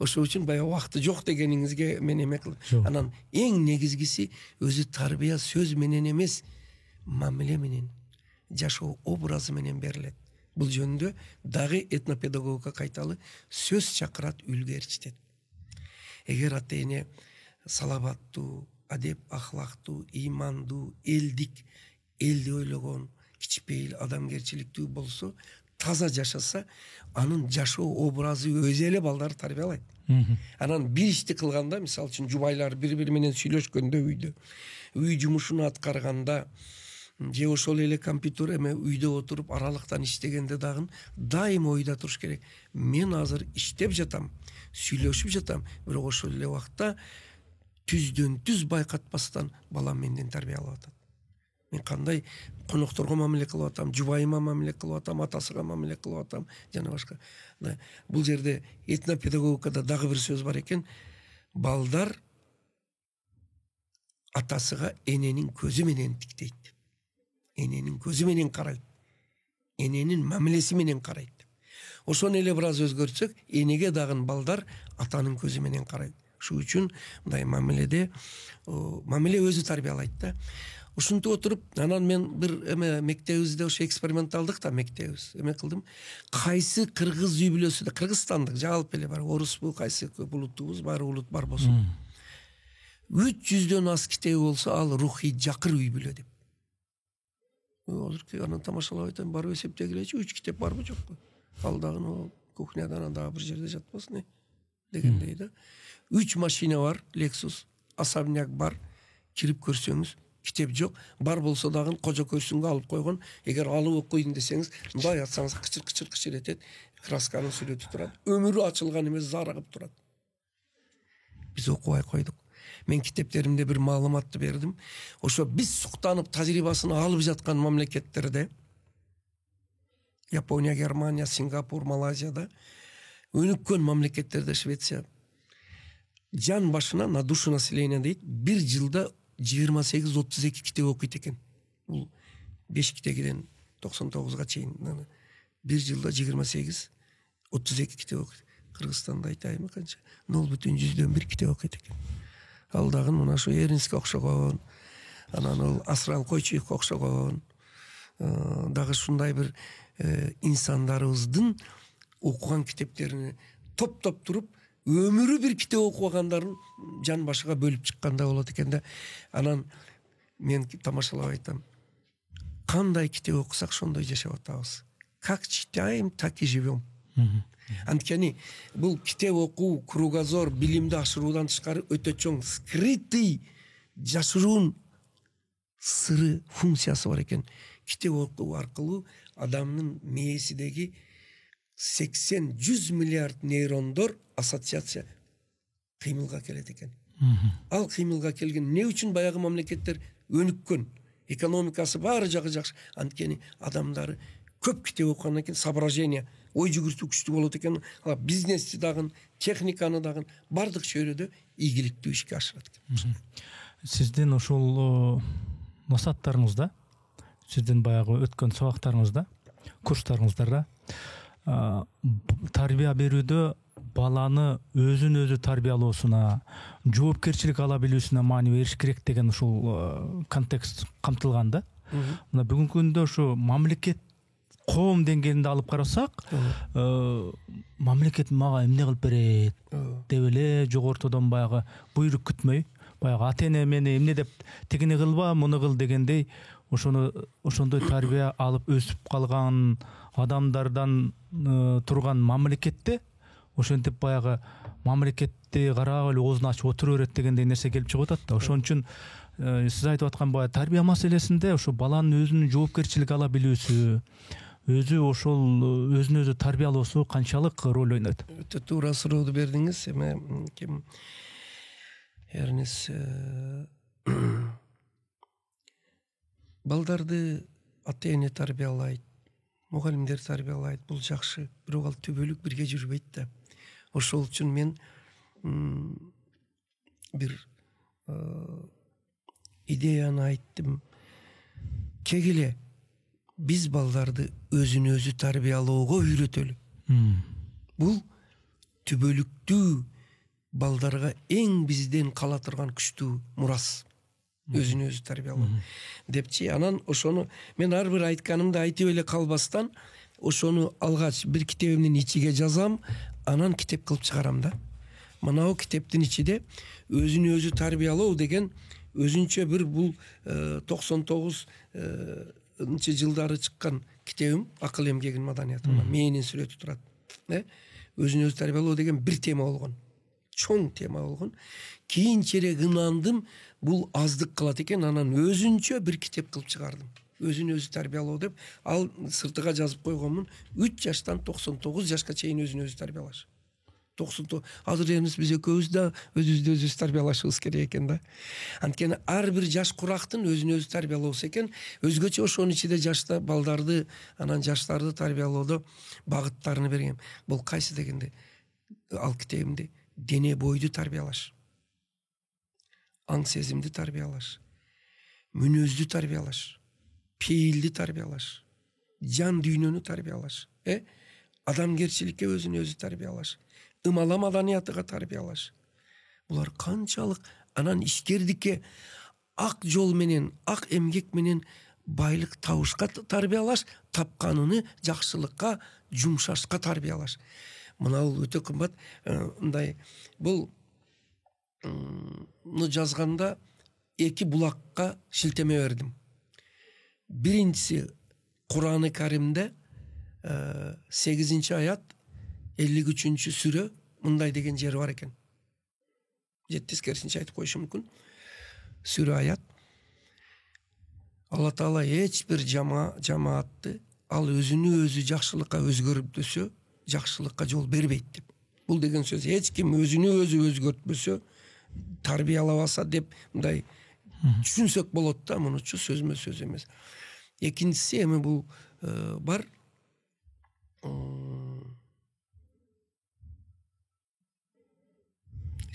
Ошол үчүн бая убакыты жок дегениңизге мен эме кылып. Анан эң негизгиси өзү тарбия сөз менен эмес, мамиле менен, жашоо образы менен берилет. Бул жөнүндө дагы этнопедагогика кайталы сөз чакырат, үлгү ээрчитет. Эгер ата-эне салабаттуу, адеп ахлактуу, ыймандуу, элдик, элди ойлогон, кичпейил, адамгерчиликтүү болсо, таза жашаса, анын жашоо образы өзү эле балдарды тарбиялайт. Анан бир ишти кылганда, мисалы үчүн жубайлар бири-бири менен сүйлөшкөндө үйдө, үй жумушун аткарганда, же ошол эле компьютер эме үйдө отуруп аралыктан иштегенде дагы дайыма ойда туруш керек. Мен азыр иштеп жатам, сүйлөшүп жатам, бирок ошол эле убакта түздөн түз байкатпастан балам менден тарбия алып атат. Мен кандай конокторго мамиле кылып атам, жубайыма мамиле кылып атам, атасыга мамиле кылып атам, жана башка. Бул жерде этнопедагогикада дагы бир сөз бар экен. Балдар атасыга эненин көзү менен тиктейт. Эненин көзү менен карайт. Эненин мамилеси менен карайт. Ошону эле бир аз өзгөртсөк, энеге дагы балдар атанын көзү менен карайт. Ошол үчүн мындай мамиледе мамиле өзү тарбиялайт да. Ушинтип отуруп, анан мен бир эме мектебибизде ошо эксперименталдык да мектебибиз. Эме кылдым. Кайсы кыргыз үй бүлөсүдө, кыргызстандык жалпы эле бар, орусбу, кайсы көп улуттубуз, баары улут бар болсун. 300дөн аз китеби болсо, ал рухий жакыр үй бүлө деп. Азыр анан тамашалап айтам, барып эсептегилечи, 3 китеп барбы жокпу? Ал дагы кухнядан дагы бир жерде жатпасын дегендей да. 3 машина бар, Lexus, особняк бар, кирип көрсөңүз, китеп жок, бар болсо дагы кожо көйсүнгө алып койгон. Эгер алып окуйын десеңиз, мындай атсаңыз кычыр этет, красканын сүрөтү турат, өмүрү ачылган эмес, зарыгып турат. Биз окубай койдук. Мен китептеримде бир маалыматты бердим. Ошо биз суктанып тажрыйбасын алып жаткан мамлекеттерде, Япония, Германия, Сингапур, Малайзияда, өнүккөн мамлекеттерде, Швеция, жан башына на душу населения дейт, бир жылда 28-32 китеп окуйт экен. Бул 5 китегиден 99га чейин. Бир жылда 28-32 китеп окуйт. Кыргызстанда айтайымы канча? 0,1 китеп окуйт экен. Ал дагы мына ошо Эринске окшогон, анан ол Асыран Койчуевке окшогон дагы ушундай бир инсандарыбыздын окуган китептерини топтоп туруп өмүрү бир китеп окубагандарын жан башыга бөлүп чыккандай болот экен да. Анан мен тамашалап айтам, кандай китеп окусак ошондой жашап атабыз. Как читаем, так и живем. Анткени бул китеп окуу, кругозор, билимди ашыруудан тышкары өтө чоң скрытый жашыруун сыры функциясы бар экен. Китеп окуу аркылуу адамдын мээсидеги 80-100 миллиард нейрондор ассоциация кыймылга келет экен. Ал кыймылга келген эмне үчүн баягы мамлекеттер өнүккөн, экономикасы баары жагы жакшы. Анткени адамдары көп китеп окугандан кийин соображение, ой жүгүртүү күчтүү болот экен. Бизнести дагы, техниканы дагы бардык чөйрөдө ийгиликтүү ишке ашырат экен. Сиздин ошол насаттарыңызда, сиздин баягы өткөн сабактарыңызда, курстарыңыздарда тарбия берүүдө баланы өзүн өзү тарбиялоосуна, жоопкерчилик ала билүүсүнө маани бериш керек деген ушул контекст камтылган да. Мына бүгүнкү күндө ушу мамлекет коом деңгээлинде алып карасак, мамлекет мага эмне кылып берет деп эле жогортодон баягы буйрук күтмөй, баягы ата эне мени эмне деп тигини кылба, муну кыл дегендей ошондой тарбия алып өсүп калган адамдардан турган мамлекетте ошентип баягы мамлекетти карап эле оозун ачып отура берет дегендей нерсе келип чыгып атат да. Ошон үчүн сиз айтып аткан баягы тарбия маселесинде ошо баланын өзүнүн жоопкерчилик ала билүүсү, өзү ошол өзүн өзү тарбиялоосу канчалык роль ойнойт? Өтө туура сурооду бердиңиз. Эми ким Эрнис балдарды ата эне тарбиялайт, мугалимдер тарбиялайт, бул жакшы. Бирок ал түбөлүк бирге жүрбөйт да. Ошол үчүн мен бир идеяны айттым. Кегиле биз балдарды өзүн өзү тарбиялоого үйрөтөлү. Бул түбөлүктүү балдарга эң бизден кала турган күчтүү мурас. Өзүн өзү тарбиялоо депчи. Анан ошону мен ар бир айтканымды айтып эле калбастан ошону алгач бир китебимдин ичиге жазам, анан китеп кылып чыгарам да. Мынау китептин ичиде өзүн өзү тарбиялоо деген өзүнчө бир бул 99 жылдары чыккан китебим Акыл эмгегинин маданияты. Менин сүрөтү турат. Өзүн өзү тарбиялоо деген бир тема болгон. Чоң тема болгон. Кийинчерээк ынандым, бул аздык кылат экен, анан өзүнчө бир китеп кылып чыгардым. Өзүн өзү тарбиялоо деп, ал сыртыга жазып койгонмун. 3 жаштан 99 жашка чейин өзүн өзү тарбиялаш. 99 азыр эмес биз экөөбүз да өзүбүздү өзүбүз тарбиялашыбыз керек экен да. Анткени ар бир жаш курактын өзүн өзү тарбиялоосу экен. Өзгөчө ошонун ичинде жашта балдарды, анан жаштарды тарбиялоодо багыттарын бергем. Бул кайсы дегенде ал китебимде дене бойду тарбиялаш, аң сезимди тарбиялаш, мүнөздү тарбиялаш, пейилди тарбиялаш, жан дүйнөнү тарбиялаш, адамгерчиликке өзүн өзү тарбиялаш, ымала маданиятыга тарбиялаш. Булар канчалык анан ишкердикке ак жол менен, ак эмгек менен байлык табышка тарбиялаш, тапканын жакшылыкка жумшашка тарбиялаш. Мына бул өтө кымбат. Мындай бул жазганда 2 булакка шилтеме бердим. Биринчиси Кур'ан-ы Каримде 8 аят 53 сүрө мындай деген жери бар экен. Тескерисинче айтып коюшум мүмкүн. Сүрө аят. Алла Таала эч бир жамаатты ал өзүнү өзү жакшылыкка өзгөртпөсө, жакшылыкка жол бербейт деп. Бул деген сөз эч ким өзүнү өзү өзгөртпөсө, тарбиялабаса деп мындай түшүнсөк болот да, мунучу сөзмө сөз эмес. Экинчиси эми бул бар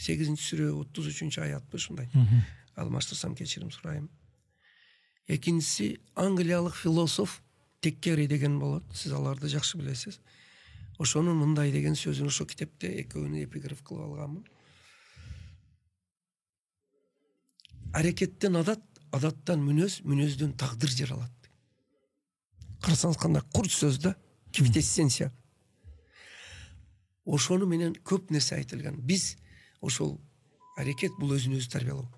8 сүрө 33 аятпы ушундай. Алмаштырсам кечирим сурайм. Экинчиси англиялык философ Теккери деген болот. Сиз аларды жакшы билесиз. Ошонун мындай деген сөзүн ошо китепте экөөнү эпиграф кылып алганмын. Аракеттен адат, адаттан мүнөз, мүнөздөн тагдыр жаралат. Карасаңыз кандай курт сөз да, квинтэссенция. Ошону менен көп нерсе айтылган. Биз ошол аракет бул өзүн өзү тарбиялоо.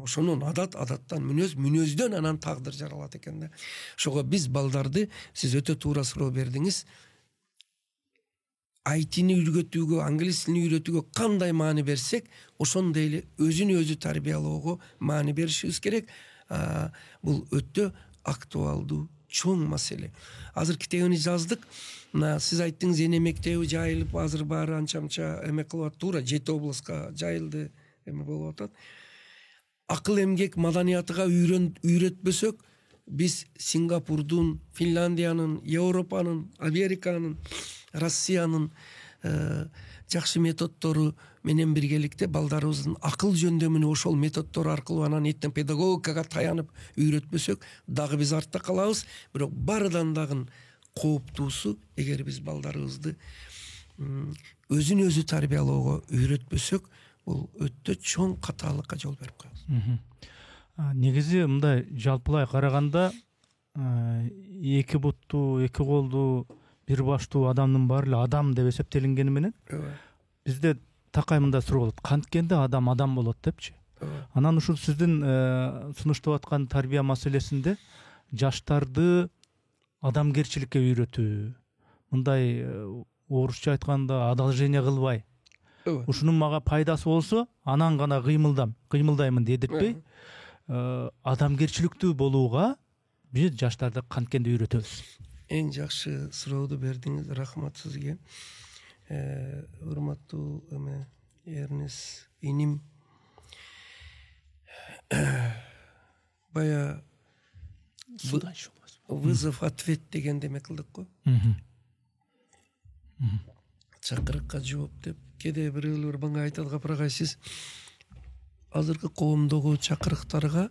Ошонун адат, адаттан мүнөз, мүнөздөн анан тагдыр жаралат экен да. Ошого биз балдарды, сиз өтө туура суроо бердиңиз. IT-ни үйрөтүүгө, англис тилин үйрөтүүгө кандай маани берсек, ошондой эле өзүн өзү тарбиялоого маани беришибиз керек. Бул өтө актуалдуу, чоң маселе. Азыр китебини жаздык. Сиз айттыңыз, эне мектеби жайылып, азыр баары анча-мынча эме кылып атат, туура 7 областка жайылды, эме болуп атат. Акыл эмгек маданиятыга үйрөтпөсөк, биз Сингапурдун, Финляндиянын, Европанын, Американын, Россиянын жакшы методдору менен биргеликте балдарыбыздын акыл жөндөмүнү ошол методдор аркылуу анан этно педагогикага таянып үйрөтпөсөк, дагы биз артта калабыз. Бирок баарыдан дагы кооптуусу, эгер биз балдарыбызды өзүн өзү тарбиялоого үйрөтпөсөк, бул өтө чоң катаалыкка жол берип коебуз. Негизи мындай жалпылай караганда, эки буттуу, эки колдуу, бир баштуу адамдын баары эле адам деп эсептелингени менен, бизде такай мындай суроо болот: канткенде адам болот депчи. Анан ушул сиздин сунуштап аткан тарбия маселесинде жаштарды адамгерчиликке үйрөтүү, мындай орусча айтканда одолжение кылбай, ушунун мага пайдасы болсо, анан гана кыймылдаймын дедиртпей, адамгерчиликтүү болууга биз жаштарды канткенде үйрөтөбүз. Эң жакшы сурооду бердиңиз, рахмат сизге. Урматтуу Эрнес иним, бая вызов-ответ деген деме кылдык го. Чакырыкка жооп деп. Кээде бирөөлөр мага айтат: Капыргай, сиз азыркы коомдогу чакырыктарга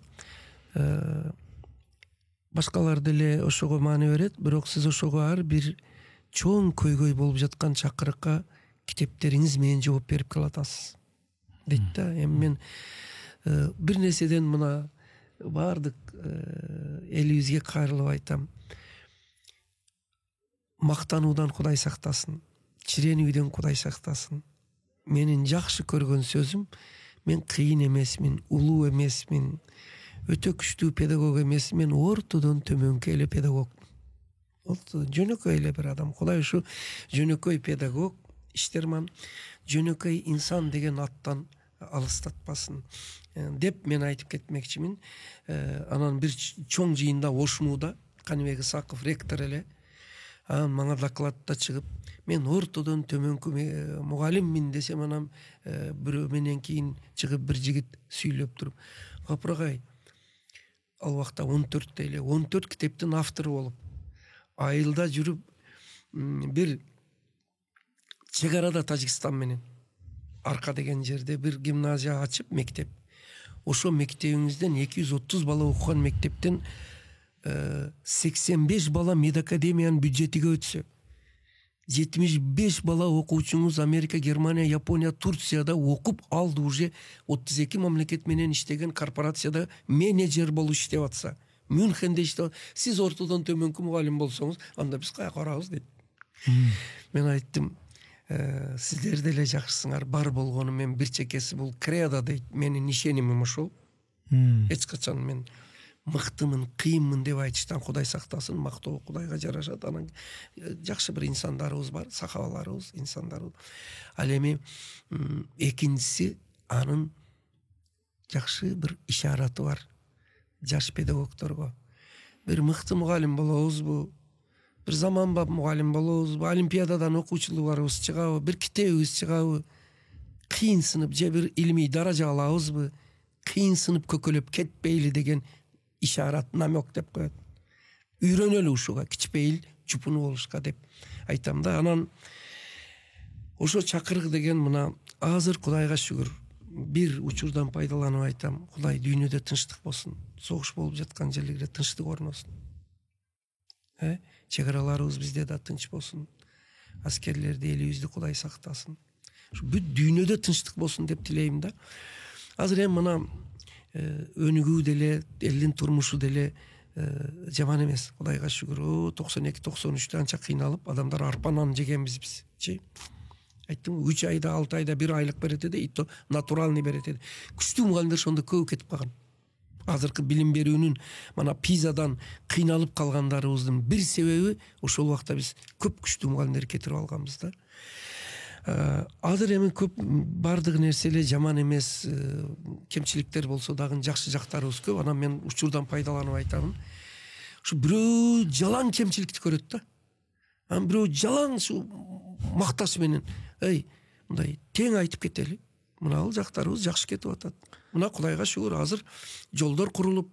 башкалар деле ошого маани берет, бирок сиз ошого ар бир чоң көйгөй болуп жаткан чакырыкка китептериңиз менен жооп берип калатасыз дейт да. Эми мен бир нерседен мына баардык элибизге кайрылып айтам: мактануудан Кудай сактасын, чиренүүдөн Кудай сактасын. Менин жакшы көргөн сөзүм: мен кыйын эмесмин, улуу эмесмин, өтө күчтүү педагог эмес, мен ортодон төмөнкү эле педагогмун. Жөнөкөй эле бир адам. Кудай ушу жөнөкөй педагог, иштерман, жөнөкөй инсан деген аттан алыстатпасын деп мен айтып кетмекчимин. Анан бир чоң жыйында, Ошмууда, Каныбек Исаков ректор эле мага докладта чыгып, мен ортодон төмөнкү мугалиммин десем, анан бирөө менен кийин чыгып бир жигит сүйлөп туруп: Капыргай, ал убакта 14 китептин автору болуп, айылда жүрүп, бир чек арада Тажикстан менен Арка деген жерде бир гимназия ачып, мектеп. Ошо мектебиңизден 230 бала окуган мектептен 85 бала медакадемиянын бюджетиге өтсө, 75 бала окуучуңуз Америка, Германия, Япония, Турцияда окуп алды, уже 32 мамлекет менен иштеген корпорацияда менеджер болуп иштеп атса, Мюнхенде иштеп, сиз ортодон төмөнкү мугалим болсоңуз, анда биз каяка барабыз дейт. Мен айттым: сиздер деле жакшысыңар, бар болгону мен бир чекеси бул кредо дейт, менин ишенимим ошол. Эч качан мен мыктымын, кыйынмын деп айтыштан Кудай сактасын, мактоо Кудайга жарашат. Анан жакшы бир инсандарыбыз бар, сахабаларыбыз, инсандарыбыз. Ал эми экинчиси, анын жакшы бир ишараты бар жаш педагогторго. Бир мыкты мугалим болобузбу, бир заманбап мугалим болобузбу, олимпиададан окуучуларыбыз чыгабы, бир китебибиз чыгабы, кыйын сынып же бир илимий даража алабызбы, кыйын сынып көкөлөп кетпейли деген ишарат, намек деп коет. Үйрөнөлү ушуга, кичпейил жупуну болушка деп айтам да. Анан ошо чакырык деген мына азыр Кудайга шүгүр бир учурдан пайдаланып айтам: Кудай, дүйнөдө тынчтык болсун, согуш болуп жаткан жерлерде тынчтык орносун. Чек араларыбыз бизде да тынч болсун. Аскерлерди, элибизди Кудай сактасын. Бүт дүйнөдө тынчтык болсун деп тилейм да. Азыр эми мына өнүгүү деле, элдин турмушу деле жаман эмес, Кудайга шүгүр. 92-93 анча кыйналып, адамдар арпа нан жегенбиз бизчи. Айттым, 3 айда, 6 айда 1 айлык берет эди, и то натуральный берет эди. Күчтүү мугалимдер ошондо көп кетип калган. Азыркы билим берүүнүн мана пизадан кыйналып калгандарыбыздын бир себеби ошол убакта биз көп күчтүү мугалимдер кетирип алганбыз да. Азыр эми көп бардык нерселер жаман эмес, кемчиликтер болсо дагы жакшы жактарыбыз көп. Анан мен учурдан пайдаланып айтамын. Ушу бирөө жалаң кемчиликти көрөт да. Анан бирөө жалаң ушу макташ менен, мындай тең айтып кетели. Мына жактарыбыз жакшы кетип атат. Мына Кудайга шүгүр, азыр жолдор курулуп,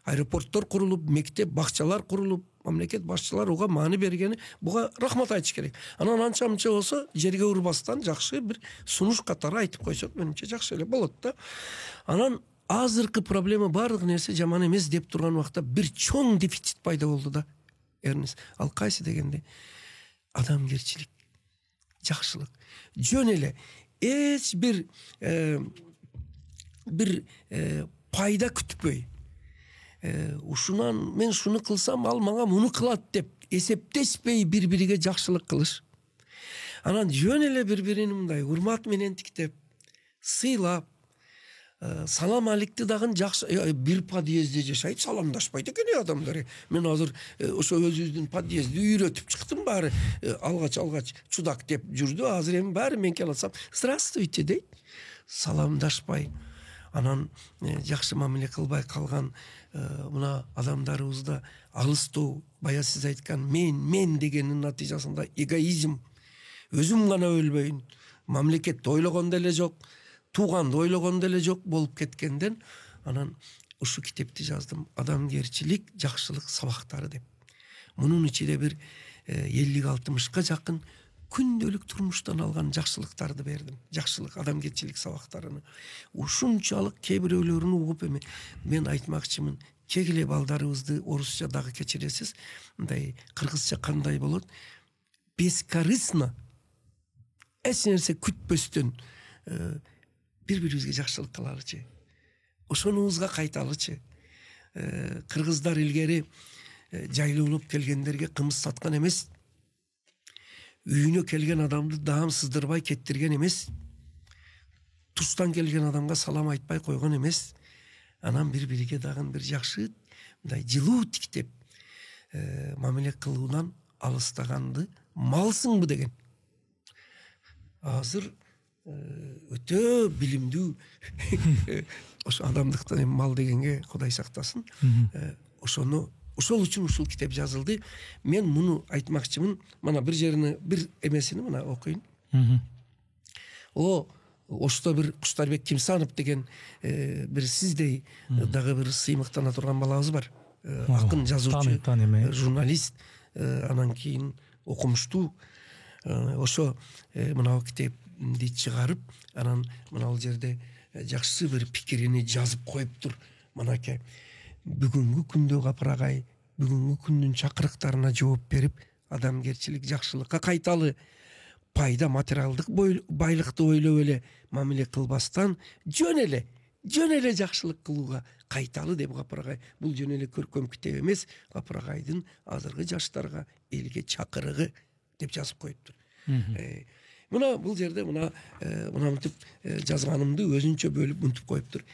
аэропорттор курулуп, мектеп, бакчалар курулуп, мамлекет башчылар уга маани бергени, буга рахмат айтыш керек. Анан анча-мынча болсо, жерге урбастан жакшы бир сунуш катары айтып койсок, менимче жакшы эле болот да. Анан азыркы проблема бардык нерсе жаман эмес деп турган убакта бир чоң дефицит пайда болду да. Эрнес, ал кайсы дегенде адамгерчилик, жакшылык. Жөн эле эч бир пайда күтпөй, ушунан мен шуну кылсам ал мага муну кылат деп эсептешпей бири-бириге жакшылык кылыш. Анан жөн эле бири-бирин мындай урмат менен тиктеп, сыйлап, салам алейкти дагы жакшы, бир подъездде жашайт, саламдашпайт экен адамдар. Мен азыр ошо өзүбүздүн подъездди үйрөтүп чыктым, баары алгач чудак деп жүрдү. Азыр эми баары мен келсам, здравствуйте дейт, саламдашпай. Анан жакшы мамиле кылбай калган мына адамдарыбызда алыстоо, бая сиз айткан мен дегенин натыйжасында эгоизм, өзүм гана өлбөйүн, мамлекетти ойлогон деле жок, тууганды ойлогон деле жок болуп кеткенден, анан ушу китепти жаздым, адамгерчилик, жакшылык сабактары деп. Мунун ичинде бир 50-60ка жакын күндөлүк турмуштан алган жакшылыктарды бердим. Жакшылык, адамгерчилик сабактарыны. Ушунчалык кээ бирөөлөрүн угуп эми мен айтмакчымын, кегиле балдарыбызды орусча дагы кечиресиз, мындай кыргызча кандай болот? Бескорыстно, эч нерсе күтпөстөн бири-бирибизге жакшылык кылалычы. Ошонубузга кайталычы. Кыргыздар илгери жайлуулуп келгендерге кымыз саткан эмес. Үйүнө келген адамды даам сыздырбай кеттирген эмес. Тустан келген адамга салам айтпай койгон эмес. Анан бири-бириге дагы бир жакшы, мындай жылуу тиктеп мамиле кылуудан алыстаганды малсыңбы деген. Азыр өтө билимдүү ошо адамдыктан эми мал дегенге Кудай сактасын. Ошол үчүн ушул китеп жазылды. Мен муну айтмакчымын. Мана бир жерине, бир эмесини мына окуйын. Ошто бир Куштарбек Кимсанов деген бир сиздей дагы бир сыймыктана турган балабыз бар. Акын, жазуучу, журналист, анан кийин окумуштуу. Ошо мына китепти чыгарып, анан мына жерде жакшы бир пикирини жазып коюптур. Манаке бүгүнкү күндө капырагай, бүгүнкү күндүн чакырыктарына жооп берип, адамгерчилик, жакшылыкка кайталы, пайда, материалдык байлыкты ойлоп эле мамиле кылбастан, жөн эле жакшылык кылууга кайталы деп капырагай. Бул жөн эле көркөм китеп эмес, капырагайдын азыркы жаштарга элге чакырыгы деп жазып коюптур. Мына бул жерде мына мынтип жазганымды өзүнчө бөлүп мынтип коюптур.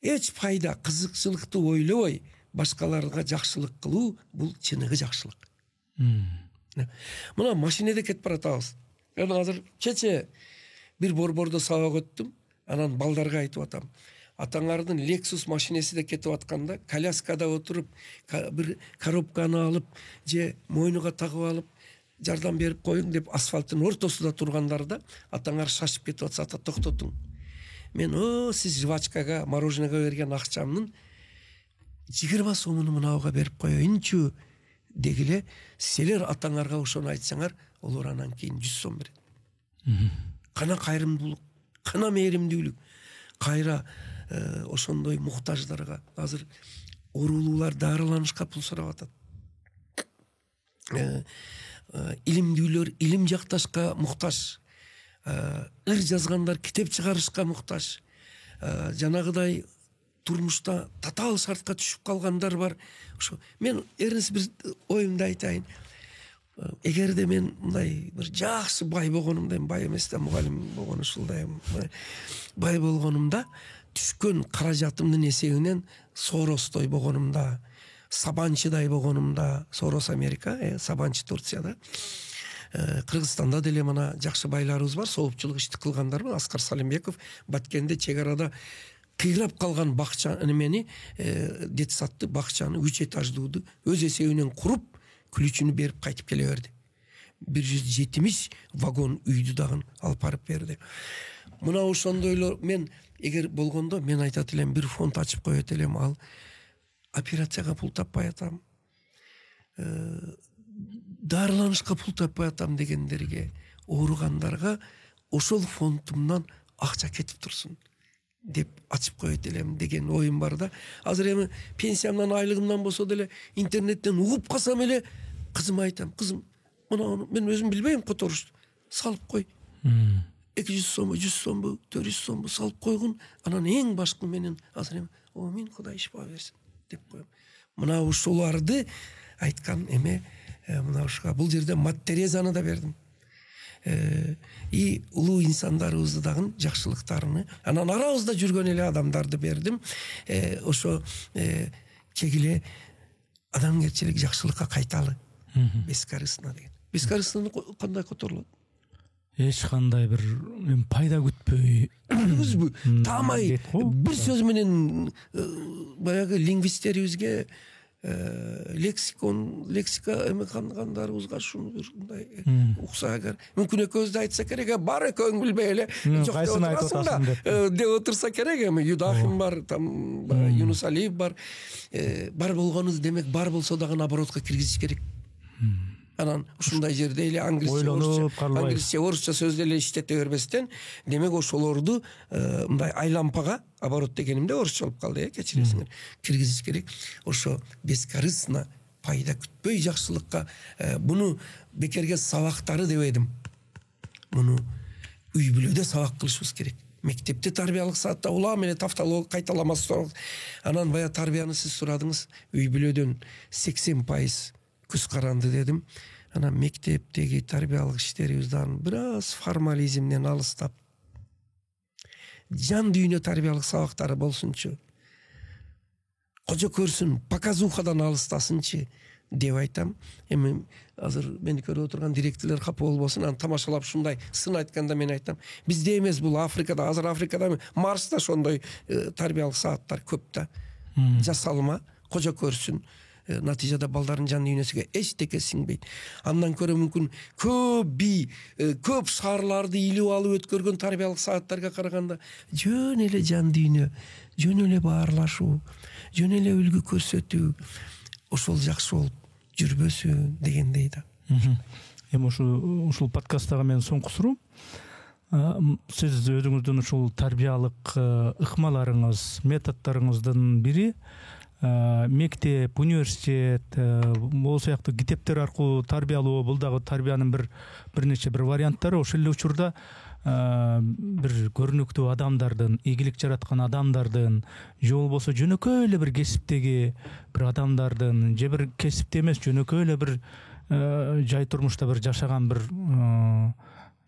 Эч пайда, кызыкчылыкты ойлобой, башкаларга жакшылык кылуу бул чыныгы жакшылык. Мына машинеде кетип баратабыз. Мен азыр кече бир борбордо сабак өттүм, анан балдарга айтып атам. Атаңардын Lexus машинеси да кетип атканда, коляскада отуруп, бир коробканы алып, же мойнуга тагып алып, жардам берип коюң деп асфальттын ортосунда тургандарда, атаңар шашып кетип атса, ата токтотуң. Мен сиз жвачкага, мороженага берген акчамдын 20 сомуну мынауга берип коеюнчу дегиле, силер атаңарга ошону айтсаңар, олар анан кийин 100 сом берет. Кана кайрымдуулук, кана мээримдүүлүк. Кайра ошондой муктаждарга азыр оорулуулар дарыланышка пул сурап атат. Илимдүүлөр илим жакташка муктаж. Ыр жазгандар китеп чыгарышка муктаж. Жанагыдай турмушта татаал шартка түшүп калгандар бар. Ошо мен эрнис бир оюмду айтайын. Эгерде мен мындай бир жакшы бай болгонумда, бай эмес да, мугалим болгон ушулдай бай болгонумда, түшкөн каражатымдын эсебинен Соростой болгонумда, Сабанчыдай болгонумда, Сорос Америка, Сабанчы Турцияда, Кыргызстанда деле мына жакшы байларыбыз бар, соопчулук ишти кылгандар бар. Аскар Салимбеков Баткенде чек арада кыйрап калган бакча немени, детсадты бакчаны 3 этаждууду өз эсебинен куруп, күлүчүнү берип кайтып келе берди. 170 вагон үйдү дагы алып барып берди. Мына ошондойлор мен эгер болгондо мен айтат элем, бир фонд ачып коет элем, ал операцияга пул таппай атам, дарыланышка пул таппай атам дегендерге, ооругандарга ошол фондумдан акча кетип турсун деп ачып коет элем деген оюм бар да. Азыр эми пенсиямдан, айлыгымдан болсо деле интернеттен угуп калсам эле кызыма айтам, кызым, мына мен өзүм билбейм которушту, салып кой. 200 сомбу, 100 сомбу, 400 сомбу салып койгун, анан эң башкы менен азыр эми мен Кудай шифа берсин деп коем. Мына ушуларды айткан эме, мына ушуга бул жерде Мат Терезаны да бердим. И улуу инсандарыбызды дагы жакшылыктарыны, анан арабызда жүргөн эле адамдарды бердим. Ошо кегиле адамгерчилик, жакшылыкка кайталы. Бескорыстно деген. Бескорыстно кандай которулат? Эч кандай бир пайда күтпөй, таамай бир сөз менен баягы лингвисттерибизге лексика эмекандарыбызга шуну бир мындай укса эгер мүмкүн экөөбүздө айтса керек, бар экөөң билбей эле кайсын айтып атасың деп отурса керек. Эми Юдахин бар, там Юнус Алиев бар, бар болгонубуз демек бар болсо дагы оборотко киргизиш керек. Анан ушундай жерде эле англисче, орусча сөздү эле иштете бербестен, демек ошолорду мындай айлампага, оборот дегенимде орусча болуп калды, кечиресиңер, киргизиш керек. Ошо бескорыстно, пайда күтпөй жакшылыкка, буну бекерге сабактары дебедим. Муну үй бүлөдө сабак кылышыбыз керек. Мектепте тарбиялык саатта улам эле тафталоо кайталамас. Анан бая тарбияны сиз сурадыңыз, үй бүлөдөн 80% күз каранды дедим. Анан мектептеги тарбиялык иштерибизden бир аз формализмден алыстап, жан дүйнө тарбиялык сабактары болсунчу, кожо көрсүн, показухадан алыстасынчы деп айтам. Эми азыр мени көрүп отурган директорлор капа болбосун, аны тамашалап ушундай сын айтканда мен айтам, бизде эмес бул, Африкада, азыр Африкада, Марста ошондой тарбиялык сааттар көп да. Жасалма, кожо көрсүн. Натыйжада балдардын жан дүйнөсүгө эчтеке сиңбейт. Андан көрө мүмкүн көп шаарларды илип алып өткөргөн тарбиялык сааттарга караганда жөн эле жан дүйнө, жөн эле баарлашуу, жөн эле үлгү көрсөтүү, ошол жакшы болуп жүрбөсүн дегендей да. Эми ушул подкасттагы менин соңку суроом, сиз өзүңүздүн ушул тарбиялык ыкмаларыңыз, методдоруңуздун бири мектеп, университет, бул сыяктуу китептер аркылуу тарбиялоо, бул дагы тарбиянын бир нече бир варианттары. Ошол эле учурда бир көрүнүктүү адамдардын, ийгилик жараткан адамдардын, же болбосо жөнөкөй эле бир кесиптеги бир адамдардын, же бир кесипте эмес, жөнөкөй эле бир жай турмушта бир жашаган бир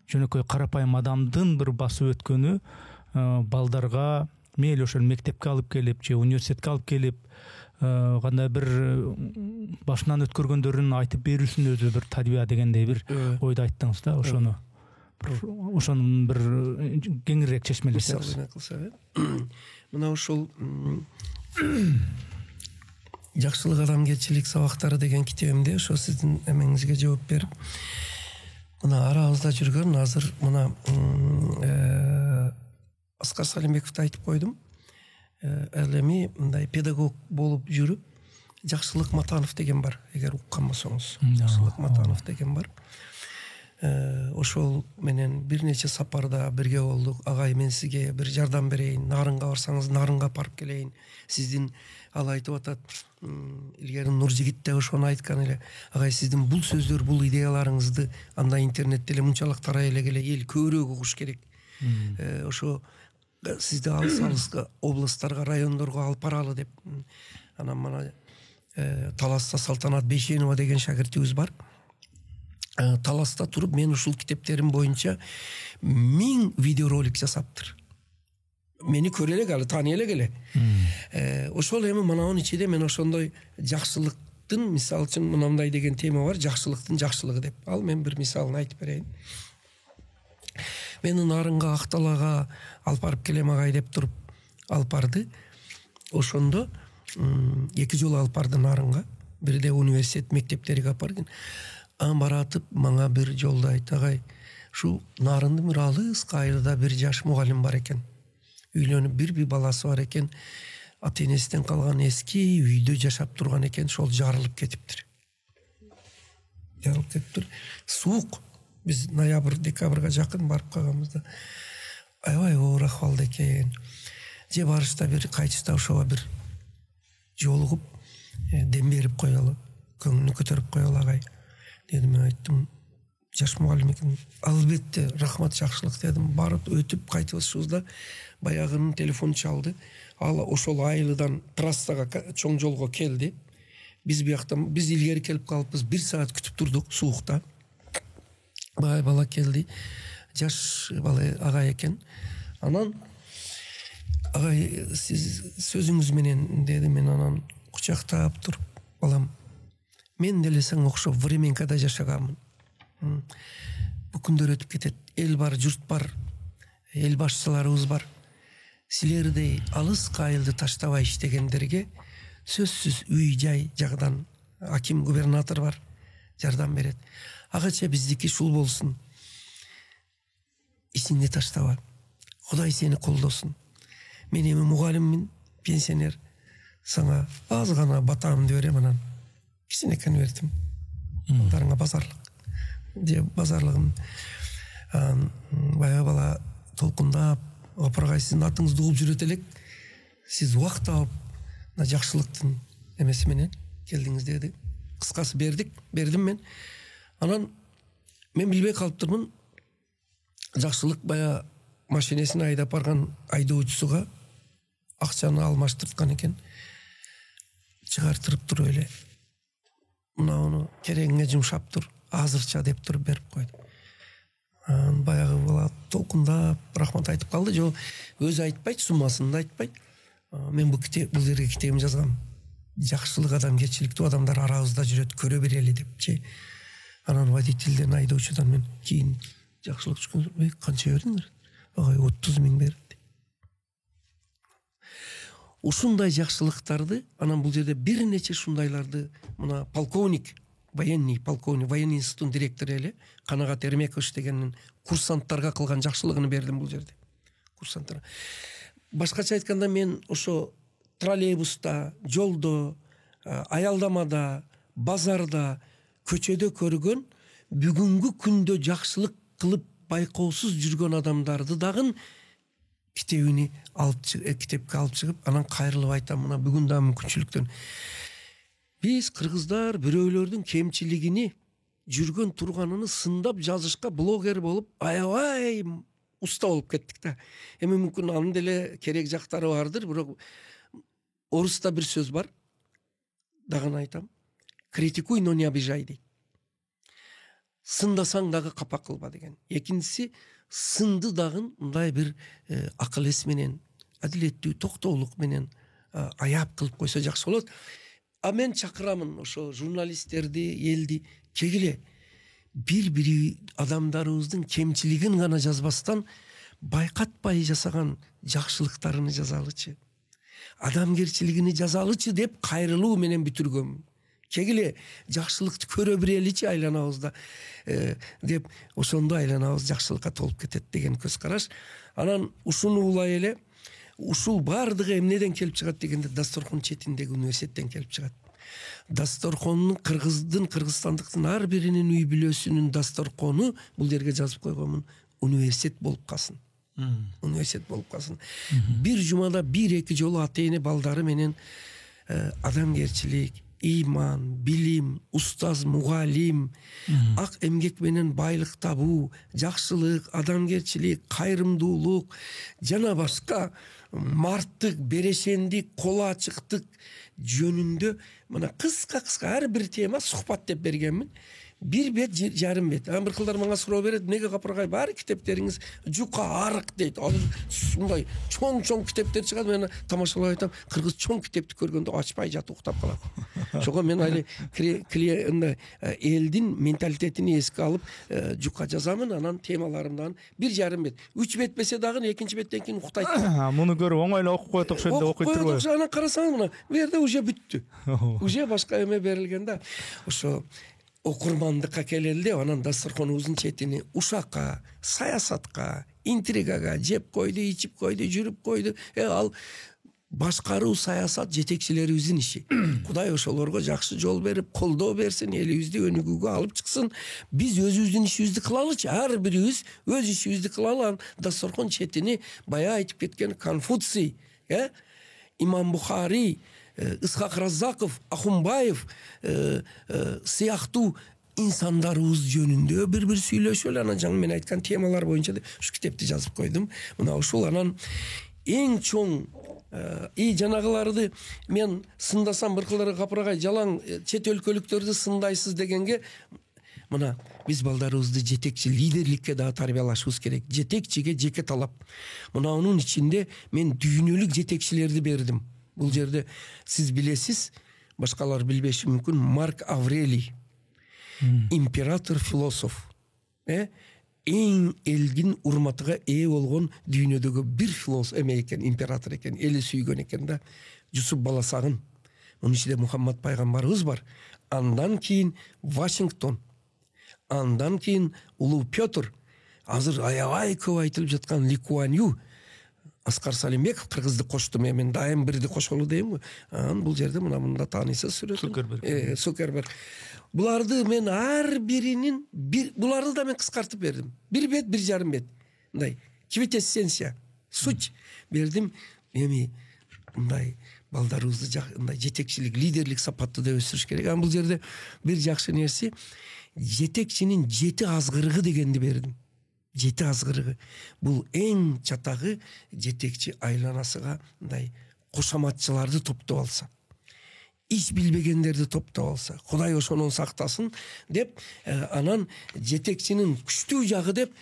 жөнөкөй карапайым адамдын бир басып өткөнү балдарга мейли ошол мектепке алып келип же университетке алып келип кандай бир башынан өткөргөндөрүн айтып берүүсүн өзү бир тарбия дегендей бир ойду айттыңыз да. Ошонун бир кеңирээк чечмелесеңиз. Мына ошол жакшылык, адамгерчилик сабактары деген китебимде ошо сиздин эмеңизге жооп берип, мына арабызда жүргөн азыр мына Аскар Салимбековду айтып койдум. Ал эми мындай педагог болуп жүрүп, Жакшылык Матанов деген бар, эгер уккан болсоңуз. Жакшылык Матанов деген бар. Ошол менен бир нече сапарда бирге болдук. Агай, мен сизге бир жардам берейин, Нарынга барсаңыз, Нарынга барып келейин. Сиздин ал айтып атат, илгери Нуржигит да ошону айткан эле. Агай, сиздин бул сөздөр, бул идеяларыңызды анда интернетте эле мынчалык тарай эле эл көбүрөөк угуш керек. Ошо сизди алыс областтарга, райондорго алып баралы деп. Анан мана Таласта Салтанат Бейшенова деген шакиртибиз бар. Таласта туруп мен ушул китептерим боюнча 1000 видеоролик жасаптыр. Мени көрө элек, алы тааный элек эле. Ошол эми мананын ичинде мен ошондой жакшылыктын, мисалы үчүн мынандай деген тема бар, жакшылыктын жакшылыгы деп. Ал мен бир мисалын айтып берейин. Мени Нарынга, Акталага алып барып келем агай деп туруп алып барды. Ошондо 2 жолу алып барды Нарынга. Бирде университет мектептериге алып бардым. Баратып мага бир жолдо айтты: агай, шу Нарындын бир алыс кайрыда бир жаш мугалим бар экен. Үйлөнүп бир баласы бар экен. Ата-энесинен калган эски үйдө жашап турган экен, ошол жарылып кетиптир. Суук. Биз ноябрь, декабрга жакын барып калганбызда аябай оор акыбалда экен. Же барышта бир кайтышта ошого бир жолугуп дем берип коелу, көңүлүн көтөрүп коелу агай дедим. Мен айттым: жаш мугалим экен. Албетте, рахмат, жакшылык дедим. Барып өтүп кайтыбызчыбызда баягынын телефону чалды. Ал ошол айылдан трассага, чоң жолго келди. Биз бияктан, биз илгери келип калыппыз. 1 саат күтүп турдук суукта. Бала келди, жаш бала агай экен. Анан агай, сиз сөзүңүз менен деди. Мен анан кучактап туруп: балам, мен деле сага окшоп временкада жашаганмын. Бу күндөр өтүп кетет. Эл бар, журт бар, эл башчыларыбыз бар. Силердей алыс кайылды таштабай иштегендерге сөзсүз үй жай жагдан аким, губернатор бар, жардам берет. Агача биздики шул болсун. Исиңди таштаба. Кудай сени колдосун. Мен эми мугалиммин, пенсионер. Сага аз гана батамды берем, анан кичине конвертим. Балдарыңа базарлык. Же базарлыгын бая бала толкундап: апыргай, сиздин атыңызды угуп жүрөт элек. Сиз убакыт алып жакшылыктын эмеси менен келдиңиз деди. Кыскасы бердим мен. Анан мен билбей калыптырмын. Жакшылык бая машинесин айдап барган айдоочусуга акчаны алмаштырткан экен. Чыгартырып туруп эле: мынауну керегиңе жумшап тур, азырча деп туруп берип койду. Баягы бала толкундап рахмат айтып калды. Жо өзү айтпайт, суммасын да айтпайт. Мен бул жерге китебимди жазгам. Жакшылык, адамгерчиликтүү адамдар арабызда жүрөт, көрө берели депчи. Анан водительден, айдоочудан мен кийин жакшылык түшкөн: канча бердиңер? Агай 30 000 берди. Ушундай жакшылыктарды, анан бул жерде бир нече ушундайларды, мына полковник, военный институттун директору эле Канагат Эрмекович дегенин курсанттарга кылган жакшылыгын бердим бул жерде. Курсанттар. Башкача айтканда, мен ошо троллейбуста, жолдо, аялдамада, базарда, көчөдө көргөн, бүгүнкү күндө жакшылык кылып байкоосуз жүргөн адамдарды дагы китепке алып чыгып, анан кайрылып айтам: мына бүгүн да мүмкүнчүлүктөн биз кыргыздар бирөөлөрдүн кемчилигини, жүргөн турганын сындап жазышка блогер болуп аябай уста болуп кеттик да. Эми мүмкүн анын деле керек жактары бардыр, бирок оруста бир сөз бар, дагы айтам: критикуй, но не обижай дейт. Сындасаң дагы капа кылба деген. Экинчиси, сынды дагы мындай бир акыл эс менен, адилеттүү, токтоолук менен аяп кылып койсо жакшы болот. Мен чакырамын ошо журналисттерди, элди кегиле бир-бири адамдарыбыздын кемчилигин гана жазбастан, байкатпай жасаган жакшылыктарын жазалычы, адамгерчилигини жазалычы деп кайрылуу менен бүтүргөм. Кегиле жакшылыкты көрө береличи айланабызда деп, ошондо айланабыз жакшылыкка толуп кетет деген көз караш. Анан ушуну улай эле, ушул бардыгы эмнеден келип чыгат дегенде, Дасторкон четиндеги университеттен келип чыгат. Дасторкондун кыргызстандыктын ар биринин үй бүлөсүнүн дасторкону, бул жерге жазып койгонмун, университет болуп калсын. Университет болуп калсын. Бир жумада 1-2 жолу ата-эне балдары менен адамгерчилик, иман, билим, устаз, мугалим, ак эмгек менен байлык табуу, жакшылык, адамгерчилик, кайрымдуулук жана башка марттык, берешендик, кол ачыктык жөнүндө мына кыска ар бир тема сухбат деп бергенмин. 1 бет, жарым бет. Бир кылдар мага суроо берет, неге Капыргай баары китептериңиз жука арык дейт. Мындай чоң китептер чыгат, мен тамашалап айтам, кыргыз чоң китепти көргөндө ачпай жатып уктап калат. Ошого мен али элдин менталитетин эске алып жука жазамын, анан темаларымдан 1,5 бет. 3 бет бесе дагы экинчи беттен кийин уктайт. Муну көрүп оңойло окуп коет окшойт деп окуйт турбайбы? Анан карасаң мына бу жерде уже бүттү. Уже башка эме берилген да. Ошо окурмандыкка келелди, анан дасторконубуздун четини ушакка, саясатка, интригага жеп койду, ичип койду, жүрүп койду. Ал башкаруу, саясат жетекчилерибиздин иши. Кудай ошолорго жакшы жол берип, колдоо берсин, элибизди өнүгүүгө алып чыксын. Биз өзүбүздүн ишибизди кылалычы, ар бирибиз өз ишибизди кылалы. Дасторкон четини баягы айтып кеткен Конфуций, Имам Бухари, Исхак Раззаков, Ахунбаев сыяктуу инсандарыбыз жөнүндө бир сүйлөшөлү. Анан жаңы мен айткан темалар боюнча ушу китепти жазып койдум. Мына ушул анан эң чоң жанагыларды мен сындасам, бир кылдары Капыргай жалаң чет өлкөлүктөрдү сындайсыз дегенге, мына биз балдарыбызды жетекчи лидерликке да тарбиялашыбыз керек. Жетекчиге жеке талап. Мына анын ичинде мен дүйнөлүк жетекчилерди бердим. Бул жерде сиз билесиз, башкалар билбеши мүмкүн, Марк Аврелий, император, философ. Эң элдин урматыга ээ болгон дүйнөдөгү бир философ экен, император экен, эли сүйгөн экен да. Жусуп Баласагын. Мунун ичинде Мухаммад пайгамбарыбыз бар. Андан кийин Вашингтон. Андан кийин улуу Петр. Азыр аябай көп айтылып жаткан Ли Куан Ю. Аскар Салимбеков кыргызды кошту, мен дайым бирди кошолу дейм. Бул жерде мында таанысыз сүрөт. Цукерберг. Буларды мен ар биринин буларды да мен кыскартып бердим. 1 бет, 1,5 бет. Мындай квинтэссенция, суть бердим. Эми мындай балдарыбызды мындай жетекчилик, лидерлик сапатты да өсүрүш керек. Бул жерде бир жакшы нерсе, жетекчинин 7 азгырыгы дегенди бердим. 7 азгырыгы. Бул эң чатагы жетекчи айланасыга мындай кошаматчыларды топтоп алса, иш билбегендерди топтоп алса, Кудай ошонун сактасын деп, анан жетекчинин күчтүү жагы деп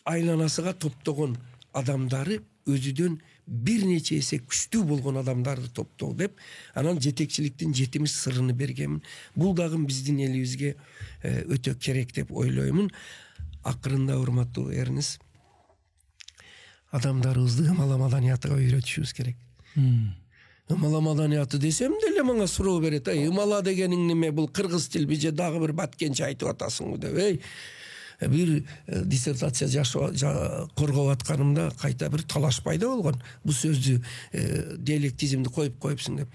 айланасыга топтогон адамдары өзүдөн бир нече эсе күчтүү болгон адамдарды топтоо деп, анан жетекчиликтин 7 сырын бергенмин. Бул дагы биздин элибизге өтө керек деп ойлоймун. Акырында урматтуу Эрнис, адамдарыбызды ымала маданиятыга үйрөтүшүбүз керек. Ымала маданияты десем деле мага суроо берет. Ымала дегениң неме? Бул кыргыз тил же дагы бир баткенче айтып атасыңбы деп. Бир диссертация коргоп атканымда кайта бир талаш пайда болгон. Бул сөздү диалектизмди коюпсуң деп.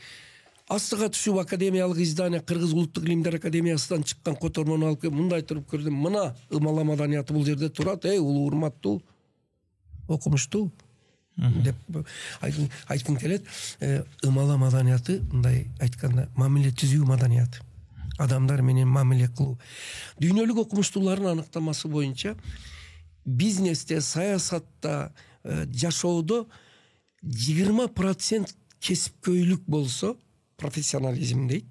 Астыга түшүп академиялык издание Кыргыз улуттук илимдер академиясынан чыккан котормону алып келип мындай туруп көрдүм. Мына ымала маданияты бул жерде турат. Улуу урматтуу, окумуштуу деп айткым келет. Ымала маданияты мындай айтканда мамиле түзүү маданияты. Адамдар менен мамиле кылуу. Дүйнөлүк окумуштуулардын аныктамасы боюнча бизнесте, саясатта, жашоодо 20% кесипкөйлүк болсо, профессионализм дейт,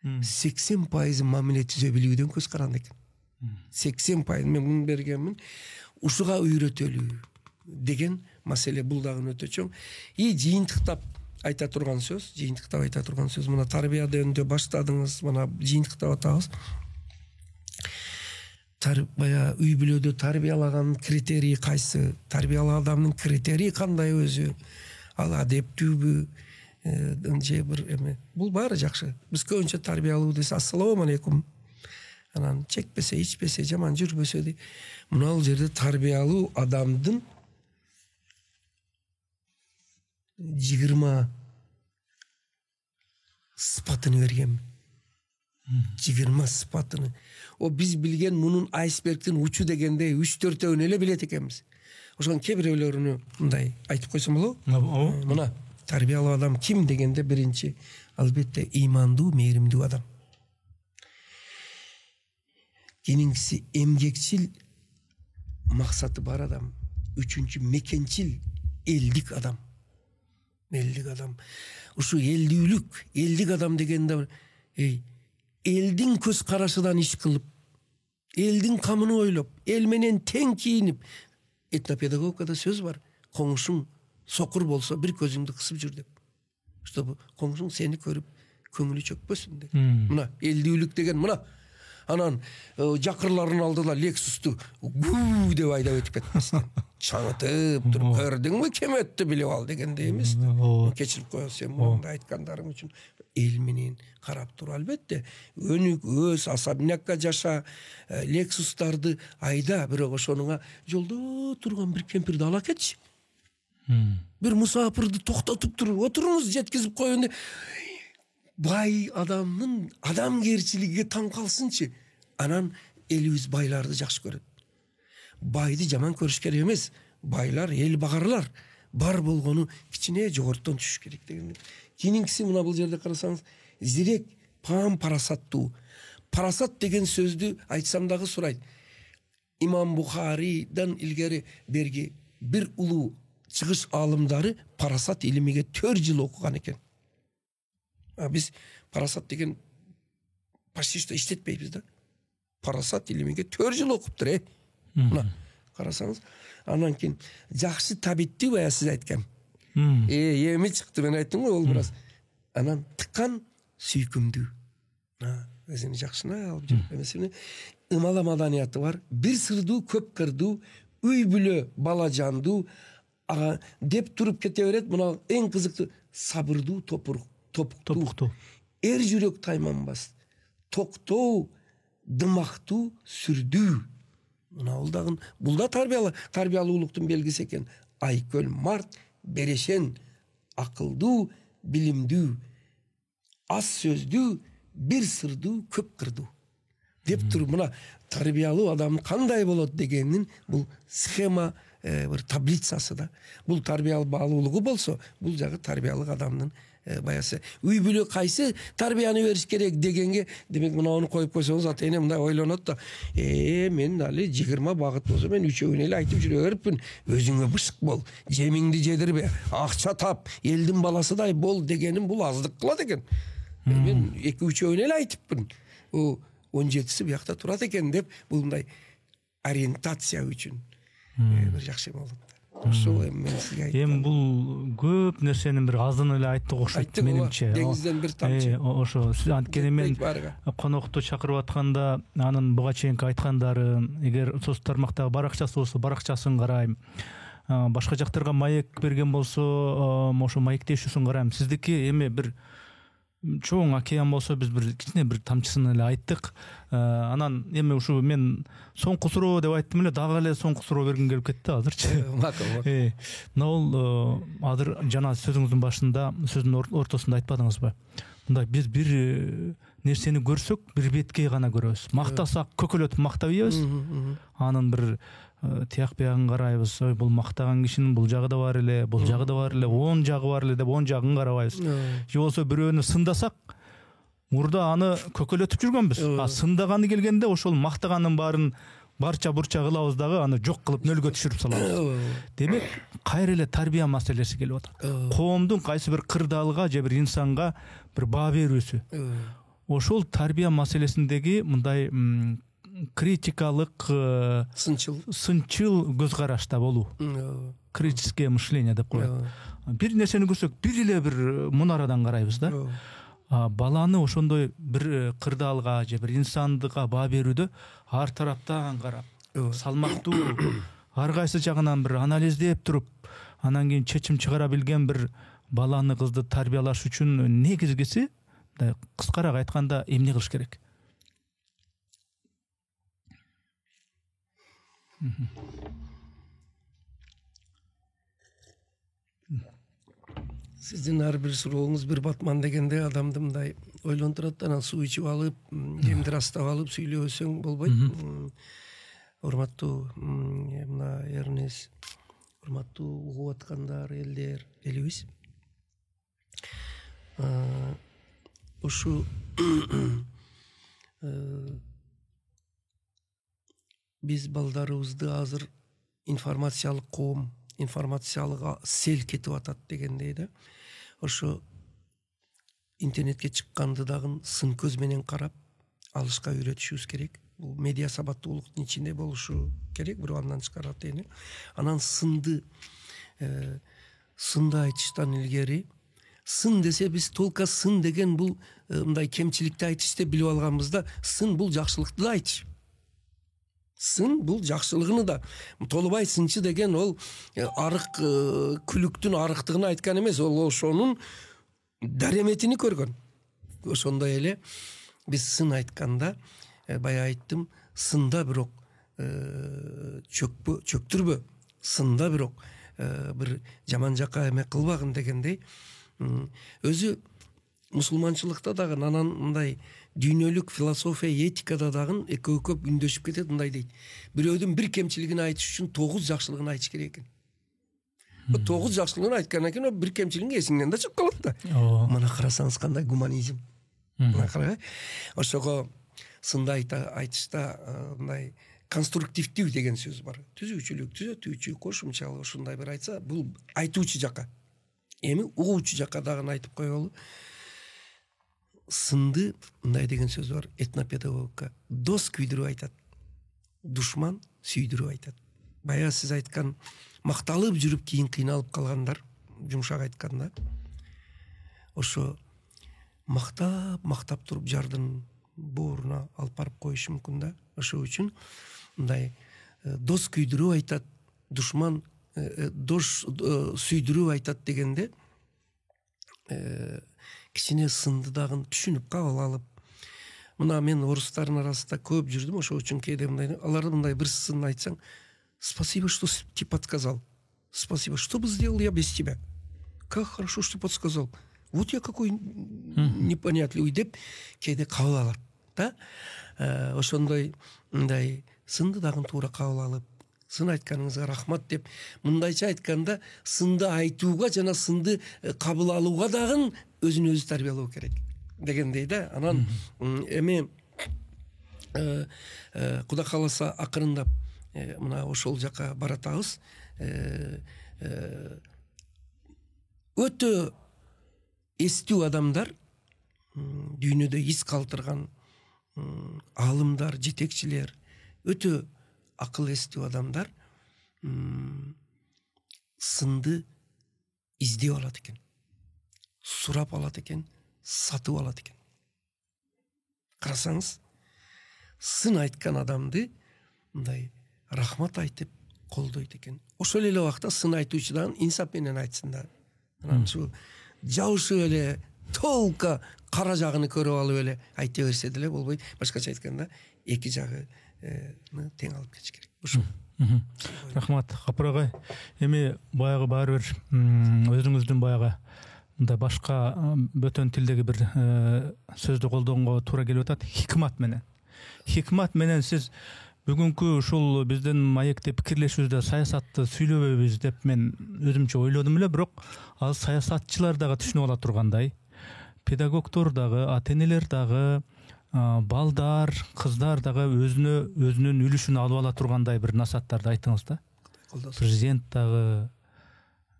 80% мамиле түзө билүүдөн көз каранды экен. 80% мен муну бергенмин. Ушуга үйрөтөлүү деген маселе бул дагы өтө чоң. Жыйынтыктап айта турган сөз, мына тарбиядан баштадыңыз, мына жыйынтыктап атабыз. Бая үй бүлөдө тарбиялаган критерий кайсы? Тарбиялаа адамдын критерии кандай өзү? Ал адептүүбү? Же бир эме? Бул баары жакшы. Биз көбүнчө тарбиялуу десе ассалому алейкум. Анан чекпесе, ичпесе, жаман жүрбөсө дейт. Мына бул жерде тарбиялуу адамдын 20 сыпатыны берген. 20 сыпатыны. О биз билген мунун айсбергдин учу дегенде 3-4 эле билет экенбиз. Ошон кээ бирөөлөрүнү мындай айтып койсом болобу? Мына тарбиялуу адам ким дегенде биринчи албетте ыймандуу, мээримдүү адам. Кийинкиси эмгекчил, максаты бар адам. Үчүнчү мекенчил, элдик адам. Элдик адам. Ушу элдүүлүк, элдик адам дегенде элдин көз карашыдан иш кылып, элдин камын ойлоп, эл менен тең кийинип. Этнопедагогикада сөз бар. Коңшуң сокур болсо бир көзүңдү кысып жүр деп. Чтобы коңшуң сени көрүп көңүлү чөкпөсүн деп. Мына элдүүлүк деген мына. Анан жакырлардын алдыда Лексусту гүү деп айдап өтүп кетместен. Чаңытып туруп, көрдүңбү кем өттү билип ал дегенде эмес. Кечирип коём, сен мындай айткандарың үчүн эл менен карап тур. Албетте өнүк, өз особнякка жаша, Лексустарды айда, бирок ошонуңа жолдо турган бир кемпирди ала кетчи. Бир мусафирди токтотуп туруп, отуруңуз, жеткизип коеюн деп. Бай адамдын адамгерчилиgiге таң калсынчы. Анан элибиз байларды жакшы көрөт. Байды жаман көрүш керек эмес. Байлар эл багарлар. Бар болгону кичине жогортон түшүш керек деген. Кийинкиси мына бул жерде карасаңыз, зирек, пам, парасаттуу. Парасат деген сөздү айтсам дагы сурайт. Имам Бухаридан илгери берги бир улуу чыгыш алымдары парасат илимиге 4 жыл окуган экен. Biz parasat деген почти что иштетпейбиз да. Парасат илимиге 4 жыл окуптур, Мына карасаңыз, анан кийин жакшы табитти бая сиз айткан. Эми чыкты, мен айттым го, ол бираз. Анан тыккан сүйкүмдүү. Өзүнү жакшына алып жүрүп эмесини. Ымала маданияты бар. Бир сырдуу, көп кырдуу, үй бүлө бала жандуу деп туруп кете берет. Мына эң кызыктуу сабырдуу, топуктуу. Эр жүрөк тайманбас. Токтоо, дымактуу, сүрдүү. Мына бул да тарбиялуулуктун белгиси экен. Айкөл, март, берешен, акылдуу, билимдүү, аз сөздүү, бир сырдуу, көп кырдуу. Деп туруп мына тарбиялуу адам кандай болот дегенин бул схема, бир таблицасы да. Бул тарбиялуулугу болсо, бул жагы тарбиялык адамдын баясы. Үй бүлө кайсы тарбияны бериш керек дегенге, демек мына аны коюп койсоңуз, ата эне мындай ойлонот да, мен али 20 багыт болсо мен үчөөнү эле айтып жүрө бериппин. Өзүңө бышык бол, жемиңди жедирбе, акча тап, элдин баласыдай бол дегеним бул аздык кылат экен. Мен 2-3 эле айтыппын. 17-си биякта турат экен деп, бул мындай ориентация үчүн бир жакшы болот. Эми бул көп нерсенин бир азын эле айттык окшойт менимче. Деңизден бир тамчы. Ошо сиз анткени мен конокту чакырып атканда анын буга чейинки айткандарын, эгер социалдык тармактагы баракчасы болсо баракчасын карайм. Башка жактарга маек берген болсо, ошо маектешүүсүн карайм. Сиздики эми бир чоң океан болсо биз бир кичине бир тамчысын эле айттык. Анан эми ушу мен соңку суроо деп айттым эле, дагы эле соңку суроо бергим келип кетти азырчы. Макул. Мына бул азыр жана сөзүңүздүн башында, сөздүн ортосунда айтпадыңызбы? Мындай биз бир нерсени көрсөк, бир беткей гана көрөбүз. Мактасак көкөлөтүп мактап ийебиз. Анын бир тияк биягын карайбыз. Бул мактаган кишинин бул жагы да бар эле, бул жагы да бар эле, 10 жагы бар эле деп 10 жагын карабайбыз. Же болсо бирөөнү сындасак, мурда аны көкөлөтүп жүргөнбүз. Сындаганы келгенде ошол мактаганын баарын барча бурча кылабыз дагы, аны жок кылып нөлгө түшүрүп салабыз. Демек, кайра эле тарбия маселеси келип атат. Коомдун кайсы бир кырдаалга же бир инсанга бир баа берүүсү. Ошол тарбия маселесиндеги мындай критикалык, сынчыл көз карашта болуу. Критическое мышление деп коет. Бир нерсени көрсөк, бир эле бир мунарадан карайбыз да. Баланы ошондой бир кырдаалга же бир инсандыкка баа берүүдө ар тараптан карап, салмактуу, ар кайсы жагынан бир анализдеп туруп, анан кийин чечим чыгара билген бир баланы, кызды тарбиялаш үчүн негизгиси, кыскараак айтканда, эмне кылыш керек? Сиздин ар бир сурооңуз бир батман дегенде адамды мындай ойлонтурат. Анан суу ичип алып, жемди астап алып сүйлөбөсөң болбойт. Урматтуу мына Эрнес, урматтуу угуп аткандар, элдер, элибиз. ушу биз балдарыбызды азыр информациялык коом, информациялык сел кетип атат дегендей да. Ошо интернетке чыкканды дагы сын көз менен карап алышка үйрөтүшүбүз керек. Бул медиа сабаттуулуктун ичинде болушу керек, бирок андан тышкары атайын. Анан сынды айтыштан илгери, сын десе биз толка сын деген бул мындай кемчиликти айтыш деп билип алганбыз да, сын бул жакшылыкты да айтыш. Сын бул жакшылыгыны да. Толубай сынчы деген ол арык күлүктүн арыктыгын айткан эмес, ол ошонун дареметини көргөн. Ошондой эле биз сын айтканда, бая айттым, сында бирок чөктүрбө, сында бирок бир жаман жака эме кылбагын дегендей. Өзү мусулманчылыкта дагы анан мындай дүйнөлүк философия, этикада дагы экөө көп үндөшүп кетет, мындай дейт. Бирөөдүн бир кемчилигин айтыш үчүн 9 жакшылыгын айтыш керек экен. Бу 9 жакшылыгын айткандан кийин бир кемчилигин эсиңден да чыгып калат да. Мына карасаңыз кандай гуманизм. Мына карагай. Ошого сында айтышта мындай конструктивдүү деген сөз бар. Түзүүчүлүк, түзөтүүчү, кошумчалык ушундай бир айтса, бул айтуучу жака. Эми угуучу жака дагы айтып коелу. Сынды мындай деген сөз бар, этнопедагогика. Дос күйдүрүп айтат, душман сүйдүрүп айтат. Бая сиз айткан макталып жүрүп кийин кыйналып калгандар, жумшак айтканда, ошо мактап туруп жардын бооруна алып барып коюшу мүмкүн да. Ошо үчүн мындай дос күйдүрүп айтат, душман дош сүйдүрүп айтат дегенде кичине сынды дагы түшүнүп кабыл алып. Мына мен орустардын арасында көп жүрдүм, ошо үчүн кээде мындай, алар мындай бир сын айтсаң, спасибо, что ты подсказал. Спасибо, что бы сделал я без тебя. Как хорошо, что подсказал. Вот я какой непонятливый деп кээде кабыл алат да. Ошондой мындай сынды дагы туура кабыл алып, сын айтканыңызга рахмат деп, мындайча айтканда, сынды айтууга жана сынды кабыл алууга дагы өзүн өзү тарбиялоо керек дегендей да. Анан эми Кудай кааласа акырындап мына ошол жака баратабыз. Өтө эстүү адамдар, дүйнөдө из калтырган аалымдар, жетекчилер, өтө акыл эстүү адамдар сынды издеп алат экен, сурап алат экен, сатып алат экен. Карасаңыз, сын айткан адамды мындай рахмат айтып колдойт экен. Ошол эле убакта сын айтуучудан инсап менен айтсын да. Анан ушу жабышып эле толка кара жагын көрүп алып эле айта берсе деле болбойт. Башкача айтканда, эки жагы тең алып кетиш керек. Ушул. Рахмат, Капыр агай. Эми баягы баары бир өзүңүздүн баягы мындай башка бөтөн тилдеги бир сөздү колдогонго туура келип атат. Хикмат менен. Хикмат менен сиз бүгүнкү ушул биздин маекте пикирлешүүбүздө саясатты сүйлөбөйбүз деп мен өзүмчө ойлодум эле, бирок ал саясатчылар дагы түшүнүп ала тургандай, педагогдор дагы, ата-энелер дагы, балдар, кыздар дагы өзүнүн үлүшүн алып ала тургандай бир насааттарды айтыңыз да. Президент дагы,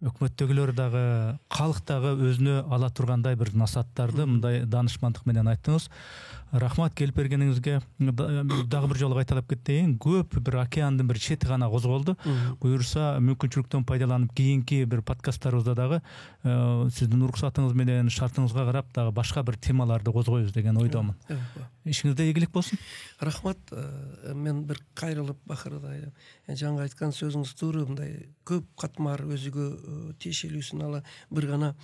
өкмөттөгүлөр дагы, калк дагы өзүнө ала тургандай бир насааттарды мындай данышмандык менен айттыңыз. Рахмат, келип бергениңизге. Дагы бир жолу кайталап кетейин. Көп бир океандын бир чети гана козголду. Буюрса, мүмкүнчүлүктөн пайдаланып кийинки бир подкасттарыбызда дагы сиздин уруксатыңыз менен, шартыңызга карап дагы башка бир темаларды козгойбуз деген ойдомун. Ишиңизде ийгилик болсун. Рахмат. Мен бир кайрылып бакырда жаңы айткан сөзүңүз туура, мындай көп катмар өзүгө тиешелүүсүн ала бир гана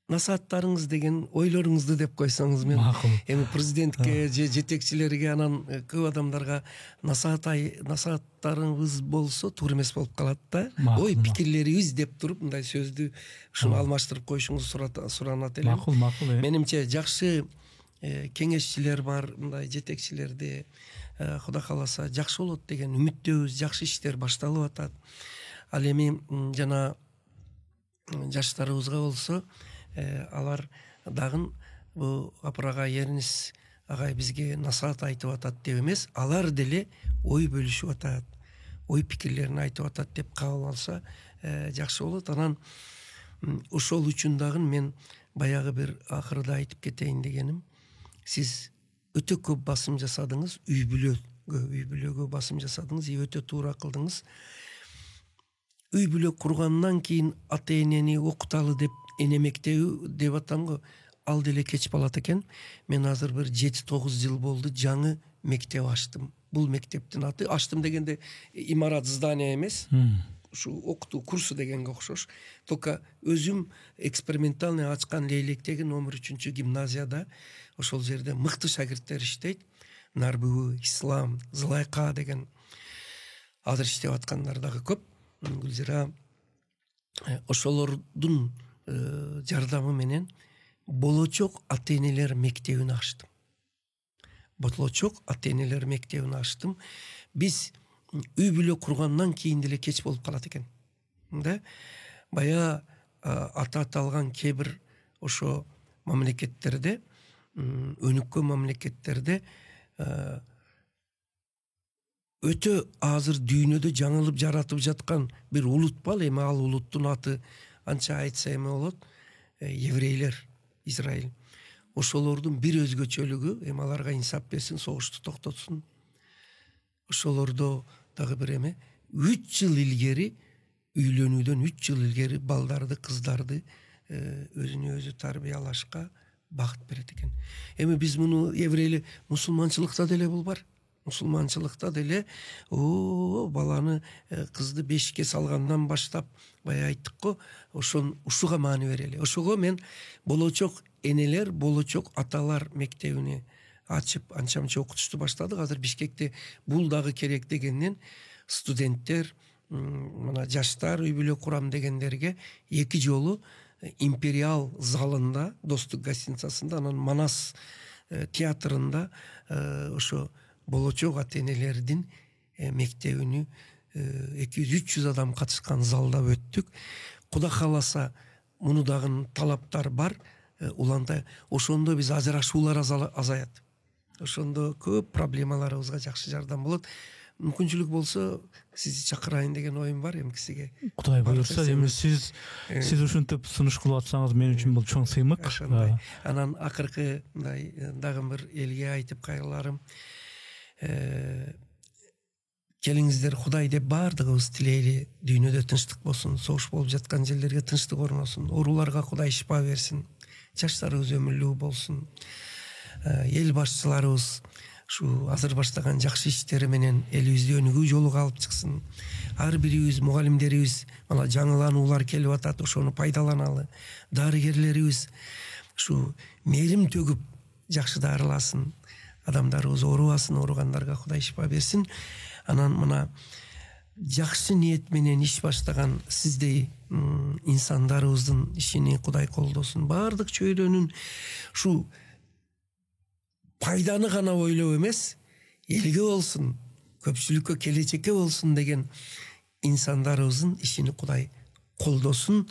насааттарыңыз деген ойлоруңузду деп койсоңуз, мен эми президентке же жетекчилерге, анан көп адамдарга насааттарыңыз болсо туура эмес болуп калат да. Ой, пикирлерибиз деп туруп мындай сөздү ушуну алмаштырып коюшуңуз суранат эле. Макул. Менимче жакшы кеңешчилер бар, мындай жетекчилерде. Кудай кааласа жакшы болот деген үмүттөбүз, жакшы иштер башталып атат. Ал эми жана жаштарыбызга болсо, алар дагы бул апырага Эрнис агай бизге насаат айтып атат деп эмес, алар деле ой бөлүшүп атат, ой пикирлерин айтып атат деп кабыл алса жакшы болот. Анан ошол үчүн дагы мен баягы бир акырда айтып кетейин дегеним, сиз өтө көп басым жасадыңыз, үй бүлөгө басым жасадыңыз, өтө туура кылдыңыз. Үй бүлө кургандан кийин ата энени окуталы деп эне мектеби деп атам го, ал деле кеч болот экен. Мен азыр бир 7-9 жыл болду жаңы мектеп ачтым. Бул мектептин аты, ачтым дегенде имарат, здание эмес, ушу окутуу курсу дегенге окшош. Только өзүм экспериментальный ачкан Лейлектеги номер 3 гимназияда, ошол жерде мыкты шакирттер иштейт. Нарбуу, Ислам, Зылайка деген азыр иштеп аткандар дагы көп. Гүлзира, ошолордун жардамы менен болочок ата-энелер мектебин ачтым. Болочок ата-энелер мектебин ачтым. Биз үй бүлө кургандан кийин деле кеч болуп калат экен. Да? Бая ата аталган кебир ошо мамлекеттерде, өнүккөн мамлекеттерде өтө азыр дүйнөдө жаңылып жаратып жаткан бир улут бар. Эми ал улуттун аты анча айтса эме болот, еврейлер, Израиль. Ошолордун бир өзгөчөлүгү, эми аларга инсап берсин, согушту токтотсун. Ошолордо дагы бир эме, 3 жыл илгери үйлөнүүдөн 3 жыл илгери балдарды, кыздарды өзүнө өзү тарбиялашка бакыт берет экен. Эми биз муну еврейлер, мусулманчылыкта деле бул бар. Мусулманчылыкта деле баланы, кызды бешикке салгандан баштап, бая айттык го, ушуга маани берели. Ошого мен болочок энелер, болочок аталар мектебини ачып, анча-мынча окутушту баштадык. Азыр Бишкекте бул дагы керек дегенден студенттер, мына жаштар үй бүлө курам дегендерге 2 жолу Империал залында, Достук гостиницасында, анан Манас театрында ошо болочок ата-энелердин мектебини 200-300 адам катышкан залда өттүк. Кудай кааласа, муну дагы талаптар бар. Уланда ошондо биз ажырашуулар азаят. Ошондо көп проблемаларыбызга жакшы жардам болот. Мүмкүнчүлүк болсо сизди чакырайын деген оюм бар эми кисиге. Кудай буйрса, эми сиз ушинтип сунуш кылып атсаңыз мен үчүн бул чоң сыймык. Анан акыркы мындай дагы бир элге айтып кайрыларым. Келиңиздер, Кудай деп баардыгыбыз тилейли, дүйнөдө тынчтык болсун, согуш болуп жаткан жерлерге тынчтык орносун, ооруларга Кудай шифа берсин, жаштарыбыз өмүрлүү болсун. Эл башчыларыбыз ушу азыр баштаган жакшы иштери менен элибизди өнүгүү жолуга алып чыксын. Ар бирибиз, мугалимдерибиз, мына жаңылануулар келип атат, ошону пайдаланалы. Дарыгерлерибиз ушу мээрим төгүп жакшы дарыласын. Адамдарыбыз оорубасын, ооругандарга Кудай шифа берсин. Анан мына жакшы ниет менен иш баштаган сиздей инсандарыбыздын ишини Кудай колдосун. Баардык чөйрөнүн ушу пайданы гана ойлоо эмес, элге болсун, көпчүлүккө, келечекке болсун деген инсандарыбыздын ишини Кудай колдосун.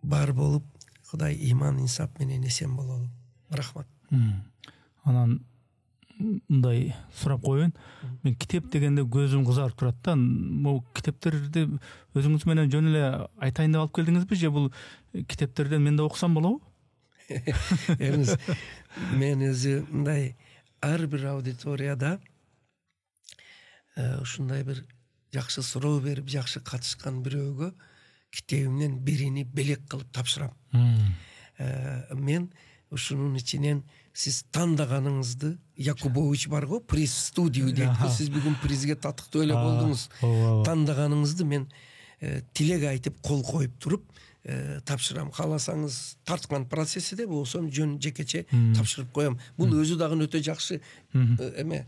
Бар болуп, Кудай иман, инсап менен эсен бололу. Рахмат. Анан мындай сурап коеюн. Мен китеп дегенде көзүм кызарып турат да. Бул китептерди өзүңүз менен жөн эле айтайын деп алып келдиңизби, же бул китептерден мен да окусам болобу? Эмес, мен өзү мындай ар бир аудиторияда ушундай бир жакшы суроо берип, жакшы катышкан бирөөгө китебимден бирини белек кылып тапшырам. Мен ушунун ичинен сиз тандаганыңызды, Якубович бар го, приз студию дейт. Сиз бүгүн призге татыктуу эле болдуңуз. Тандаганыңызды мен тилек айтып, кол коюп туруп тапшырам. Кааласаңыз тарткан процессиде болсом жөн жекече тапшырып коем. Бул өзү дагы өтө жакшы эме.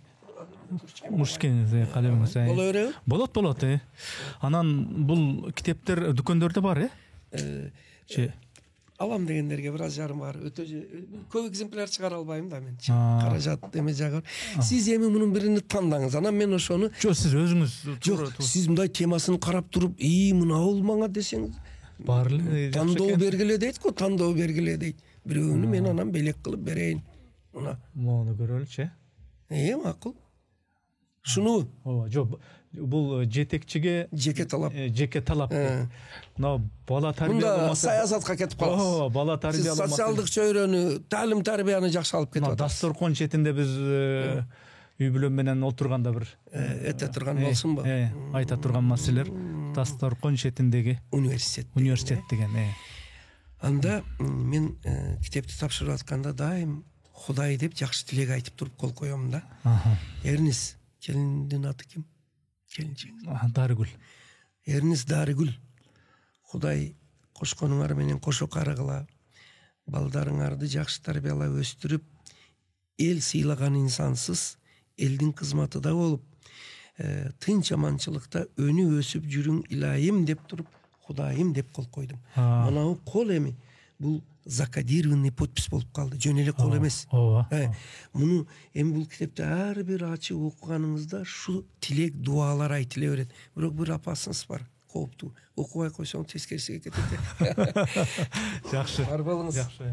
Мушкениз, калемиңиз. Боло береби? Болот. Анан бул китептер дүкөндөрдө бар, Алам дегендерге бир аз жарым бар. Өтө көп экземпляр чыгара албайм да мен. Каражат эме жагы. Сиз эми мунун бирини тандаңыз. Анан мен ошону сиз өзүңүз сиз мындай темасын карап туруп, мына ол мага десеңиз, бар эле тандоо бергиле дейт го, тандоо бергиле дейт. бирөөнү мен анан белек кылып берейин. Мына Мону көрөлүчү. макул. Шуну Ооба, жок, бул жетекчиге жеке талап. жеке талап. Мына бала тарбия Мында болмаса, саясатка кетип каласыз. ооба, бала тарбия Сиз болмаса. социалдык чөйрөнү, таалим тарбияны жакшы алып кетип Мына атасыз. дасторкон четинде биз үй бүлө менен отурганда бир Эте турган болсунбу? айта турган маселелер дасторкон четиндеги Университет. университет деген. Анда мен китепти тапшырып атканда дайым Худай деп жакшы тилек айтып туруп кол коём да. Эрнис, келиндин аты ким? Келинчегиң. Дарыгүл. Эрнис Дарыгүл. Худай кошконуңар менен кошо карыгыла, балдарыңарды жакшы тарбиялап өстүрүп, эл сыйлаган инсансыз элдин кызматыда болуп, тынч аманчылыкта өнү өсүп жүрүң илайым деп туруп, Худайым деп кол койдум. Манау кол эми бул закодированный подпись болуп калды. Жөн эле кол эмес. Ооба. Муну эми бул китепти ар бир ачып окуганыңызда шу тилек, дуалар айтыла берет. Бирок бир опасность бар. Кооптуу. Окубай койсоң тескерисиге кетет. Жакшы. Бар болуңуз. Жакшы.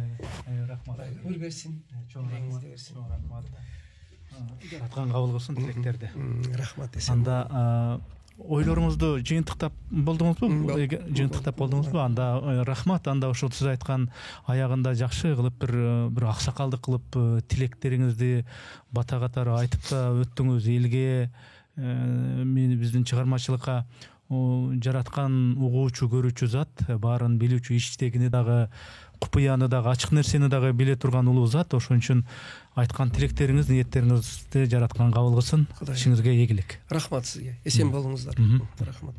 Рахмат. Өр берсин. Чоң рахмат. Аткан кабыл кылсын тилектерди. Рахмат эсен. Анда ойлоруңузду жыйынтыктап болдуңузбу? Жыйынтыктап болдуңузбу? Анда рахмат. Анда ошол сиз айткан аягында жакшы кылып бир аксакалдык кылып тилектериңизди бата катары айтып да өттүңүз элге, биздин чыгармачылыкка жараткан угуучу, көрүүчү зат, баарын билүүчү, иштегини дагы, купуяны дагы, ачык нерсени дагы биле турган улуу зат. Ошон үчүн айткан тилектериңиз, ниеттериңизди жараткан кабыл кылсын. Ишиңизге ийгилик. Рахмат сизге. Эсен болуңуздар. Рахмат.